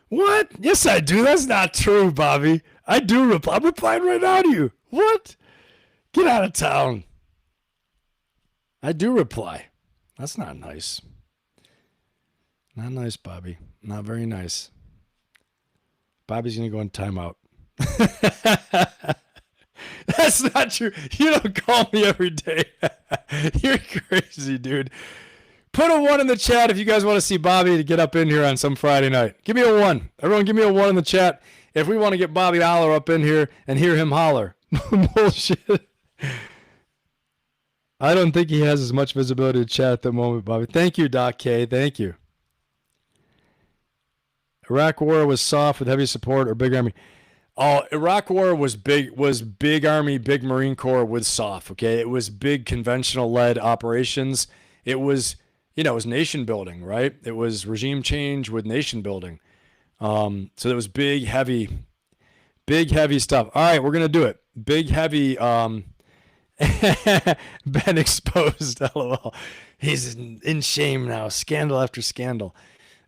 S1: What? Yes, I do. That's not true, Bobby. I do reply. I'm replying right now to you. What? Get out of town. I do reply. That's not nice. Not nice, Bobby. Not very nice. Bobby's going to go in timeout. That's not true. You don't call me every day. You're crazy, dude. Put a 1 in the chat if you guys want to see Bobby to get up in here on some Friday night. Give me a 1. Everyone give me a 1 in the chat if we want to get Bobby Holler up in here and hear him holler. Bullshit. I don't think he has as much visibility to chat at the moment, Bobby. Thank you, Doc K. Thank you. Iraq War was soft with heavy support or big army. Oh, Iraq War was big army, big Marine Corps with soft, okay? It was big conventional-led operations. It was, it was nation building, right? It was regime change with nation building. So it was big, heavy stuff. All right, we're going to do it. Big, heavy, been exposed, LOL. He's in shame now, scandal after scandal.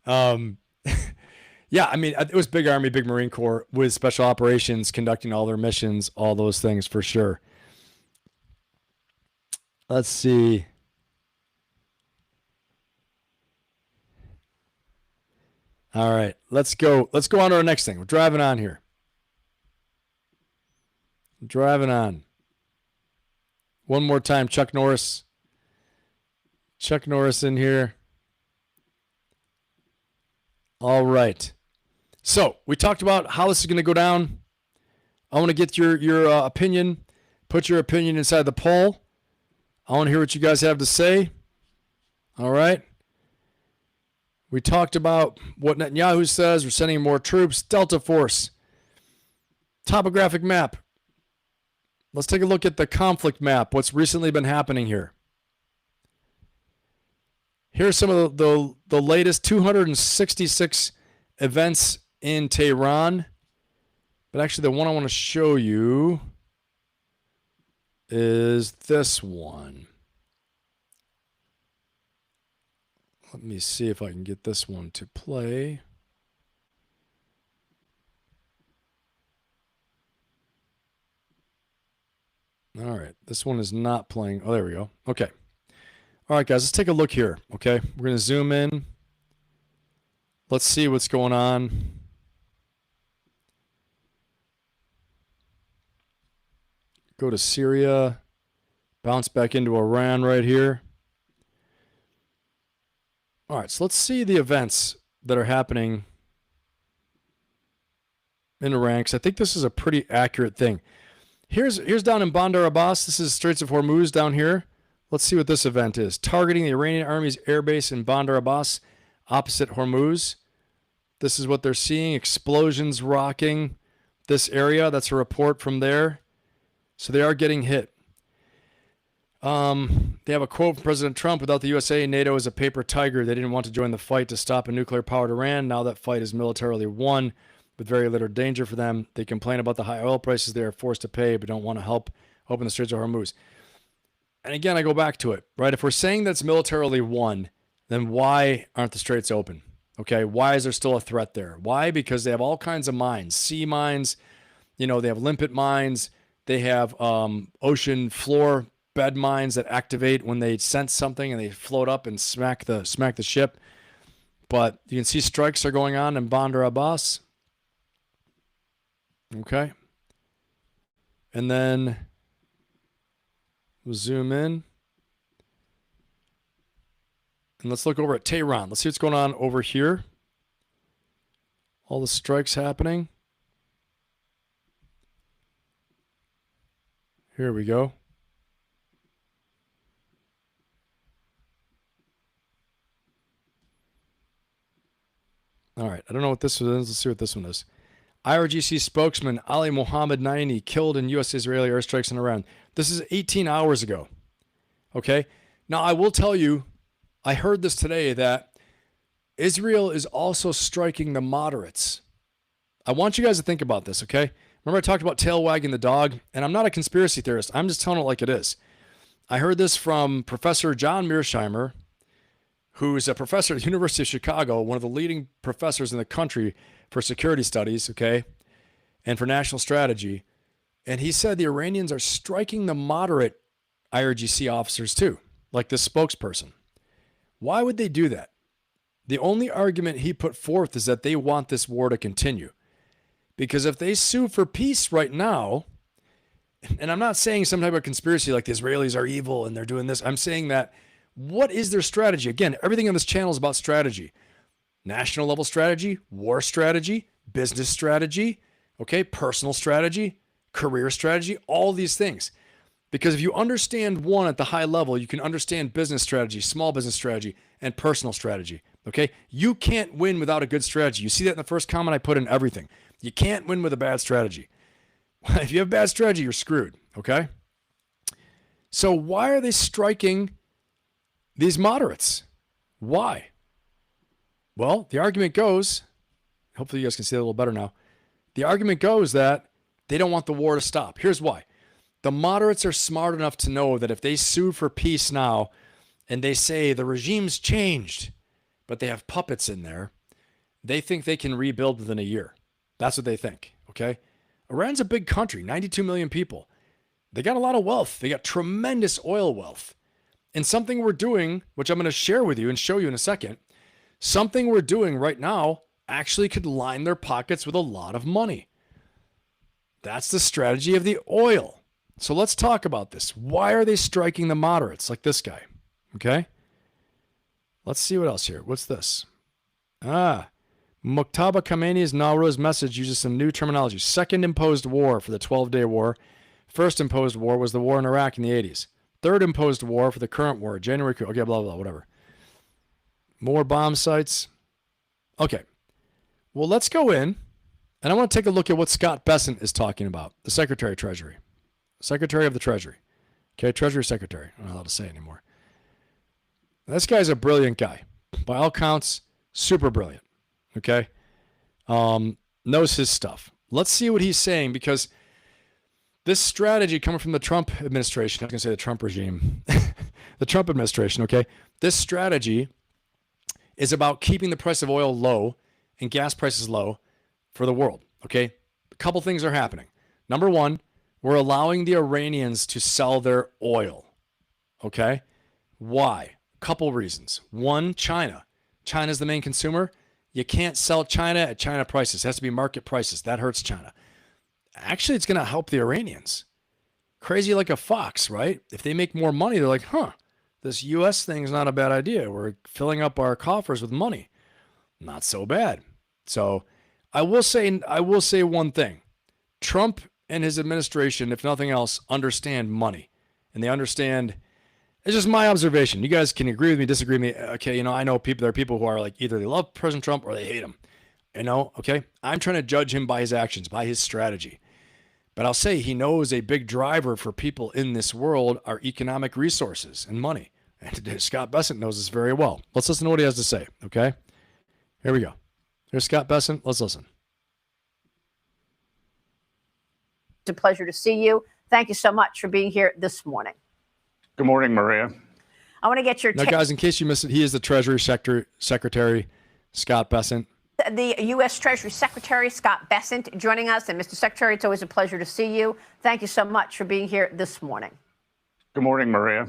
S1: Yeah, I mean, it was big Army, big Marine Corps with special operations, conducting all their missions, all those things for sure. Let's see. All right, let's go on to our next thing. We're driving on here. Driving on. One more time, Chuck Norris. Chuck Norris in here. All right. So we talked about how this is going to go down. I want to get your opinion. Put your opinion inside the poll. I want to hear what you guys have to say. All right. We talked about what Netanyahu says. We're sending more troops. Delta Force. Topographic map. Let's take a look at the conflict map. What's recently been happening here. Here's some of the latest 266 events in Tehran. But actually, the one I want to show you is this one. Let me see if I can get this one to play. All right, this one is not playing. Oh, there we go. Okay. All right, guys, let's take a look here, okay? We're going to zoom in. Let's see what's going on. Go to Syria. Bounce back into Iran right here. All right, so let's see the events that are happening in Iran, because I think this is a pretty accurate thing. Here's down in Bandar Abbas. This is Straits of Hormuz down here. Let's see what this event is. Targeting the Iranian Army's airbase in Bandar Abbas, opposite Hormuz. This is what they're seeing. Explosions rocking this area. That's a report from there. So they are getting hit. They have a quote from President Trump: without the USA, NATO is a paper tiger. They didn't want to join the fight to stop a nuclear-powered Iran. Now that fight is militarily won with very little danger for them. They complain about the high oil prices they are forced to pay, but don't want to help open the Straits of Hormuz. And again, I go back to it, right? If we're saying that's militarily won, then why aren't the straits open? Okay, why is there still a threat there? Why? Because they have all kinds of mines, sea mines, they have limpet mines, they have ocean floor bed mines that activate when they sense something and they float up and smack the ship. But you can see strikes are going on in Bandar Abbas. Okay. And then we'll zoom in. And let's look over at Tehran. Let's see what's going on over here. All the strikes happening. Here we go. All right. I don't know what this one is. Let's see what this one is. IRGC spokesman Ali Mohammed Naini killed in U.S.-Israeli airstrikes in Iran. This is 18 hours ago. Okay? Now, I will tell you, I heard this today, that Israel is also striking the moderates. I want you guys to think about this, okay? Remember I talked about tail wagging the dog? And I'm not a conspiracy theorist. I'm just telling it like it is. I heard this from Professor John Mearsheimer, who's a professor at the University of Chicago, one of the leading professors in the country for security studies, okay, and for national strategy. And he said the Iranians are striking the moderate IRGC officers too, like this spokesperson. Why would they do that? The only argument he put forth is that they want this war to continue. Because if they sue for peace right now, and I'm not saying some type of conspiracy like the Israelis are evil and they're doing this. I'm saying that What is their strategy? Again, everything on this channel is about strategy. National level strategy, war strategy, business strategy, okay, personal strategy, career strategy, all these things. Because if you understand one at the high level, you can understand business strategy, small business strategy, and personal strategy. Okay? You can't win without a good strategy. You see that in the first comment I put in everything. You can't win with a bad strategy. If you have bad strategy, you're screwed. Okay? So why are they striking these moderates? Why? Well, the argument goes, hopefully you guys can see it a little better now. The argument goes that they don't want the war to stop. Here's why. The moderates are smart enough to know that if they sue for peace now and they say the regime's changed, but they have puppets in there, they think they can rebuild within a year. That's what they think, okay? Iran's a big country, 92 million people. They got a lot of wealth. They got tremendous oil wealth. And something we're doing, which I'm going to share with you and show you in a second, something we're doing right now actually could line their pockets with a lot of money. That's the strategy of the oil. So let's talk about this. Why are they striking the moderates like this guy? Okay. Let's see what else here. What's this? Muqtada Khamenei's Nowruz message uses some new terminology. Second imposed war for the 12-day war. First imposed war was the war in Iraq in the 80s. Third imposed war for the current war, January. Okay, blah, blah, whatever. More bomb sites. Okay. Well, let's go in, and I want to take a look at what Scott Bessent is talking about, the Secretary of Treasury. Secretary of the Treasury. Okay, Treasury Secretary. I'm not allowed to say it anymore. This guy's a brilliant guy. By all counts, super brilliant. Okay? Knows his stuff. Let's see what he's saying, because this strategy coming from the Trump administration, I was going to say the Trump regime, the Trump administration, okay? This strategy is about keeping the price of oil low and gas prices low for the world, okay? A couple things are happening. Number one, we're allowing the Iranians to sell their oil, okay? Why? A couple reasons. One, China. China's the main consumer. You can't sell China at China prices. It has to be market prices. That hurts China. Actually, it's going to help the Iranians. Crazy like a fox, right? If they make more money, they're like, this U.S. thing's not a bad idea. We're filling up our coffers with money. Not so bad. So I will say one thing. Trump and his administration, if nothing else, understand money. And they understand, it's just my observation. You guys can agree with me, disagree with me. Okay, I know there are people who are like, either they love President Trump or they hate him. Okay? I'm trying to judge him by his actions, by his strategy. But I'll say he knows a big driver for people in this world are economic resources and money. And Scott Bessent knows this very well. Let's listen to what he has to say, okay? Here we go. Here's Scott Bessent. Let's listen.
S15: It's a pleasure to see you. Thank you so much for being here this morning.
S11: Good morning, Maria.
S15: I want to get your
S1: now, guys, in case you missed it, he is the Treasury Secretary, Scott Bessent.
S15: The U.S. Treasury Secretary, Scott Bessent, joining us. And Mr. Secretary, it's always a pleasure to see you. Thank you so much for being here this morning.
S11: Good morning, Maria.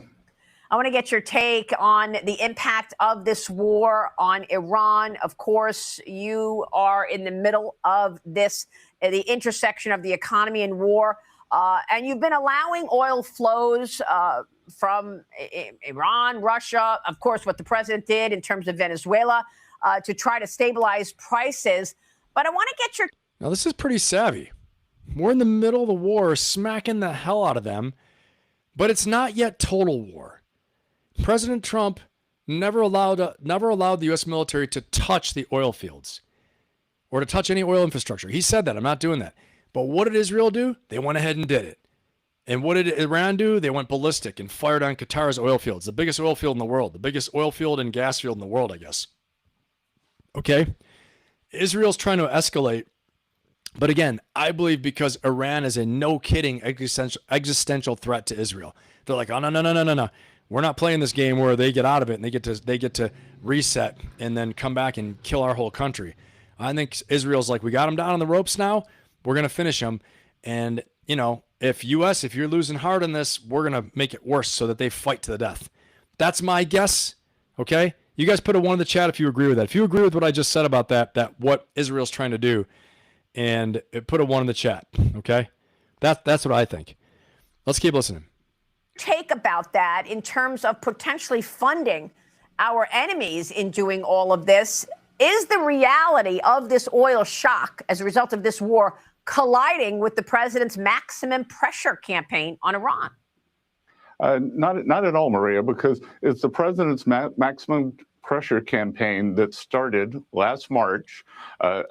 S15: I want to get your take on the impact of this war on Iran. Of course, you are in the middle of this, the intersection of the economy and war. And you've been allowing oil flows from Iran, Russia, of course, what the president did in terms of Venezuela, to try to stabilize prices. But I want to get your...
S1: Now, this is pretty savvy. We're in the middle of the war, smacking the hell out of them, but it's not yet total war. President Trump never allowed the U.S. military to touch the oil fields or to touch any oil infrastructure. He said that. I'm not doing that. But what did Israel do? They went ahead and did it. And what did Iran do? They went ballistic and fired on Qatar's oil fields, the biggest oil field in the world, the biggest oil field and gas field in the world, I guess. Okay? Israel's trying to escalate. But again, I believe because Iran is a no-kidding existential threat to Israel. They're like, oh, no. We're not playing this game where they get out of it and they get to reset and then come back and kill our whole country. I think Israel's like, we got them down on the ropes now. We're going to finish them. And, if you're losing hard on this, we're going to make it worse so that they fight to the death. That's my guess. Okay? You guys put a 1 in the chat if you agree with that. If you agree with what I just said about that what Israel's trying to do, and put a 1 in the chat. Okay? That's what I think. Let's keep listening.
S15: Take think about that in terms of potentially funding our enemies in doing all of this? Is the reality of this oil shock as a result of this war colliding with the president's maximum pressure campaign on Iran?
S16: Not at all, Maria, because it's the president's maximum pressure campaign that started last March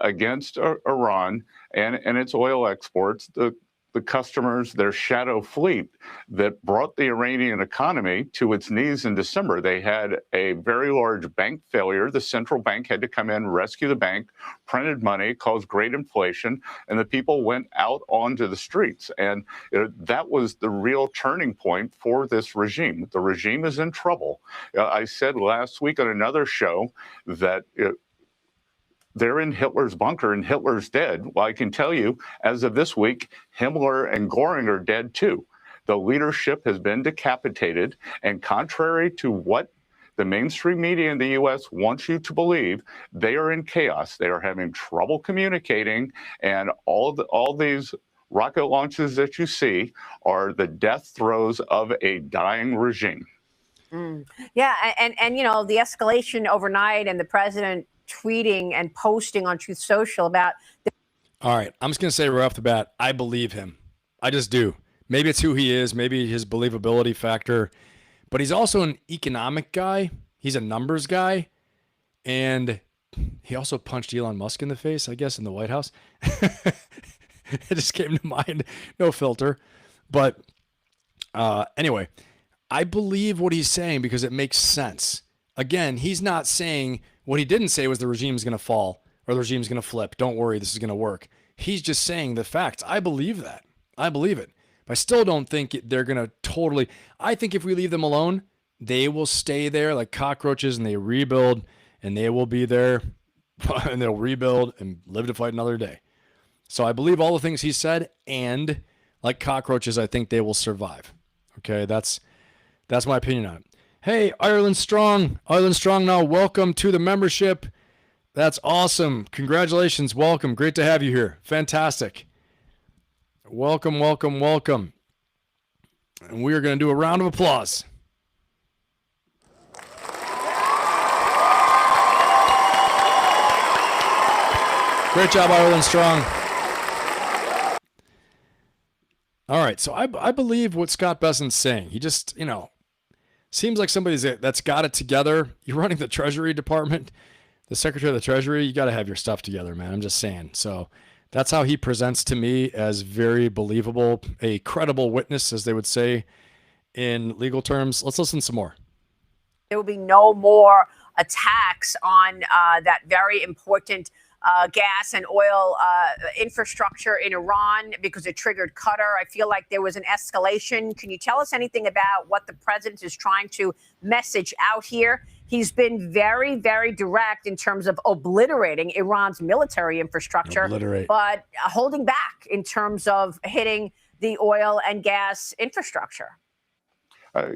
S16: against Iran and its oil exports, the customers, their shadow fleet that brought the Iranian economy to its knees in December. They had a very large bank failure. The central bank had to come in, rescue the bank, printed money, caused great inflation, and the people went out onto the streets. And that was the real turning point for this regime. The regime is in trouble. I said last week on another show that they're in Hitler's bunker and Hitler's dead. Well, I can tell you, as of this week, Himmler and Göring are dead too. The leadership has been decapitated, and contrary to what the mainstream media in the U.S. wants you to believe, they are in chaos. They are having trouble communicating, and all these rocket launches that you see are the death throes of a dying regime.
S15: Yeah, and you know, the escalation overnight and the president tweeting and posting on Truth Social about.
S1: All right, I'm just going to say right off the bat, I believe him. I just do. Maybe it's who he is, maybe his believability factor, but he's also an economic guy. He's a numbers guy, and he also punched Elon Musk in the face, I guess, in the White House. It just came to mind, no filter. But anyway, I believe what he's saying because it makes sense. Again, he's not saying, what he didn't say was the regime's going to fall or the regime's going to flip. Don't worry, this is going to work. He's just saying the facts. I believe that. I believe it. But I still don't think they're going to totally. I think if we leave them alone, they will stay there like cockroaches and they rebuild and they will be there and they'll rebuild and live to fight another day. So I believe all the things he said, and like cockroaches, I think they will survive. Okay, that's my opinion on it. Hey, Ireland Strong now, welcome to the membership. That's awesome. Congratulations. Welcome. Great to have you here. Fantastic. Welcome. And we are going to do a round of applause. Great job, Ireland Strong. All right, so I believe what Scott Bessent's saying. He just, seems like somebody that's got it together. You're running the Treasury Department, the Secretary of the Treasury. You got to have your stuff together, man. I'm just saying. So that's how he presents to me, as very believable, a credible witness, as they would say in legal terms. Let's listen some more.
S15: There will be no more attacks on that very important gas and oil infrastructure in Iran because it triggered Qatar. I feel like there was an escalation. Can you tell us anything about what the president is trying to message out here? He's been very, very direct in terms of obliterating Iran's military infrastructure, but holding back in terms of hitting the oil and gas infrastructure.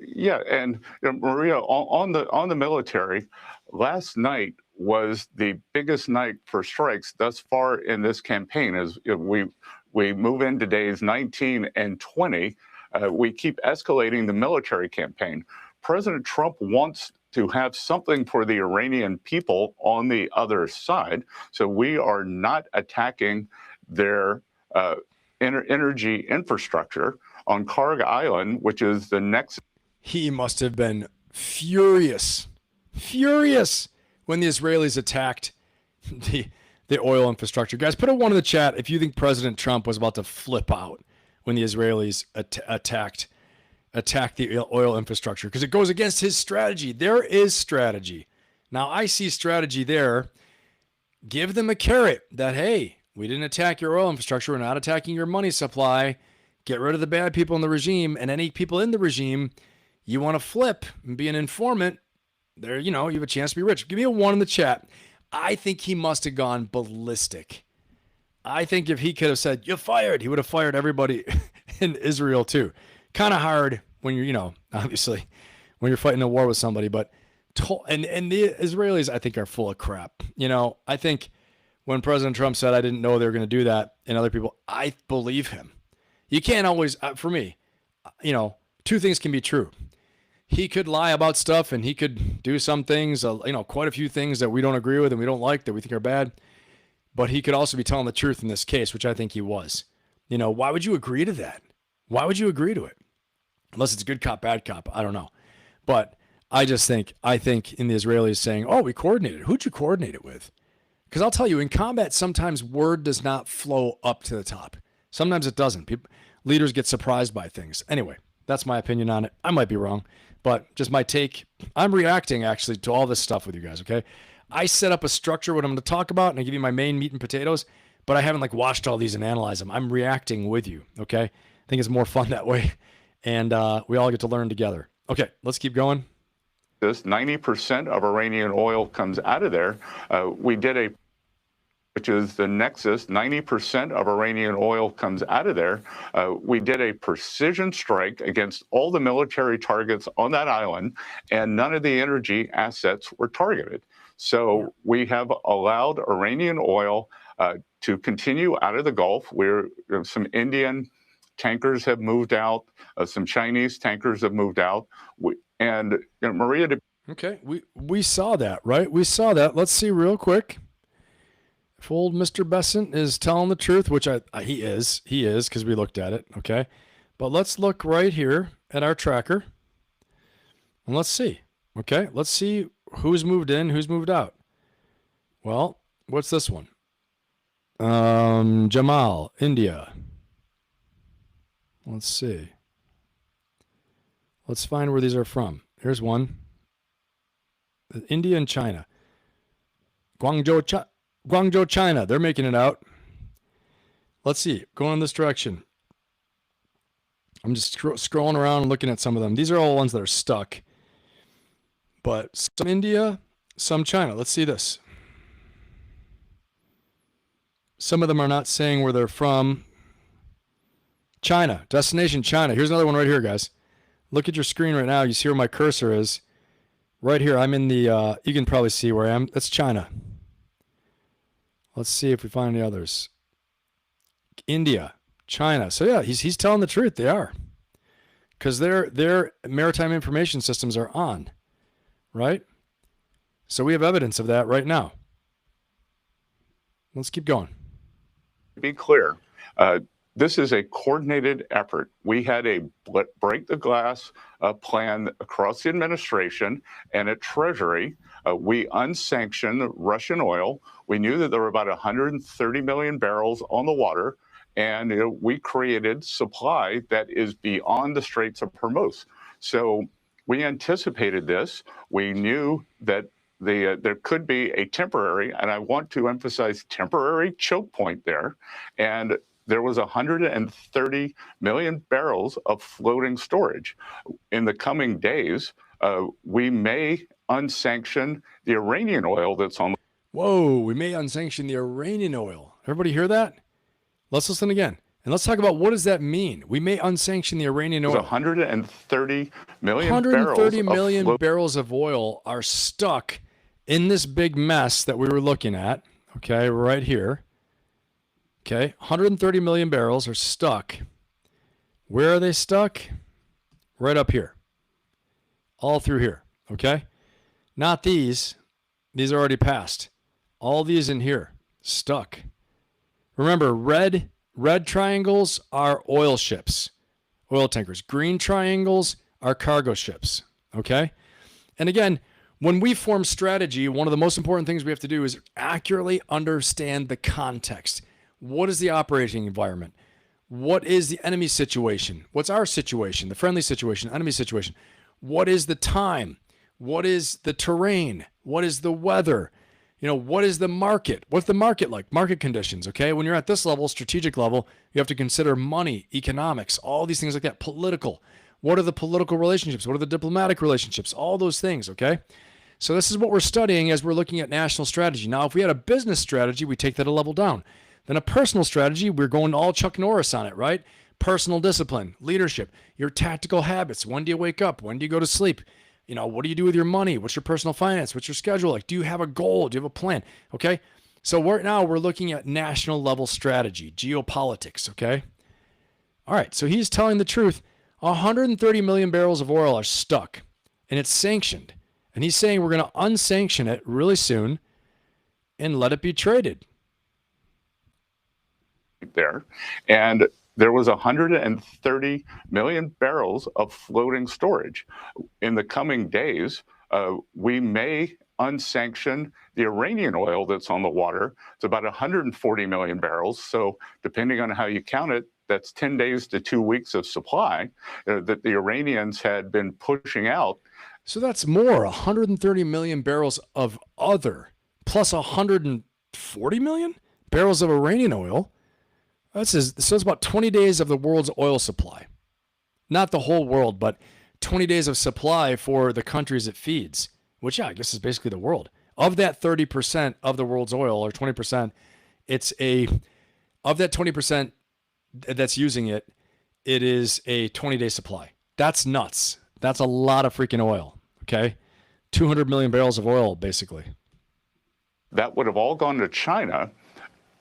S16: Yeah, and Maria, on the military, last night was the biggest night for strikes thus far in this campaign. As we move into days 19 and 20, we keep escalating the military campaign. President Trump wants to have something for the Iranian people on the other side, so we are not attacking their energy infrastructure on Karg Island, which is the next.
S1: He must have been furious when the Israelis attacked the oil infrastructure. Guys, put a 1 in the chat if you think President Trump was about to flip out when the Israelis attacked the oil infrastructure, because it goes against his strategy. There is strategy. Now, I see strategy there. Give them a carrot that, hey, we didn't attack your oil infrastructure. We're not attacking your money supply. Get rid of the bad people in the regime, and any people in the regime you want to flip and be an informant. There, you have a chance to be rich. Give me a 1 in the chat. I think he must have gone ballistic. I think if he could have said, "You're fired," he would have fired everybody in Israel too. Kind of hard when you're, obviously, when you're fighting a war with somebody. But and the Israelis, I think, are full of crap. I think when President Trump said, "I didn't know they were going to do that," and other people, I believe him. You can't always, for me, two things can be true. He could lie about stuff and he could do some things, quite a few things that we don't agree with and we don't like, that we think are bad. But he could also be telling the truth in this case, which I think he was. Why would you agree to that? Why would you agree to it? Unless it's good cop, bad cop. I don't know. But I think in the Israelis saying, oh, we coordinated. Who'd you coordinate it with? Because I'll tell you, in combat, sometimes word does not flow up to the top. Sometimes it doesn't. Leaders get surprised by things. Anyway, that's my opinion on it. I might be wrong, but just my take. I'm reacting, actually, to all this stuff with you guys, okay? I set up a structure, what I'm going to talk about, and I give you my main meat and potatoes, but I haven't, watched all these and analyzed them. I'm reacting with you, okay? I think it's more fun that way, and we all get to learn together. Okay, let's keep going.
S16: This 90% of Iranian oil comes out of there. Which is the nexus, 90% of Iranian oil comes out of there. We did a precision strike against all the military targets on that island, and none of the energy assets were targeted. So we have allowed Iranian oil to continue out of the Gulf, where some Indian tankers have moved out, some Chinese tankers have moved out. Maria.
S1: Okay, we saw that, right? We saw that. Let's see real quick if old Mr. Bessent is telling the truth, which he is, because we looked at it, okay? But let's look right here at our tracker, and let's see, okay? Let's see who's moved in, who's moved out. Well, what's this one? Jamal, India. Let's see. Let's find where these are from. Here's one. India and China. Guangzhou, China. They're making it out. Let's see. Going in this direction. I'm just scrolling around and looking at some of them. These are all ones that are stuck. But some India, some China. Let's see this. Some of them are not saying where they're from. China. Destination China. Here's another one right here, guys. Look at your screen right now. You see where my cursor is. Right here. I'm in the, you can probably see where I am. That's China. Let's see if we find any others. India, China. So yeah, he's telling the truth. They are. Because their maritime information systems are on. Right? So we have evidence of that right now. Let's keep going.
S16: To be clear, this is a coordinated effort. We had a break the glass plan across the administration and at Treasury. We unsanctioned Russian oil. We knew that there were about 130 million barrels on the water, and we created supply that is beyond the Straits of Hormuz. So we anticipated this. We knew that there could be a temporary, and I want to emphasize temporary, choke point there. And there was 130 million barrels of floating storage. In the coming days, we may unsanction the Iranian oil that's on.
S1: Whoa, we may unsanction the Iranian oil. Everybody hear that? Let's listen again. And let's talk about what does that mean? We may unsanction the Iranian oil.
S16: 130 million
S1: 130 million barrels of oil are stuck in this big mess that we were looking at, okay, right here. Okay, 130 million barrels are stuck. Where are they stuck? Right up here. All through here, okay? Not these. These are already passed. All these in here, stuck. Remember, red triangles are oil ships, oil tankers. Green triangles are cargo ships, okay? And again, when we form strategy, one of the most important things we have to do is accurately understand the context. What is the operating environment? What is the enemy situation? What's our situation? The friendly situation, enemy situation. What is the time? What is the terrain? What is the weather? What is the market? What's the market like? Market conditions, okay? When you're at this level, strategic level, you have to consider money, economics, all these things like that. Political. What are the political relationships? What are the diplomatic relationships? All those things, okay? So this is what we're studying as we're looking at national strategy. Now, if we had a business strategy, we take that a level down. Then a personal strategy, we're going all Chuck Norris on it, right? Personal discipline, leadership, your tactical habits. When do you wake up? When do you go to sleep? What do you do with your money? What's your personal finance? What's your schedule like? Do you have a goal? Do you have a plan? Okay. So right now we're looking at national level strategy, geopolitics. Okay. All right. So he's telling the truth. 130 million barrels of oil are stuck, and it's sanctioned. And he's saying we're going to unsanction it really soon and let it be traded.
S16: There. And there was 130 million barrels of floating storage. In the coming days, we may unsanction the Iranian oil that's on the water. It's about 140 million barrels. So depending on how you count it, that's 10 days to 2 weeks of supply that the Iranians had been pushing out.
S1: So that's more, 130 million barrels of other, plus 140 million barrels of Iranian oil. So it's about 20 days of the world's oil supply. Not the whole world, but 20 days of supply for the countries it feeds, which, yeah, I guess is basically the world. Of that 30% of the world's oil, or 20%, of that 20% that's using it, it is a 20-day supply. That's nuts. That's a lot of freaking oil, okay? 200 million barrels of oil, basically.
S16: That would have all gone to China.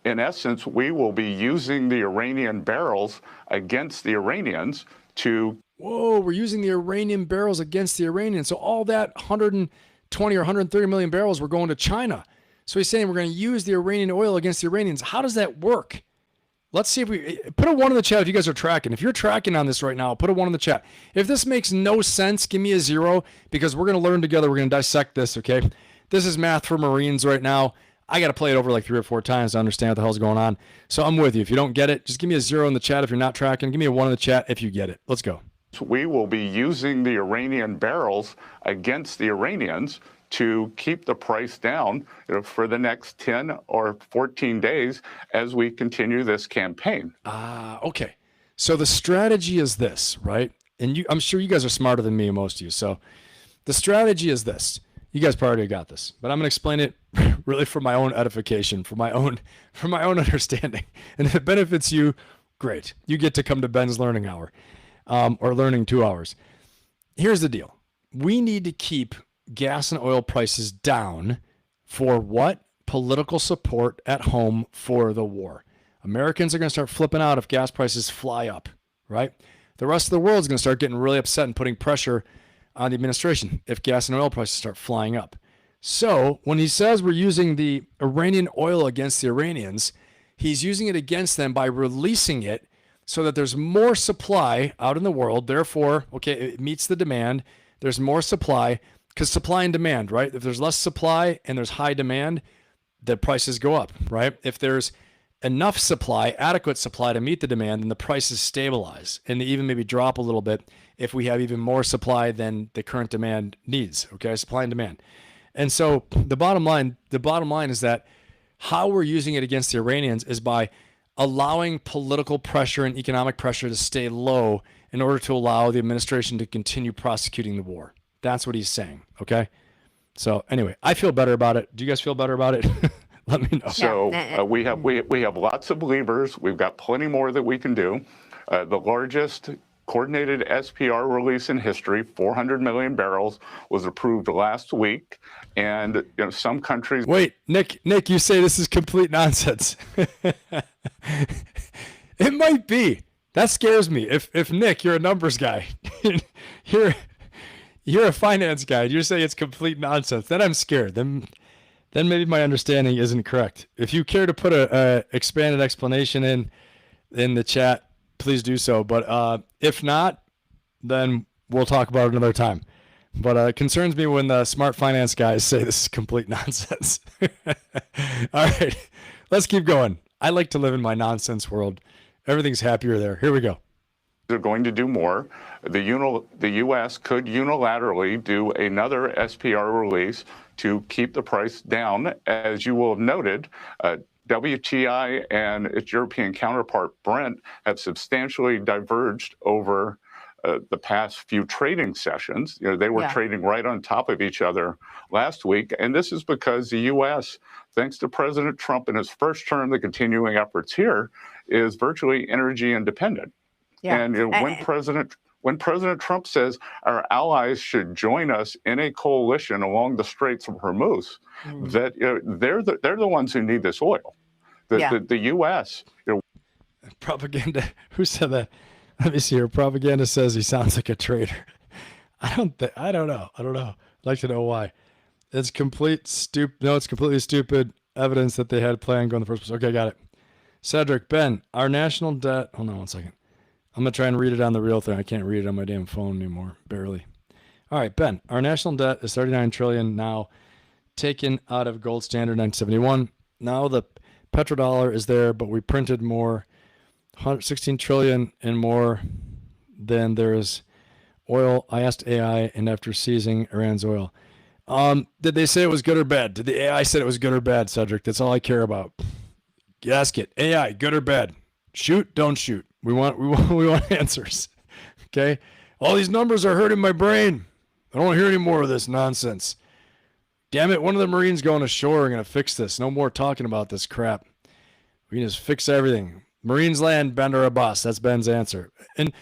S16: In essence, we will be using the Iranian barrels against the Iranians to...
S1: Whoa, we're using the Iranian barrels against the Iranians. So all that 120 or 130 million barrels were going to China. So he's saying we're going to use the Iranian oil against the Iranians. How does that work? Let's see if we... Put a 1 in the chat if you guys are tracking. If you're tracking on this right now, put a 1 in the chat. If this makes no sense, give me a 0, because we're going to learn together. We're going to dissect this, okay? This is math for Marines right now. I got to play it over like 3 or 4 times to understand what the hell's going on. So I'm with you. If you don't get it, just give me a 0 in the chat if you're not tracking. Give me a 1 in the chat if you get it. Let's go.
S16: We will be using the Iranian barrels against the Iranians to keep the price down for the next 10 or 14 days as we continue this campaign.
S1: Okay. So the strategy is this, right? And I'm sure you guys are smarter than me, most of you. So the strategy is this. You guys probably got this, but I'm going to explain it really for my own edification, for my own understanding. And if it benefits you, great. You get to come to Ben's Learning Hour, or Learning 2 hours. Here's the deal. We need to keep gas and oil prices down for what? Political support at home for the war. Americans are going to start flipping out if gas prices fly up, right? The rest of the world is going to start getting really upset and putting pressure on the administration if gas and oil prices start flying up. So when he says we're using the Iranian oil against the Iranians, he's using it against them by releasing it so that there's more supply out in the world. Therefore, okay, it meets the demand. There's more supply, because supply and demand, right? If there's less supply and there's high demand, the prices go up, right? If there's enough supply, adequate supply to meet the demand, then the prices stabilize, and they even maybe drop a little bit if we have even more supply than the current demand needs, okay? Supply and demand. And so the bottom line is that how we're using it against the Iranians is by allowing political pressure and economic pressure to stay low in order to allow the administration to continue prosecuting the war. That's what he's saying, okay? So anyway, I feel better about it. Do you guys feel better about it? Let me know.
S16: So we have lots of levers. We've got plenty more that we can do. The largest coordinated SPR release in history, 400 million barrels, was approved last week. And some countries...
S1: Wait, Nick, you say this is complete nonsense. It might be. That scares me. If Nick, you're a numbers guy, you're a finance guy, you're saying it's complete nonsense, then I'm scared. Then maybe my understanding isn't correct. If you care to put a expanded explanation in the chat, please do so. But if not, then we'll talk about it another time. But it concerns me when the smart finance guys say this is complete nonsense. All right, let's keep going. I like to live in my nonsense world. Everything's happier there. Here we go.
S16: They're going to do more. The U.S. could unilaterally do another SPR release to keep the price down. As you will have noted, WTI and its European counterpart Brent have substantially diverged over the past few trading sessions. They were trading right on top of each other last week. And this is because the U.S., thanks to President Trump in his first term, the continuing efforts here, is virtually energy independent. Yeah. And when President Trump says our allies should join us in a coalition along the Straits of Hormuz, that they're the ones who need this oil. The U.S.
S1: Propaganda. Who said that? Let me see here. Propaganda says he sounds like a traitor. I don't know. I'd like to know why. It's complete stupid. No, it's completely stupid evidence that they had planned going the first place. Okay, got it. Cedric, Ben, our national debt. Hold on one second. I'm going to try and read it on the real thing. I can't read it on my damn phone anymore. Barely. All right, Ben, our national debt is 39 trillion now, taken out of gold standard 1971. Now the petrodollar is there, but we printed more, 116 trillion and more than there is oil. I asked AI, and after seizing Iran's oil, did they say it was good or bad? Did the AI say it was good or bad, Cedric? That's all I care about. Ask it. AI, good or bad? Shoot, don't shoot. We want answers. Okay? All these numbers are hurting my brain. I don't want to hear any more of this nonsense. Damn it, one of the Marines going ashore are going to fix this. No more talking about this crap. We can just fix everything. Marines land, Bandar Abbas. That's Ben's answer. And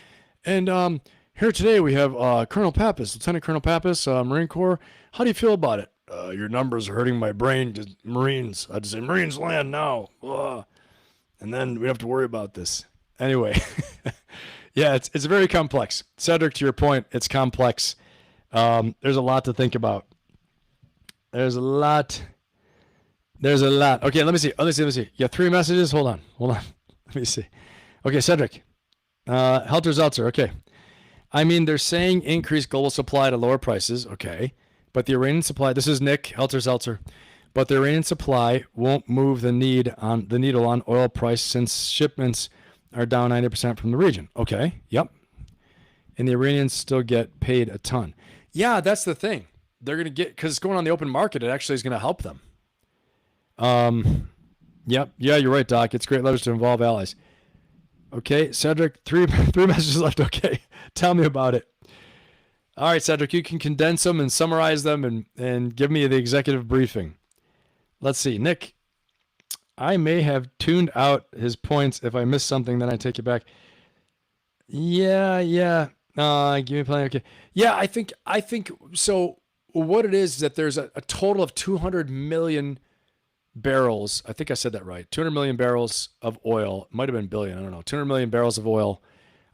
S1: here today we have Colonel Pappas, Lieutenant Colonel Pappas, Marine Corps. How do you feel about it? Your numbers are hurting my brain. Just Marines. I just say Marines land now. And then we have to worry about this. Anyway, yeah, it's very complex. Cedric, to your point, it's complex. There's a lot to think about. There's a lot. Okay, let me see. Let me see. You got 3 messages? Hold on. Let me see. Okay, Cedric. Helter-Zeltzer. Okay. I mean, they're saying increase global supply to lower prices. Okay. But the Iranian supply, this is Nick Helter-Zeltzer, but the Iranian supply won't move the needle on oil price since shipments are down 90% from the region. Okay. Yep. And the Iranians still get paid a ton. Yeah, that's the thing. They're going to get, because it's going on the open market, it actually is going to help them. Yep. Yeah, you're right, Doc. It's great leverage to involve allies. Okay, Cedric, three messages left. Okay, tell me about it. All right, Cedric, you can condense them and summarize them and give me the executive briefing. Let's see. Nick, I may have tuned out his points. If I missed something, then I take it back. Yeah. Give me plenty. Okay. Yeah, I think so. What it is that there's a total of 200 million barrels. I think I said that right. 200 million barrels of oil. Might have been billion. I don't know. 200 million barrels of oil.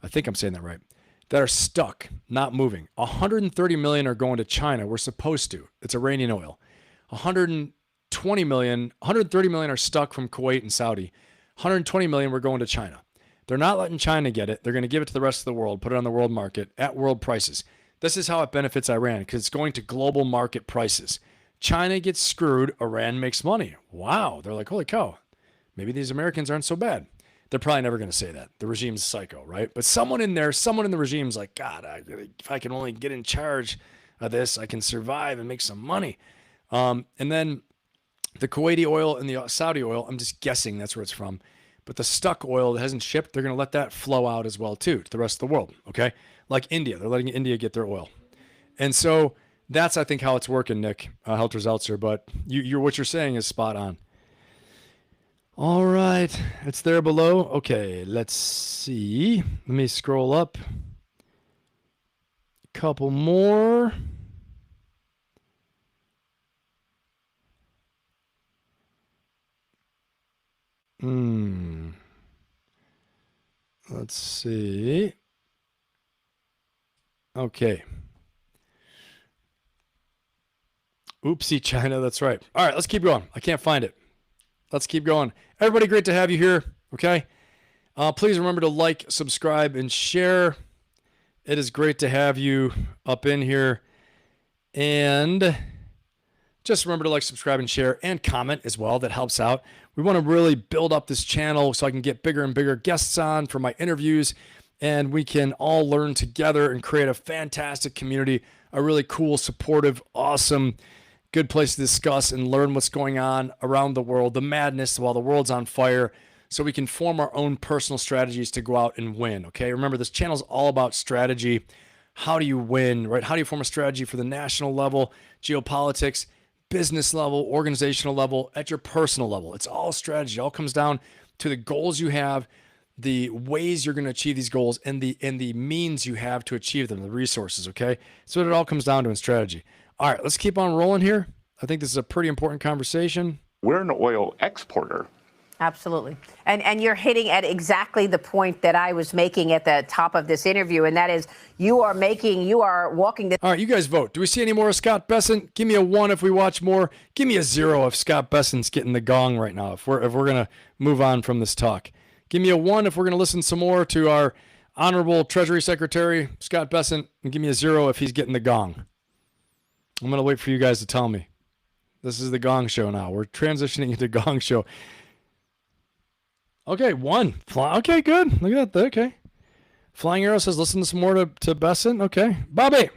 S1: I think I'm saying that right. That are stuck, not moving. 130 million are going to China. We're supposed to. It's Iranian oil. 130 million are stuck from Kuwait and Saudi. 120 million were going to China. They're not letting China get it. They're going to give it to the rest of the world, put it on the world market at world prices. This is how it benefits Iran, because it's going to global market prices. China gets screwed. Iran makes money. Wow. They're like, holy cow. Maybe these Americans aren't so bad. They're probably never going to say that. The regime's psycho, right? But someone in the regime's like, God, if I can only get in charge of this, I can survive and make some money. And then the Kuwaiti oil and the Saudi oil, I'm just guessing that's where it's from. But the stuck oil that hasn't shipped, they're going to let that flow out as well, too, to the rest of the world, okay? Like India. They're letting India get their oil. And so that's, I think, how it's working, Nick Helter-Zeltzer. But what you're saying is spot on. All right. It's there below. Okay, let's see. Let me scroll up. A couple more. Let's see. Okay. Oopsie, China. That's right. All right, let's keep going. I can't find it. Let's keep going. Everybody, great to have you here. Okay. Please remember to like, subscribe, and share. It is great to have you up in here. And just remember to like, subscribe, and share, and comment as well. That helps out. We want to really build up this channel so I can get bigger and bigger guests on for my interviews, and we can all learn together and create a fantastic community, a really cool, supportive, awesome, good place to discuss and learn what's going on around the world, the madness while the world's on fire, so we can form our own personal strategies to go out and win, okay? Remember, this channel is all about strategy. How do you win, right? How do you form a strategy for the national level, geopolitics, business level, organizational level, at your personal level? It's all strategy. It all comes down to the goals you have, the ways you're going to achieve these goals, and the means you have to achieve them, the resources, okay? So it all comes down to in strategy. All right, let's keep on rolling here. I think this is a pretty important conversation.
S16: We're an oil exporter.
S15: Absolutely. And you're hitting at exactly the point that I was making at the top of this interview, and that is you are walking the...
S1: All right, you guys vote. Do we see any more of Scott Bessent? Give me a 1 if we watch more. Give me a 0 if Scott Bessent's getting the gong right now, if we're going to move on from this talk. Give me a 1 if we're going to listen some more to our Honorable Treasury Secretary, Scott Bessent, and give me a 0 if he's getting the gong. I'm going to wait for you guys to tell me. This is the gong show now. We're transitioning into gong show. Okay, 1. Okay, good. Look at that. Okay. Flying Arrow says listen some more to Bessent. Okay. Bobby.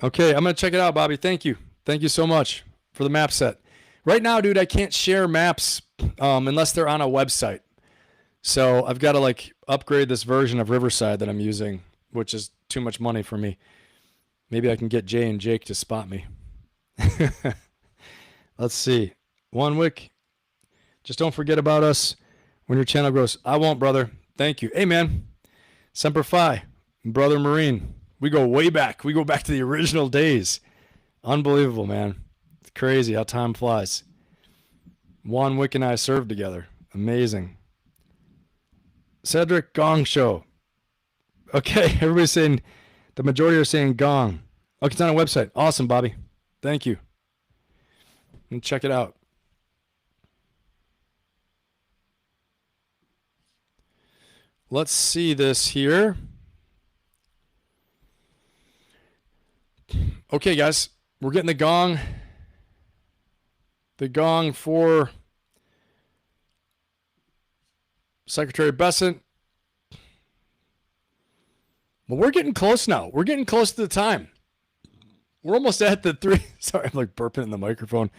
S1: Okay, I'm going to check it out, Bobby. Thank you. Thank you so much for the map set. Right now, dude, I can't share maps unless they're on a website. So I've got to upgrade this version of Riverside that I'm using, which is too much money for me. Maybe I can get Jay and Jake to spot me. Let's see. Wanwick. Just don't forget about us when your channel grows. I won't, brother. Thank you. Hey, man. Semper Fi. Brother Marine. We go way back. We go back to the original days. Unbelievable, man. It's crazy how time flies. Wanwick and I served together. Amazing. Cedric, gong show. Okay, everybody's saying, the majority are saying gong. Okay, it's on a website. Awesome, Bobby. Thank you. And check it out. Let's see this here. Okay, guys, we're getting the gong. The gong for Secretary Bessent. Well, we're getting close now. We're getting close to the time. We're almost at the 3. Sorry, I'm burping in the microphone.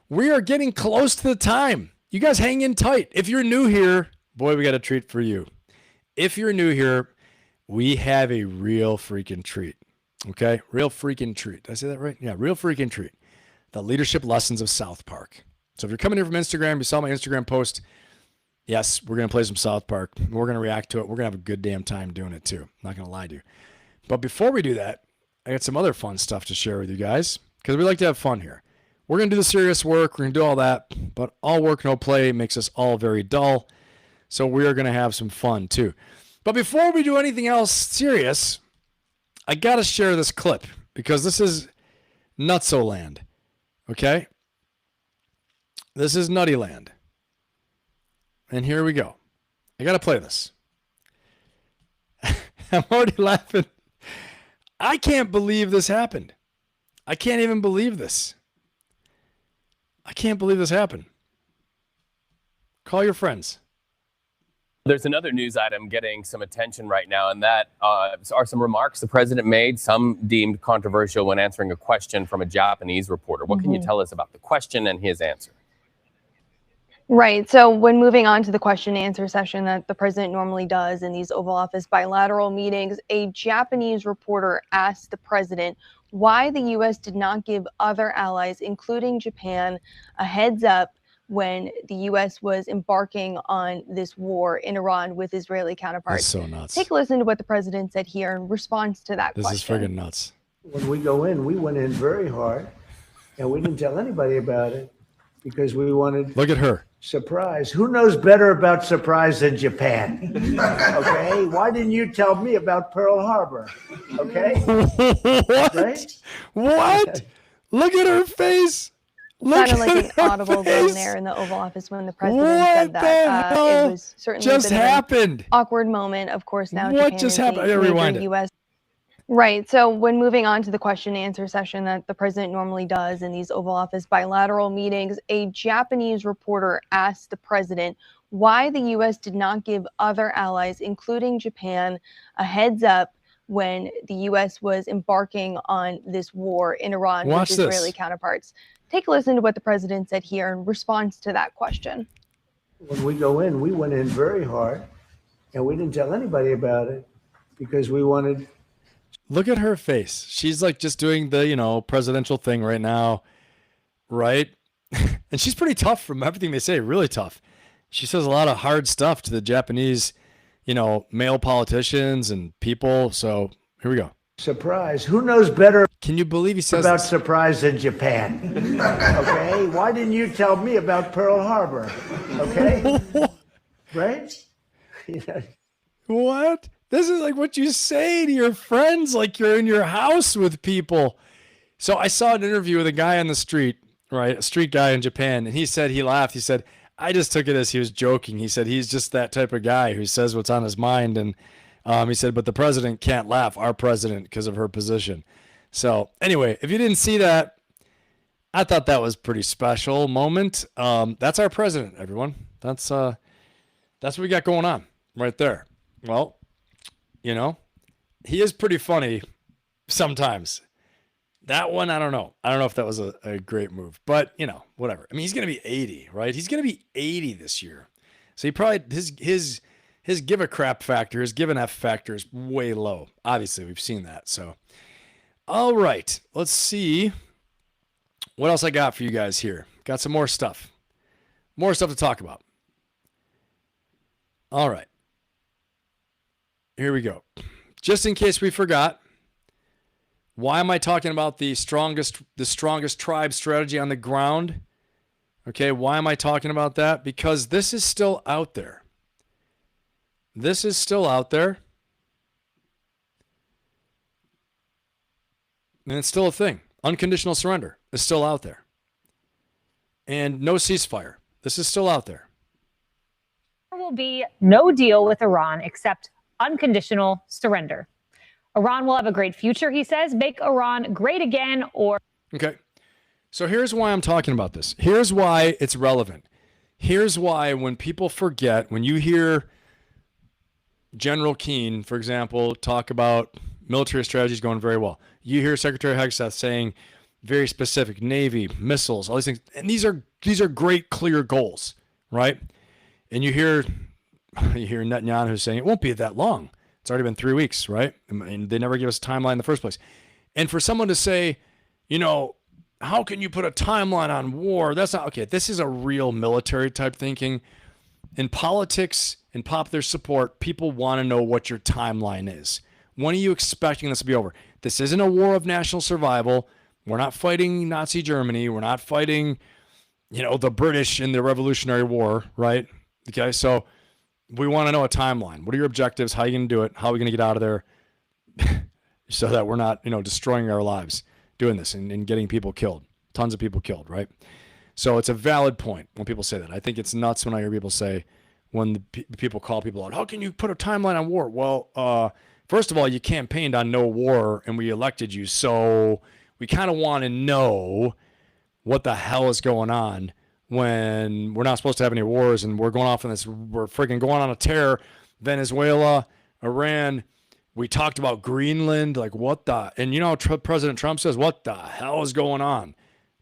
S1: We are getting close to the time. You guys hang in tight. If you're new here, boy, we got a treat for you. If you're new here, we have a real freaking treat. Okay? Real freaking treat. Did I say that right? Yeah, real freaking treat. The leadership lessons of South Park. So if you're coming here from Instagram, you saw my Instagram post. Yes, we're going to play some South Park. We're going to react to it. We're going to have a good damn time doing it too. I'm not going to lie to you. But before we do that, I got some other fun stuff to share with you guys because we like to have fun here. We're going to do the serious work. We're going to do all that. But all work, no play makes us all very dull. So we are going to have some fun too. But before we do anything else serious, I got to share this clip because this is Nutso Land. Okay? This is Nutty Land. And here we go. I got to play this. I'm already laughing. I can't believe this happened. I can't even believe this. I can't believe this happened. Call your friends.
S17: There's another news item getting some attention right now, and that are some remarks the president made, some deemed controversial when answering a question from a Japanese reporter. What can you tell us about the question and his answer?
S18: Right. So when moving on to the question and answer session that the president normally does in these Oval Office bilateral meetings, a Japanese reporter asked the president why the U.S. did not give other allies, including Japan, a heads up when the U.S. was embarking on this war in Iran with Israeli counterparts.
S1: That's so nuts.
S18: Take a listen to what the president said here in response to that question.
S1: This is friggin' nuts.
S6: When we go in, we went in very hard, and we didn't tell anybody about it because we wanted.
S1: Look at her.
S6: Surprise. Who knows better about surprise than Japan? Okay. Why didn't you tell me about Pearl Harbor? Okay.
S1: What?
S6: Right?
S1: What? Look at her face. Look
S18: Sounded like an
S1: at her
S18: audible
S1: face.
S18: groan there in the Oval Office when the president
S1: What
S18: said that.
S1: the hell
S18: It was certainly
S1: just
S18: a bit of an
S1: happened?
S18: awkward moment. Of course, now
S1: What
S18: Japan
S1: just
S18: is a
S1: happened? I gotta
S18: major
S1: rewind it.
S18: US. Right. So when moving on to the question and answer session that the president normally does in these Oval Office bilateral meetings, a Japanese reporter asked the president why the U.S. did not give other allies, including Japan, a heads up when the U.S. was embarking on this war in Iran
S1: Watch
S18: with
S1: this.
S18: Israeli counterparts. Take a listen to what the president said here in response to that question.
S6: When we go in, we went in very hard, and we didn't tell anybody about it because we wanted.
S1: Look at her face. She's like just doing the, presidential thing right now, right? And she's pretty tough from everything they say, really tough. She says a lot of hard stuff to the Japanese, male politicians and people. So here we go.
S19: Surprise. Who knows better
S1: Can you believe he says
S19: about
S1: this?
S19: surprise than Japan? Okay? Why didn't you tell me about Pearl Harbor? Okay? Right?
S1: What? This is like what you say to your friends, like you're in your house with people. So I saw an interview with a guy on the street, right? A street guy in Japan. And he said, he laughed. He said, I just took it as he was joking. He said, he's just that type of guy who says what's on his mind. And he said, but the president can't laugh, our president, because of her position. So anyway, if you didn't see that, I thought that was a pretty special moment. That's our president, everyone. That's what we got going on right there. Well, you know, he is pretty funny sometimes. That one, I don't know. I don't know if that was a great move, but you know, whatever. I mean, he's going to be 80, right? He's going to be 80 this year. So he probably, his give a crap factor, his give an F factor is way low. Obviously, we've seen that. So, all right, let's see what else I got for you guys here. Got some more stuff to talk about. All right, here we go. Just in case we forgot, why am I talking about the strongest tribe strategy on the ground? Okay, why am I talking about that? Because this is still out there. This is still out there. And it's still a thing. Unconditional surrender is still out there. And no ceasefire. This is still out there.
S20: There will be no deal with Iran except unconditional surrender. Iran will have a great future, he says. Make Iran great again or...
S1: Okay. So here's why I'm talking about this. Here's why it's relevant. Here's why when people forget, when you hear General Keane, for example, talk about military strategies going very well. You hear Secretary Hegseth saying very specific, Navy, missiles, all these things. And these are great, clear goals, right? And you hear Netanyahu saying it won't be that long. It's already been 3 weeks, right? And they never give us a timeline in the first place. And for someone to say, you know, how can you put a timeline on war? That's not okay. This is a real military type thinking. In politics and popular support, people want to know what your timeline is. When are you expecting this to be over? This isn't a war of national survival. We're not fighting Nazi Germany. We're not fighting, you know, the British in the Revolutionary War, right? Okay, so we want to know a timeline. What are your objectives? How are you going to do it? How are we going to get out of there so that we're not, you know, destroying our lives doing this and getting people killed, tons of people killed, right? So it's a valid point when people say that. I think it's nuts when I hear people say, when the people call people out, how can you put a timeline on war? Well, first of all, you campaigned on no war and we elected you. So we kind of want to know what the hell is going on when we're not supposed to have any wars and we're going off on this, we're freaking going on a tear. Venezuela, Iran, we talked about Greenland, like what the, and you know, President Trump says, what the hell is going on?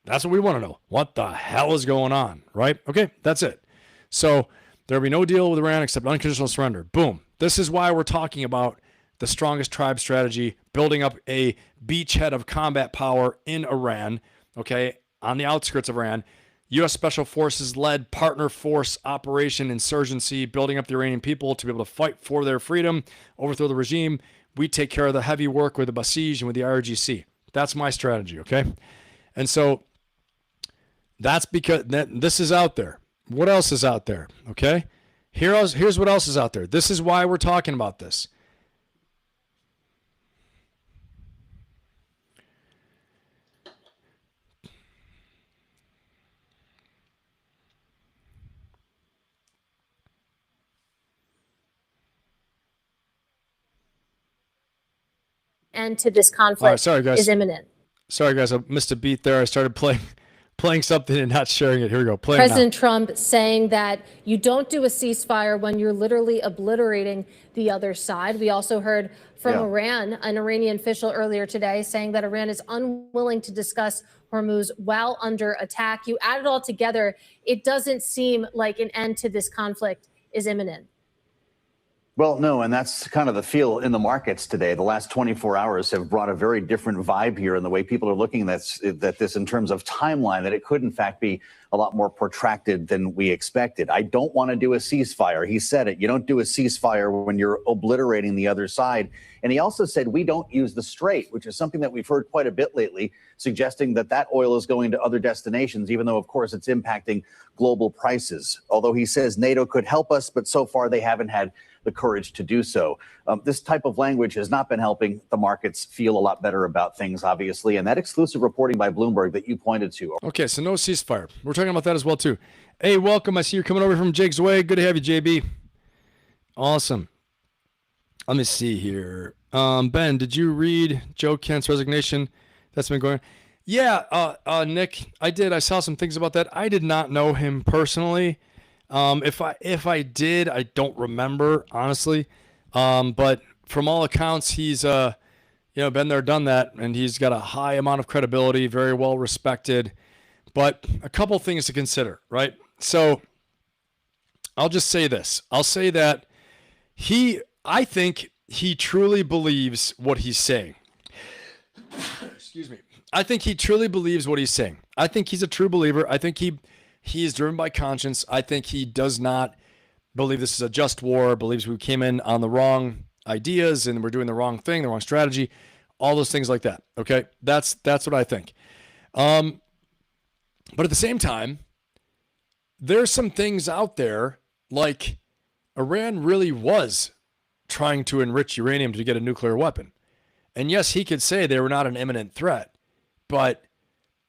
S1: That's what we want to know. What the hell is going on, right? Okay, that's it. So there'll be no deal with Iran except unconditional surrender. Boom. This is why we're talking about the strongest tribe strategy, building up a beachhead of combat power in Iran, okay, on the outskirts of Iran. U.S. Special Forces led partner force operation insurgency, building up the Iranian people to be able to fight for their freedom, overthrow the regime. We take care of the heavy work with the Basij and with the IRGC. That's my strategy, okay? And so that's because this is out there. What else is out there, okay? Here's what else is out there. This is why we're talking about this.
S21: End to this conflict
S1: sorry, guys.
S21: is imminent.
S1: Sorry, guys. I missed a beat there. I started playing something and not sharing it. Here we go.
S21: President Trump saying that you don't do a ceasefire when you're literally obliterating the other side. We also heard from Iran, an Iranian official earlier today, saying that Iran is unwilling to discuss Hormuz while under attack. You add it all together, it doesn't seem like an end to this conflict is imminent.
S22: Well, no, and that's kind of the feel in the markets today. The last 24 hours have brought a very different vibe here in the way people are looking at this in terms of timeline, that it could, in fact, be a lot more protracted than we expected. I don't want to do a ceasefire. He said it. You don't do a ceasefire when you're obliterating the other side. And he also said we don't use the Strait, which is something that we've heard quite a bit lately, suggesting that that oil is going to other destinations, even though, of course, it's impacting global prices. Although he says NATO could help us, but so far they haven't had the courage to do so. This type of language has not been helping the markets feel a lot better about things, obviously. And that exclusive reporting by Bloomberg that you pointed to.
S1: Okay, so no ceasefire. We're talking about that as well, too. Hey, welcome. I see you're coming over from Jake's Way. Good to have you, JB. Awesome. Let me see here. Ben, did you read Joe Kent's resignation that's been going on? Yeah, Nick, I did. I saw some things about that. I did not know him personally. If I did, I don't remember, honestly. But from all accounts, he's been there, done that, and he's got a high amount of credibility, very well respected. But a couple things to consider, right? So I'll just say this. I'll say that I think he truly believes what he's saying. Excuse me. I think he truly believes what he's saying. I think he's a true believer. I think he is driven by conscience. I think he does not believe this is a just war, believes we came in on the wrong ideas and we're doing the wrong thing, the wrong strategy, all those things like that. Okay? That's what I think. But at the same time, there's some things out there like Iran really was trying to enrich uranium to get a nuclear weapon. And yes, he could say they were not an imminent threat, but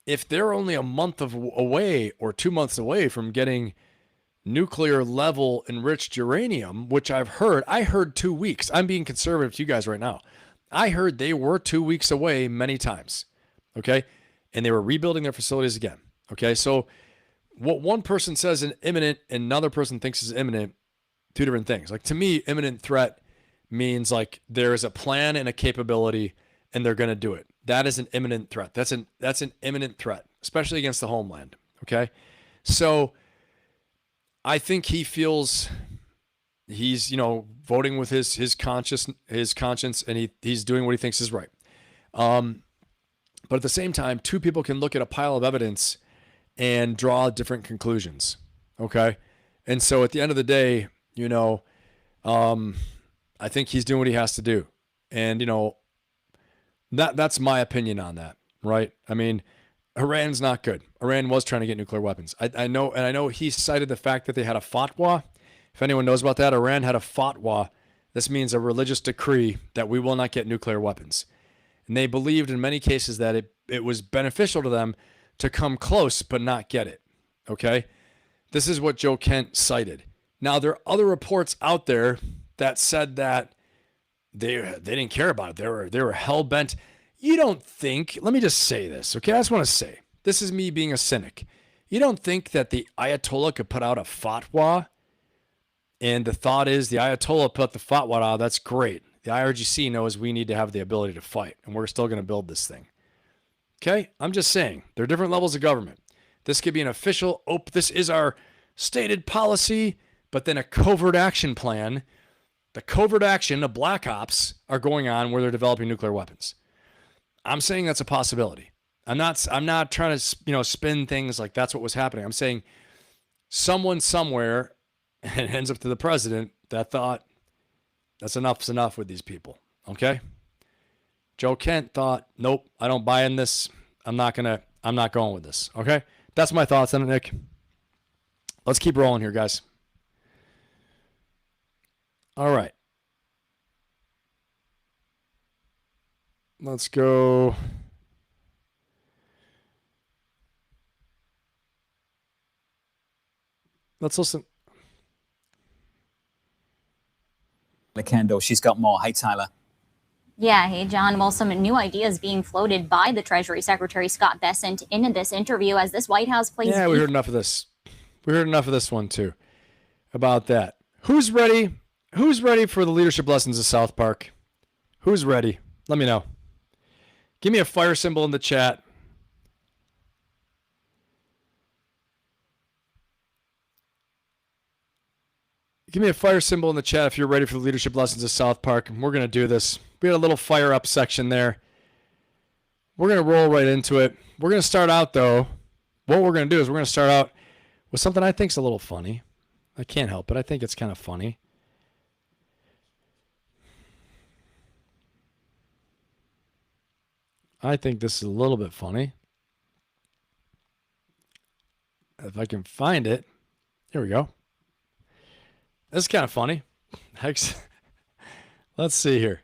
S1: if they're only a month away or 2 months away from getting nuclear level enriched uranium, which I heard 2 weeks. I'm being conservative to you guys right now. I heard they were 2 weeks away many times. Okay. And they were rebuilding their facilities again. Okay. So what one person says is imminent and another person thinks is imminent, two different things. Like to me, imminent threat means like there is a plan and a capability and they're going to do it. That is an imminent threat. That's an imminent threat, especially against the homeland. Okay. So I think he feels he's, voting with his conscience, and he's doing what he thinks is right. But at the same time, two people can look at a pile of evidence and draw different conclusions. Okay. And so at the end of the day, I think he's doing what he has to do. And, that's my opinion on that, right? I mean, Iran's not good. Iran was trying to get nuclear weapons. I know he cited the fact that they had a fatwa. If anyone knows about that, Iran had a fatwa. This means a religious decree that we will not get nuclear weapons. And they believed in many cases that it was beneficial to them to come close but not get it. Okay? This is what Joe Kent cited. Now, there are other reports out there that said that they didn't care about it. They were hell-bent. You don't think, let me just say this, okay? I just want to say, this is me being a cynic. You don't think that the Ayatollah could put out a fatwa, and the thought is the Ayatollah put the fatwa out, that's great. The IRGC knows we need to have the ability to fight, and we're still going to build this thing. Okay? I'm just saying, there are different levels of government. This could be an official, this is our stated policy, but then a covert action plan. The covert action, the black ops, are going on where they're developing nuclear weapons. I'm saying that's a possibility. I'm not trying to, spin things like that's what was happening. I'm saying someone somewhere, and it ends up to the president, that thought that's enough's enough with these people. Okay. Joe Kent thought, nope, I don't buy in this. I'm not going with this. Okay. That's my thoughts on it, Nick. Let's keep rolling here, guys. All right. Let's go. Let's listen.
S3: Kendall, she's got more. Hey, Tyler.
S4: Yeah, hey, John. Well, some new ideas being floated by the Treasury Secretary Scott Bessent in this interview as this White House plays.
S1: Yeah, we heard enough of this. We heard enough of this one, too, about that. Who's ready? Who's ready for the leadership lessons of South Park? Who's ready? Let me know. Give me a fire symbol in the chat. Give me a fire symbol in the chat if you're ready for the leadership lessons of South Park. We're going to do this. We had a little fire up section there. We're going to roll right into it. We're going to start out, though, what we're going to do is we're going to start out with something I think is a little funny. I can't help it. I think it's kind of funny. I think this is a little bit funny. If I can find it. Here we go. This is kind of funny. Let's see here.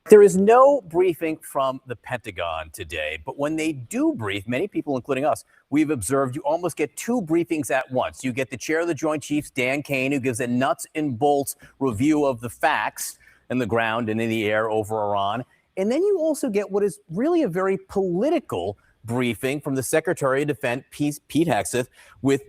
S2: There is no briefing from the Pentagon today, but when they do brief, many people, including us, we've observed you almost get two briefings at once. You get the chair of the Joint Chiefs, Dan Kane, who gives a nuts and bolts review of the facts in the ground and in the air over Iran. And then you also get what is really a very political briefing from the Secretary of Defense, Pete Hegseth, with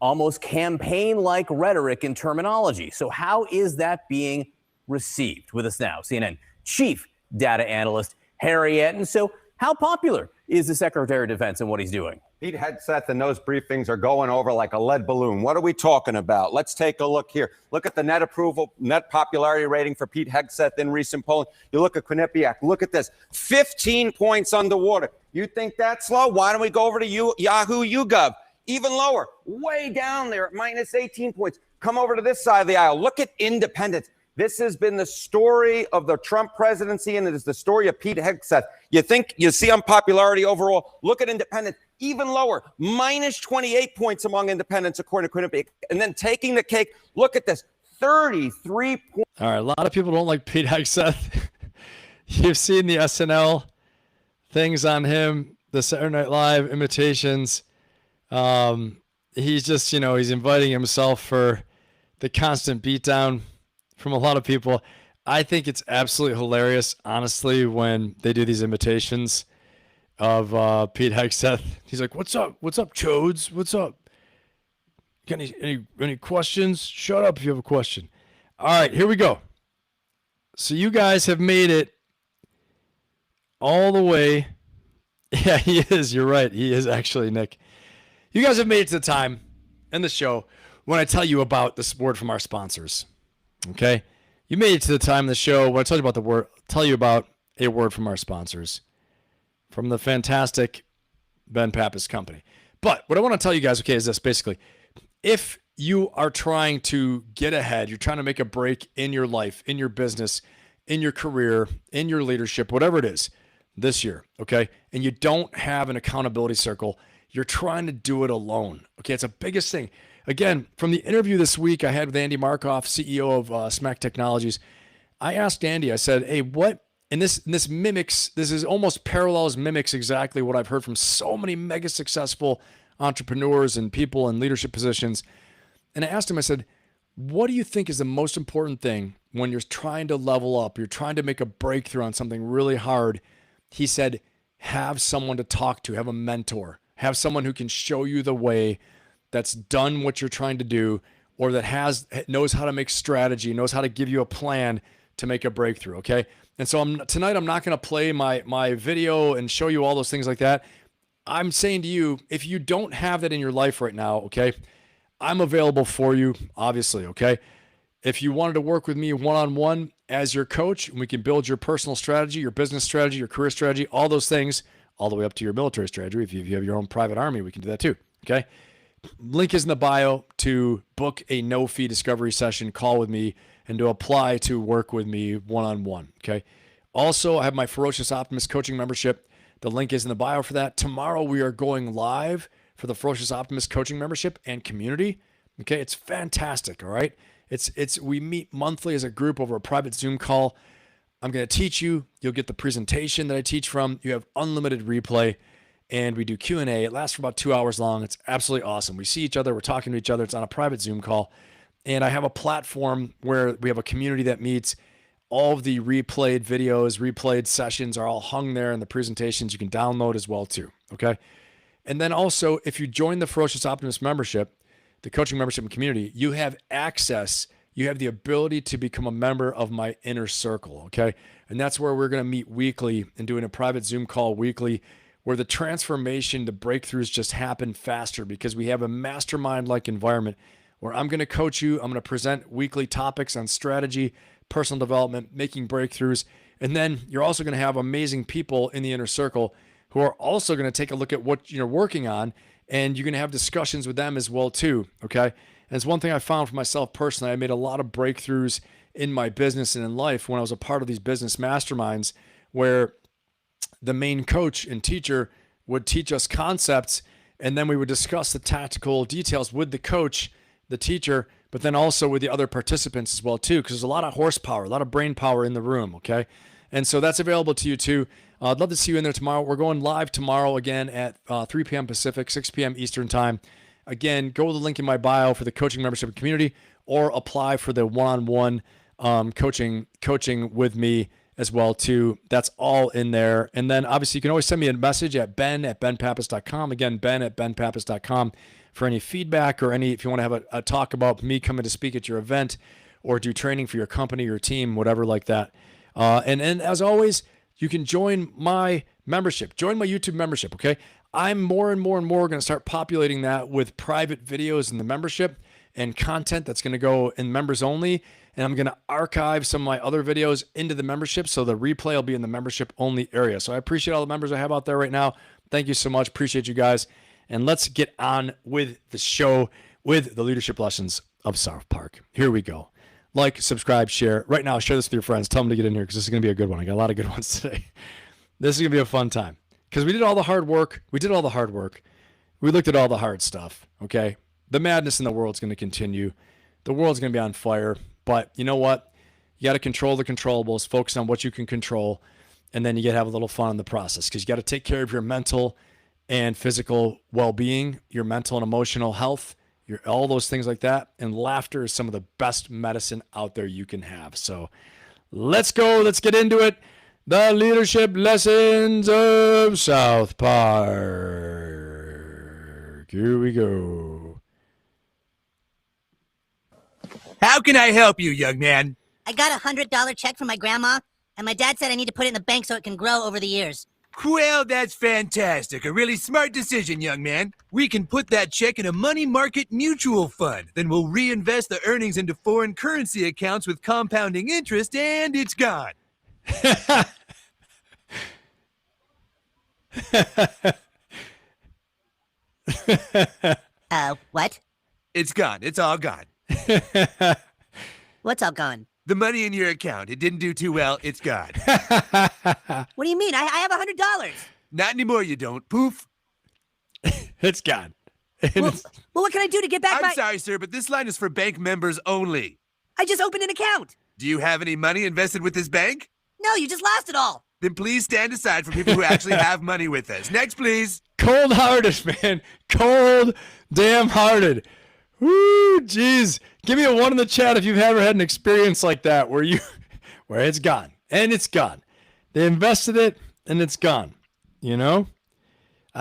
S2: almost campaign-like rhetoric and terminology. So how is that being received? With us now, CNN Chief Data Analyst Harry Etten. So how popular is the Secretary of Defense and what he's doing?
S8: Pete Hegseth and those briefings are going over like a lead balloon. What are we talking about? Let's take a look here. Look at the net popularity rating for Pete Hegseth in recent polling. You look at Quinnipiac. Look at this. 15 points underwater. You think that's low? Why don't we go over to Yahoo YouGov? Even lower. Way down there at minus 18 points. Come over to this side of the aisle. Look at independents. This has been the story of the Trump presidency, and it is the story of Pete Hegseth. You think you see unpopularity overall? Look at independents, even lower, minus 28 points among independents, according to Quinnipiac. And then taking the cake, look at this, 33 points.
S1: All right, a lot of people don't like Pete Hegseth. You've seen the SNL things on him, the Saturday Night Live imitations. He's just, he's inviting himself for the constant beatdown from a lot of people. I think it's absolutely hilarious, honestly, when they do these imitations of Pete Hegseth. He's like, "What's up? What's up, Chodes? What's up? Got any questions? Shut up if you have a question." All right, here we go. So you guys have made it all the way. Yeah, he is. You're right. He is actually, Nick. You guys have made it to the time in the show when I tell you about this word from our sponsors. Okay, you made it to the time of the show when I tell you about a word from our sponsors, from the fantastic Ben Pappas company. But what I want to tell you guys, okay, is this basically: if you are trying to get ahead, you're trying to make a break in your life, in your business, in your career, in your leadership, whatever it is, this year, okay, and you don't have an accountability circle, you're trying to do it alone. Okay, it's the biggest thing. Again, from the interview this week I had with Andy Markoff, CEO of Smack Technologies, I asked Andy, I said, hey, what, and this is almost parallels, mimics exactly what I've heard from so many mega successful entrepreneurs and people in leadership positions. And I asked him, I said, what do you think is the most important thing when you're trying to level up, you're trying to make a breakthrough on something really hard? He said, have someone to talk to, have a mentor, have someone who can show you the way, that's done what you're trying to do, or that knows how to make strategy, knows how to give you a plan to make a breakthrough, okay? And so tonight I'm not going to play my video and show you all those things like that. I'm saying to you, if you don't have that in your life right now, okay, I'm available for you, obviously, okay? If you wanted to work with me one-on-one as your coach, and we can build your personal strategy, your business strategy, your career strategy, all those things, all the way up to your military strategy. If you have your own private army, we can do that too, okay? Link is in the bio to book a no-fee discovery session, call with me, and to apply to work with me one-on-one, okay? Also, I have my Ferocious Optimist coaching membership. The link is in the bio for that. Tomorrow, we are going live for the Ferocious Optimist coaching membership and community, okay? It's fantastic, all right? We meet monthly as a group over a private Zoom call. I'm going to teach you. You'll get the presentation that I teach from. You have unlimited replay. And we do Q&A. It lasts for about 2 hours long. It's absolutely awesome. We see each other. We're talking to each other. It's on a private Zoom call. And I have a platform where we have a community that meets. All of the replayed videos, replayed sessions are all hung there, and the presentations you can download as well too, okay? And then also, if you join the Ferocious Optimist membership, the coaching membership and community, you have access. You have the ability to become a member of my inner circle, okay? And that's where we're going to meet weekly and doing a private Zoom call weekly, where the transformation, the breakthroughs just happen faster because we have a mastermind-like environment where I'm going to coach you. I'm going to present weekly topics on strategy, personal development, making breakthroughs. And then you're also going to have amazing people in the inner circle who are also going to take a look at what you're working on, and you're going to have discussions with them as well too, okay? And it's one thing I found for myself personally. I made a lot of breakthroughs in my business and in life when I was a part of these business masterminds where the main coach and teacher would teach us concepts, and then we would discuss the tactical details with the coach, the teacher, but then also with the other participants as well too, because there's a lot of horsepower, a lot of brain power in the room, okay? And so that's available to you too. I'd love to see you in there tomorrow. We're going live tomorrow again at 3 p.m. Pacific, 6 p.m. Eastern time. Again, go to the link in my bio for the coaching membership community, or apply for the one-on-one coaching with me as well too. That's all in there. And then obviously you can always send me a message at ben@benpappas.com. Again, ben@benpappas.com for any feedback or if you want to have a talk about me coming to speak at your event or do training for your company, your team, whatever like that. And as always, you can join my membership, join my YouTube membership. Okay. I'm more and more going to start populating that with private videos in the membership and content that's going to go in members only. And I'm going to archive some of my other videos into the membership, so the replay will be in the membership only area. So I appreciate all the members I have out there right now. Thank you so much. Appreciate you guys. And let's get on with the show with the leadership lessons of South Park. Here we go. Like, subscribe, share. Right now, share this with your friends. Tell them to get in here because this is going to be a good one. I got a lot of good ones today. This is going to be a fun time because we did all the hard work. We looked at all the hard stuff, okay? The madness in the world is going to continue. The world's going to be on fire. But you know what? You got to control the controllables, focus on what you can control, and then you get to have a little fun in the process because you got to take care of your mental and physical well-being, your mental and emotional health, all those things like that. And laughter is some of the best medicine out there you can have. So let's go. Let's get into it. The leadership lessons of South Park. Here we go.
S5: How can I help you, young man?
S7: I got a $100 check from my grandma, and my dad said I need to put it in the bank so it can grow over the years.
S5: Well, that's fantastic. A really smart decision, young man. We can put that check in a money market mutual fund. Then we'll reinvest the earnings into foreign currency accounts with compounding interest, and it's gone.
S7: What?
S5: It's gone. It's all gone.
S7: What's all gone?
S5: The money in your account. It didn't do too well. It's gone.
S7: What do you mean? I have $100.
S5: Not anymore, you don't. Poof.
S1: It's gone.
S7: Well, what can I do to get back
S5: I'm sorry, sir, but this line is for bank members only.
S7: I just opened an account.
S5: Do you have any money invested with this bank?
S7: No, you just lost it all.
S5: Then please stand aside for people who actually have money with us. Next, please.
S1: Cold-hearted, man. Cold damn hearted. Woo, jeez. Give me a 1 in the chat if you've ever had an experience like that where it's gone and it's gone. They invested it and it's gone. You know,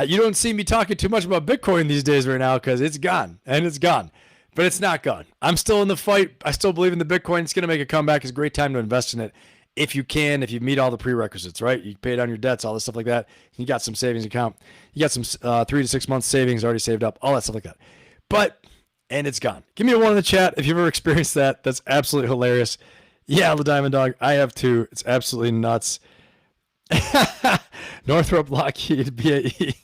S1: you don't see me talking too much about Bitcoin these days right now because it's gone and it's gone, but it's not gone. I'm still in the fight. I still believe in the Bitcoin. It's going to make a comeback. It's a great time to invest in it. If you can, if you meet all the prerequisites, right? You pay down your debts, all this stuff like that. You got some savings account. You got some 3 to 6 months savings already saved up, all that stuff like that. And it's gone. Give me a 1 in the chat if you've ever experienced that. That's absolutely hilarious. Yeah, the Diamond Dog. I have too. It's absolutely nuts. Northrop, Lockheed, BAE.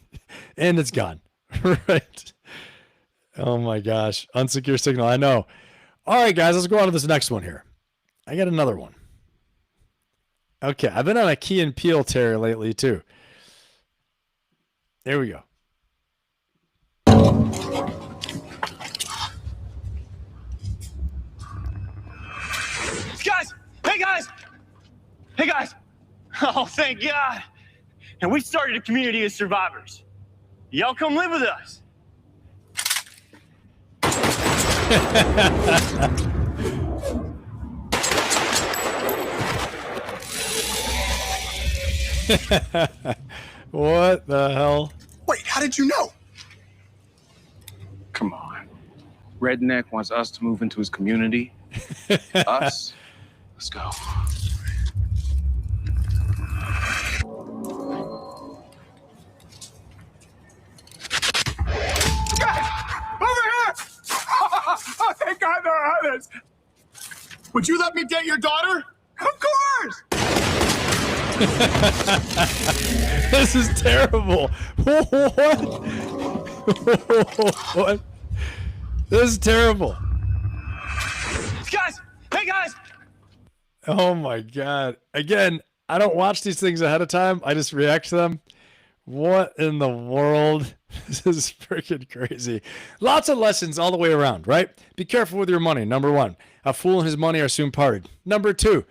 S1: And it's gone. Right. Oh my gosh. Unsecure signal. I know. All right, guys. Let's go on to this next one here. I got another one. Okay. I've been on a Key and Peele tear lately too. There we go.
S23: Guys! Hey, guys! Hey, guys! Oh, thank God! And we started a community of survivors. Y'all come live with us.
S1: What the hell?
S23: Wait, how did you know? Come on. Redneck wants us to move into his community. Us? Let's go. Guys! Over here! Oh, thank God there are others! Would you let me date your daughter? Of course!
S1: This is terrible. What? What? This is terrible.
S23: Guys! Hey, guys!
S1: Oh my God. Again, I don't watch these things ahead of time. I just react to them. What in the world? This is freaking crazy. Lots of lessons all the way around, right? Be careful with your money. Number one, a fool and his money are soon parted. Number two,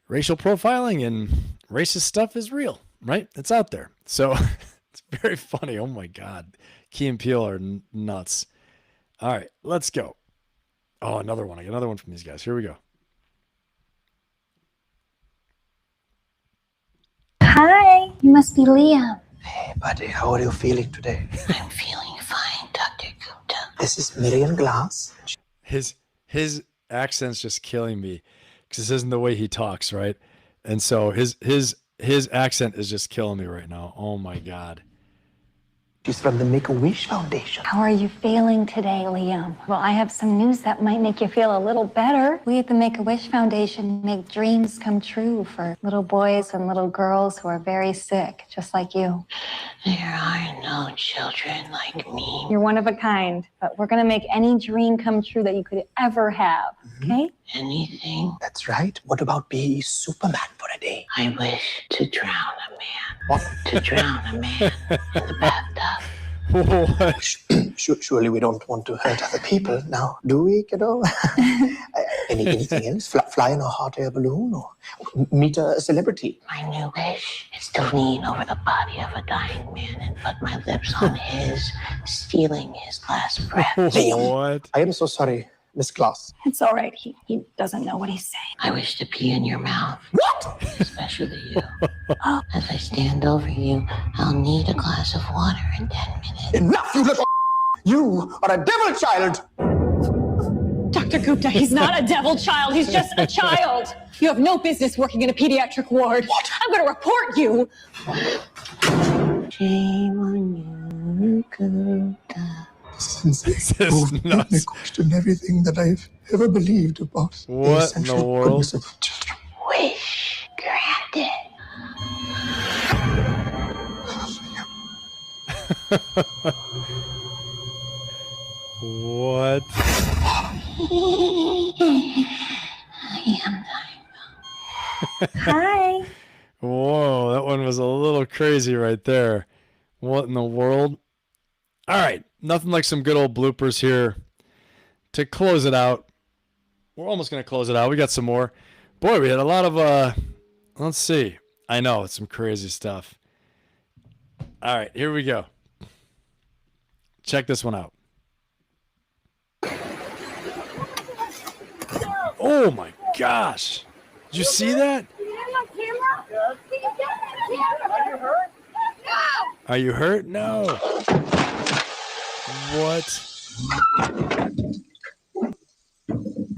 S1: racial profiling and racist stuff is real, right? It's out there. So it's very funny. Oh my God. Key and Peele are nuts. All right, let's go. Oh, another one. I got another one from these guys. Here we go.
S9: Hi, you must be Liam.
S10: Hey, buddy, how are you feeling today?
S9: I'm feeling fine, Dr. Gupta.
S10: This is Miriam Glass.
S1: His accent's just killing me because this isn't the way he talks, right? And so his accent is just killing me right now. Oh my God.
S10: She's from the Make-A-Wish Foundation.
S9: How are you feeling today, Liam? Well, I have some news that might make you feel a little better. We at the Make-A-Wish Foundation make dreams come true for little boys and little girls who are very sick, just like you. There are no children like me. You're one of a kind, but we're going to make any dream come true that you could ever have, okay?
S10: Anything? That's right. What about being Superman for a day?
S9: I wish to drown a man.
S10: What?
S9: To drown a man in the bathtub.
S10: Surely we don't want to hurt other people now, do we, kiddo? Anything else? Fly in a hot air balloon or meet a celebrity?
S9: My new wish is to lean over the body of a dying man and put my lips on his, stealing his last breath.
S10: Liam, I am so sorry, Miss Glass.
S9: It's all right. He doesn't know what he's saying. I wish to pee in your mouth. What? Especially you. As I stand over you, I'll need a glass of water in 10 minutes.
S10: Enough, you little You are a devil child!
S9: Dr. Gupta, he's not a devil child. He's just a child. You have no business working in a pediatric ward. What? I'm going to report you. Shame on you, Gupta.
S10: Since I question everything that I've ever believed about the
S1: What in the
S10: essential
S1: world?
S10: goodness of children.
S9: Wish granted.
S1: What?
S9: Hi.
S1: Whoa, that one was a little crazy right there. What in the world? All right, nothing like some good old bloopers here to close it out. We're almost going to close it out. We got some more. Boy, we had a lot of, let's see. I know, it's some crazy stuff. All right, here we go. Check this one out. Oh my gosh. Did you see that? Are you hurt? No. What?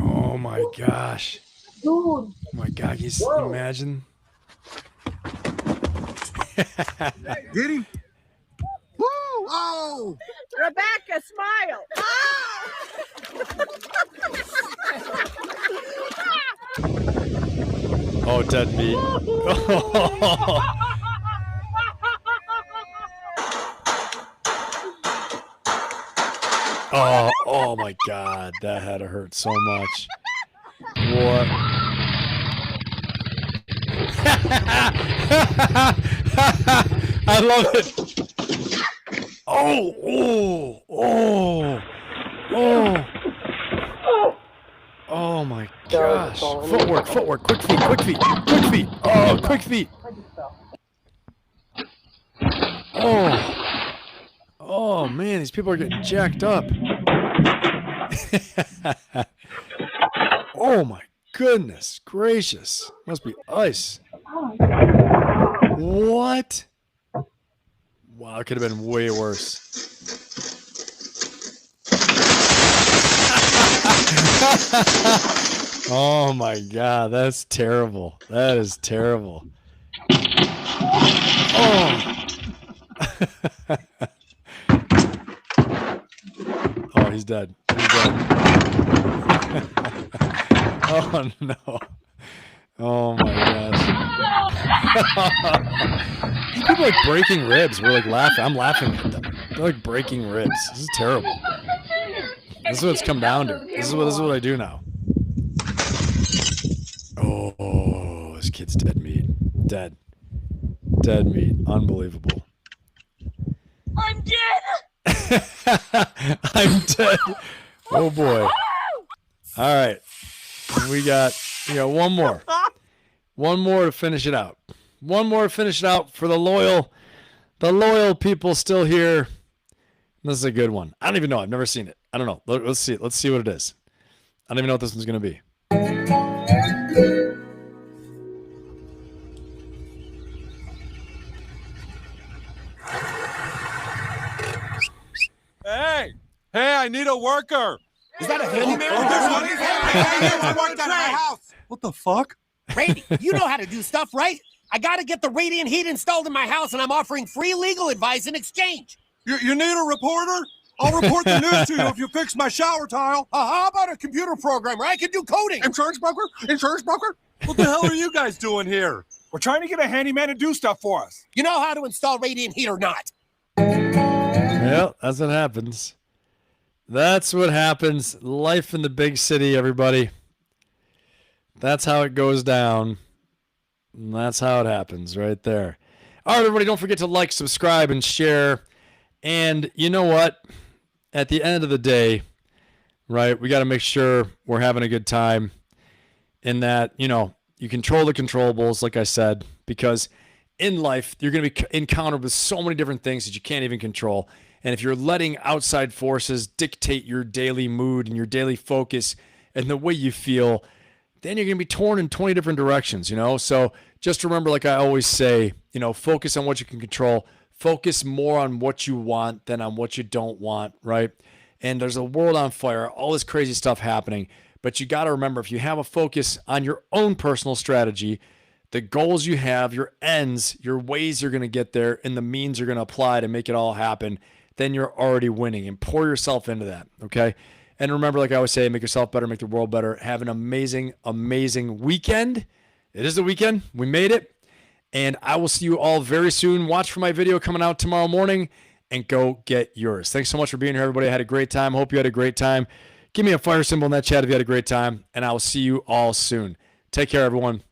S1: Oh my gosh. Oh my God, can you imagine?
S13: Get him. Woo! Oh!
S24: Rebecca, smile.
S1: Oh, dead meat. Oh my God, that had to hurt so much. What? I love it. Oh my gosh. Footwork, quick feet. Oh, quick feet. Oh man, these people are getting jacked up. Oh my goodness gracious. Must be ice. What? Wow, it could have been way worse. Oh my God, that's terrible. That is terrible. Oh. Oh, he's dead. Oh no. Oh my gosh. These people are like breaking ribs. We're like laughing. I'm laughing at them. They're like breaking ribs. This is terrible. This is what it's come down to. This is what I do now. Oh, this kid's dead meat. Dead meat. Unbelievable.
S24: I'm dead.
S1: I'm dead. Oh boy. All right. We got one more. One more to finish it out. One more to finish it out for the loyal people still here. This is a good one. I don't even know. I've never seen it. I don't know. Let's see it. Let's see what it is. I don't even know what this one's going to be.
S11: Hey, I need a worker.
S12: Is that a handyman?
S11: What the fuck?
S12: Randy, you know how to do stuff, right? I got to get the radiant heat installed in my house, and I'm offering free legal advice in exchange.
S11: You need a reporter? I'll report the news to you if you fix my shower tile.
S12: How about a computer programmer? I can do coding.
S11: Insurance broker? What the hell are you guys doing here?
S12: We're trying to get a handyman to do stuff for us. You know how to install radiant heat or not?
S1: Well, that's what happens. That's what happens. Life in the big city, everybody. That's how it goes down. And that's how it happens right there. All right, everybody, don't forget to like, subscribe, and share. And you know what? At the end of the day, right, we got to make sure we're having a good time and that, you control the controllables, like I said, because in life, you're going to be encountered with so many different things that you can't even control. And if you're letting outside forces dictate your daily mood and your daily focus and the way you feel, then you're going to be torn in 20 different directions, So just remember, like I always say, focus on what you can control. Focus more on what you want than on what you don't want, right? And there's a world on fire, all this crazy stuff happening. But you got to remember, if you have a focus on your own personal strategy, the goals you have, your ends, your ways you're going to get there, and the means you're going to apply to make it all happen, then you're already winning. And pour yourself into that, okay? And remember, like I always say, make yourself better, make the world better. Have an amazing, amazing weekend. It is the weekend. We made it. And I will see you all very soon. Watch for my video coming out tomorrow morning and go get yours. Thanks so much for being here, everybody. I had a great time. Hope you had a great time. Give me a fire symbol in that chat if you had a great time. And I will see you all soon. Take care, everyone.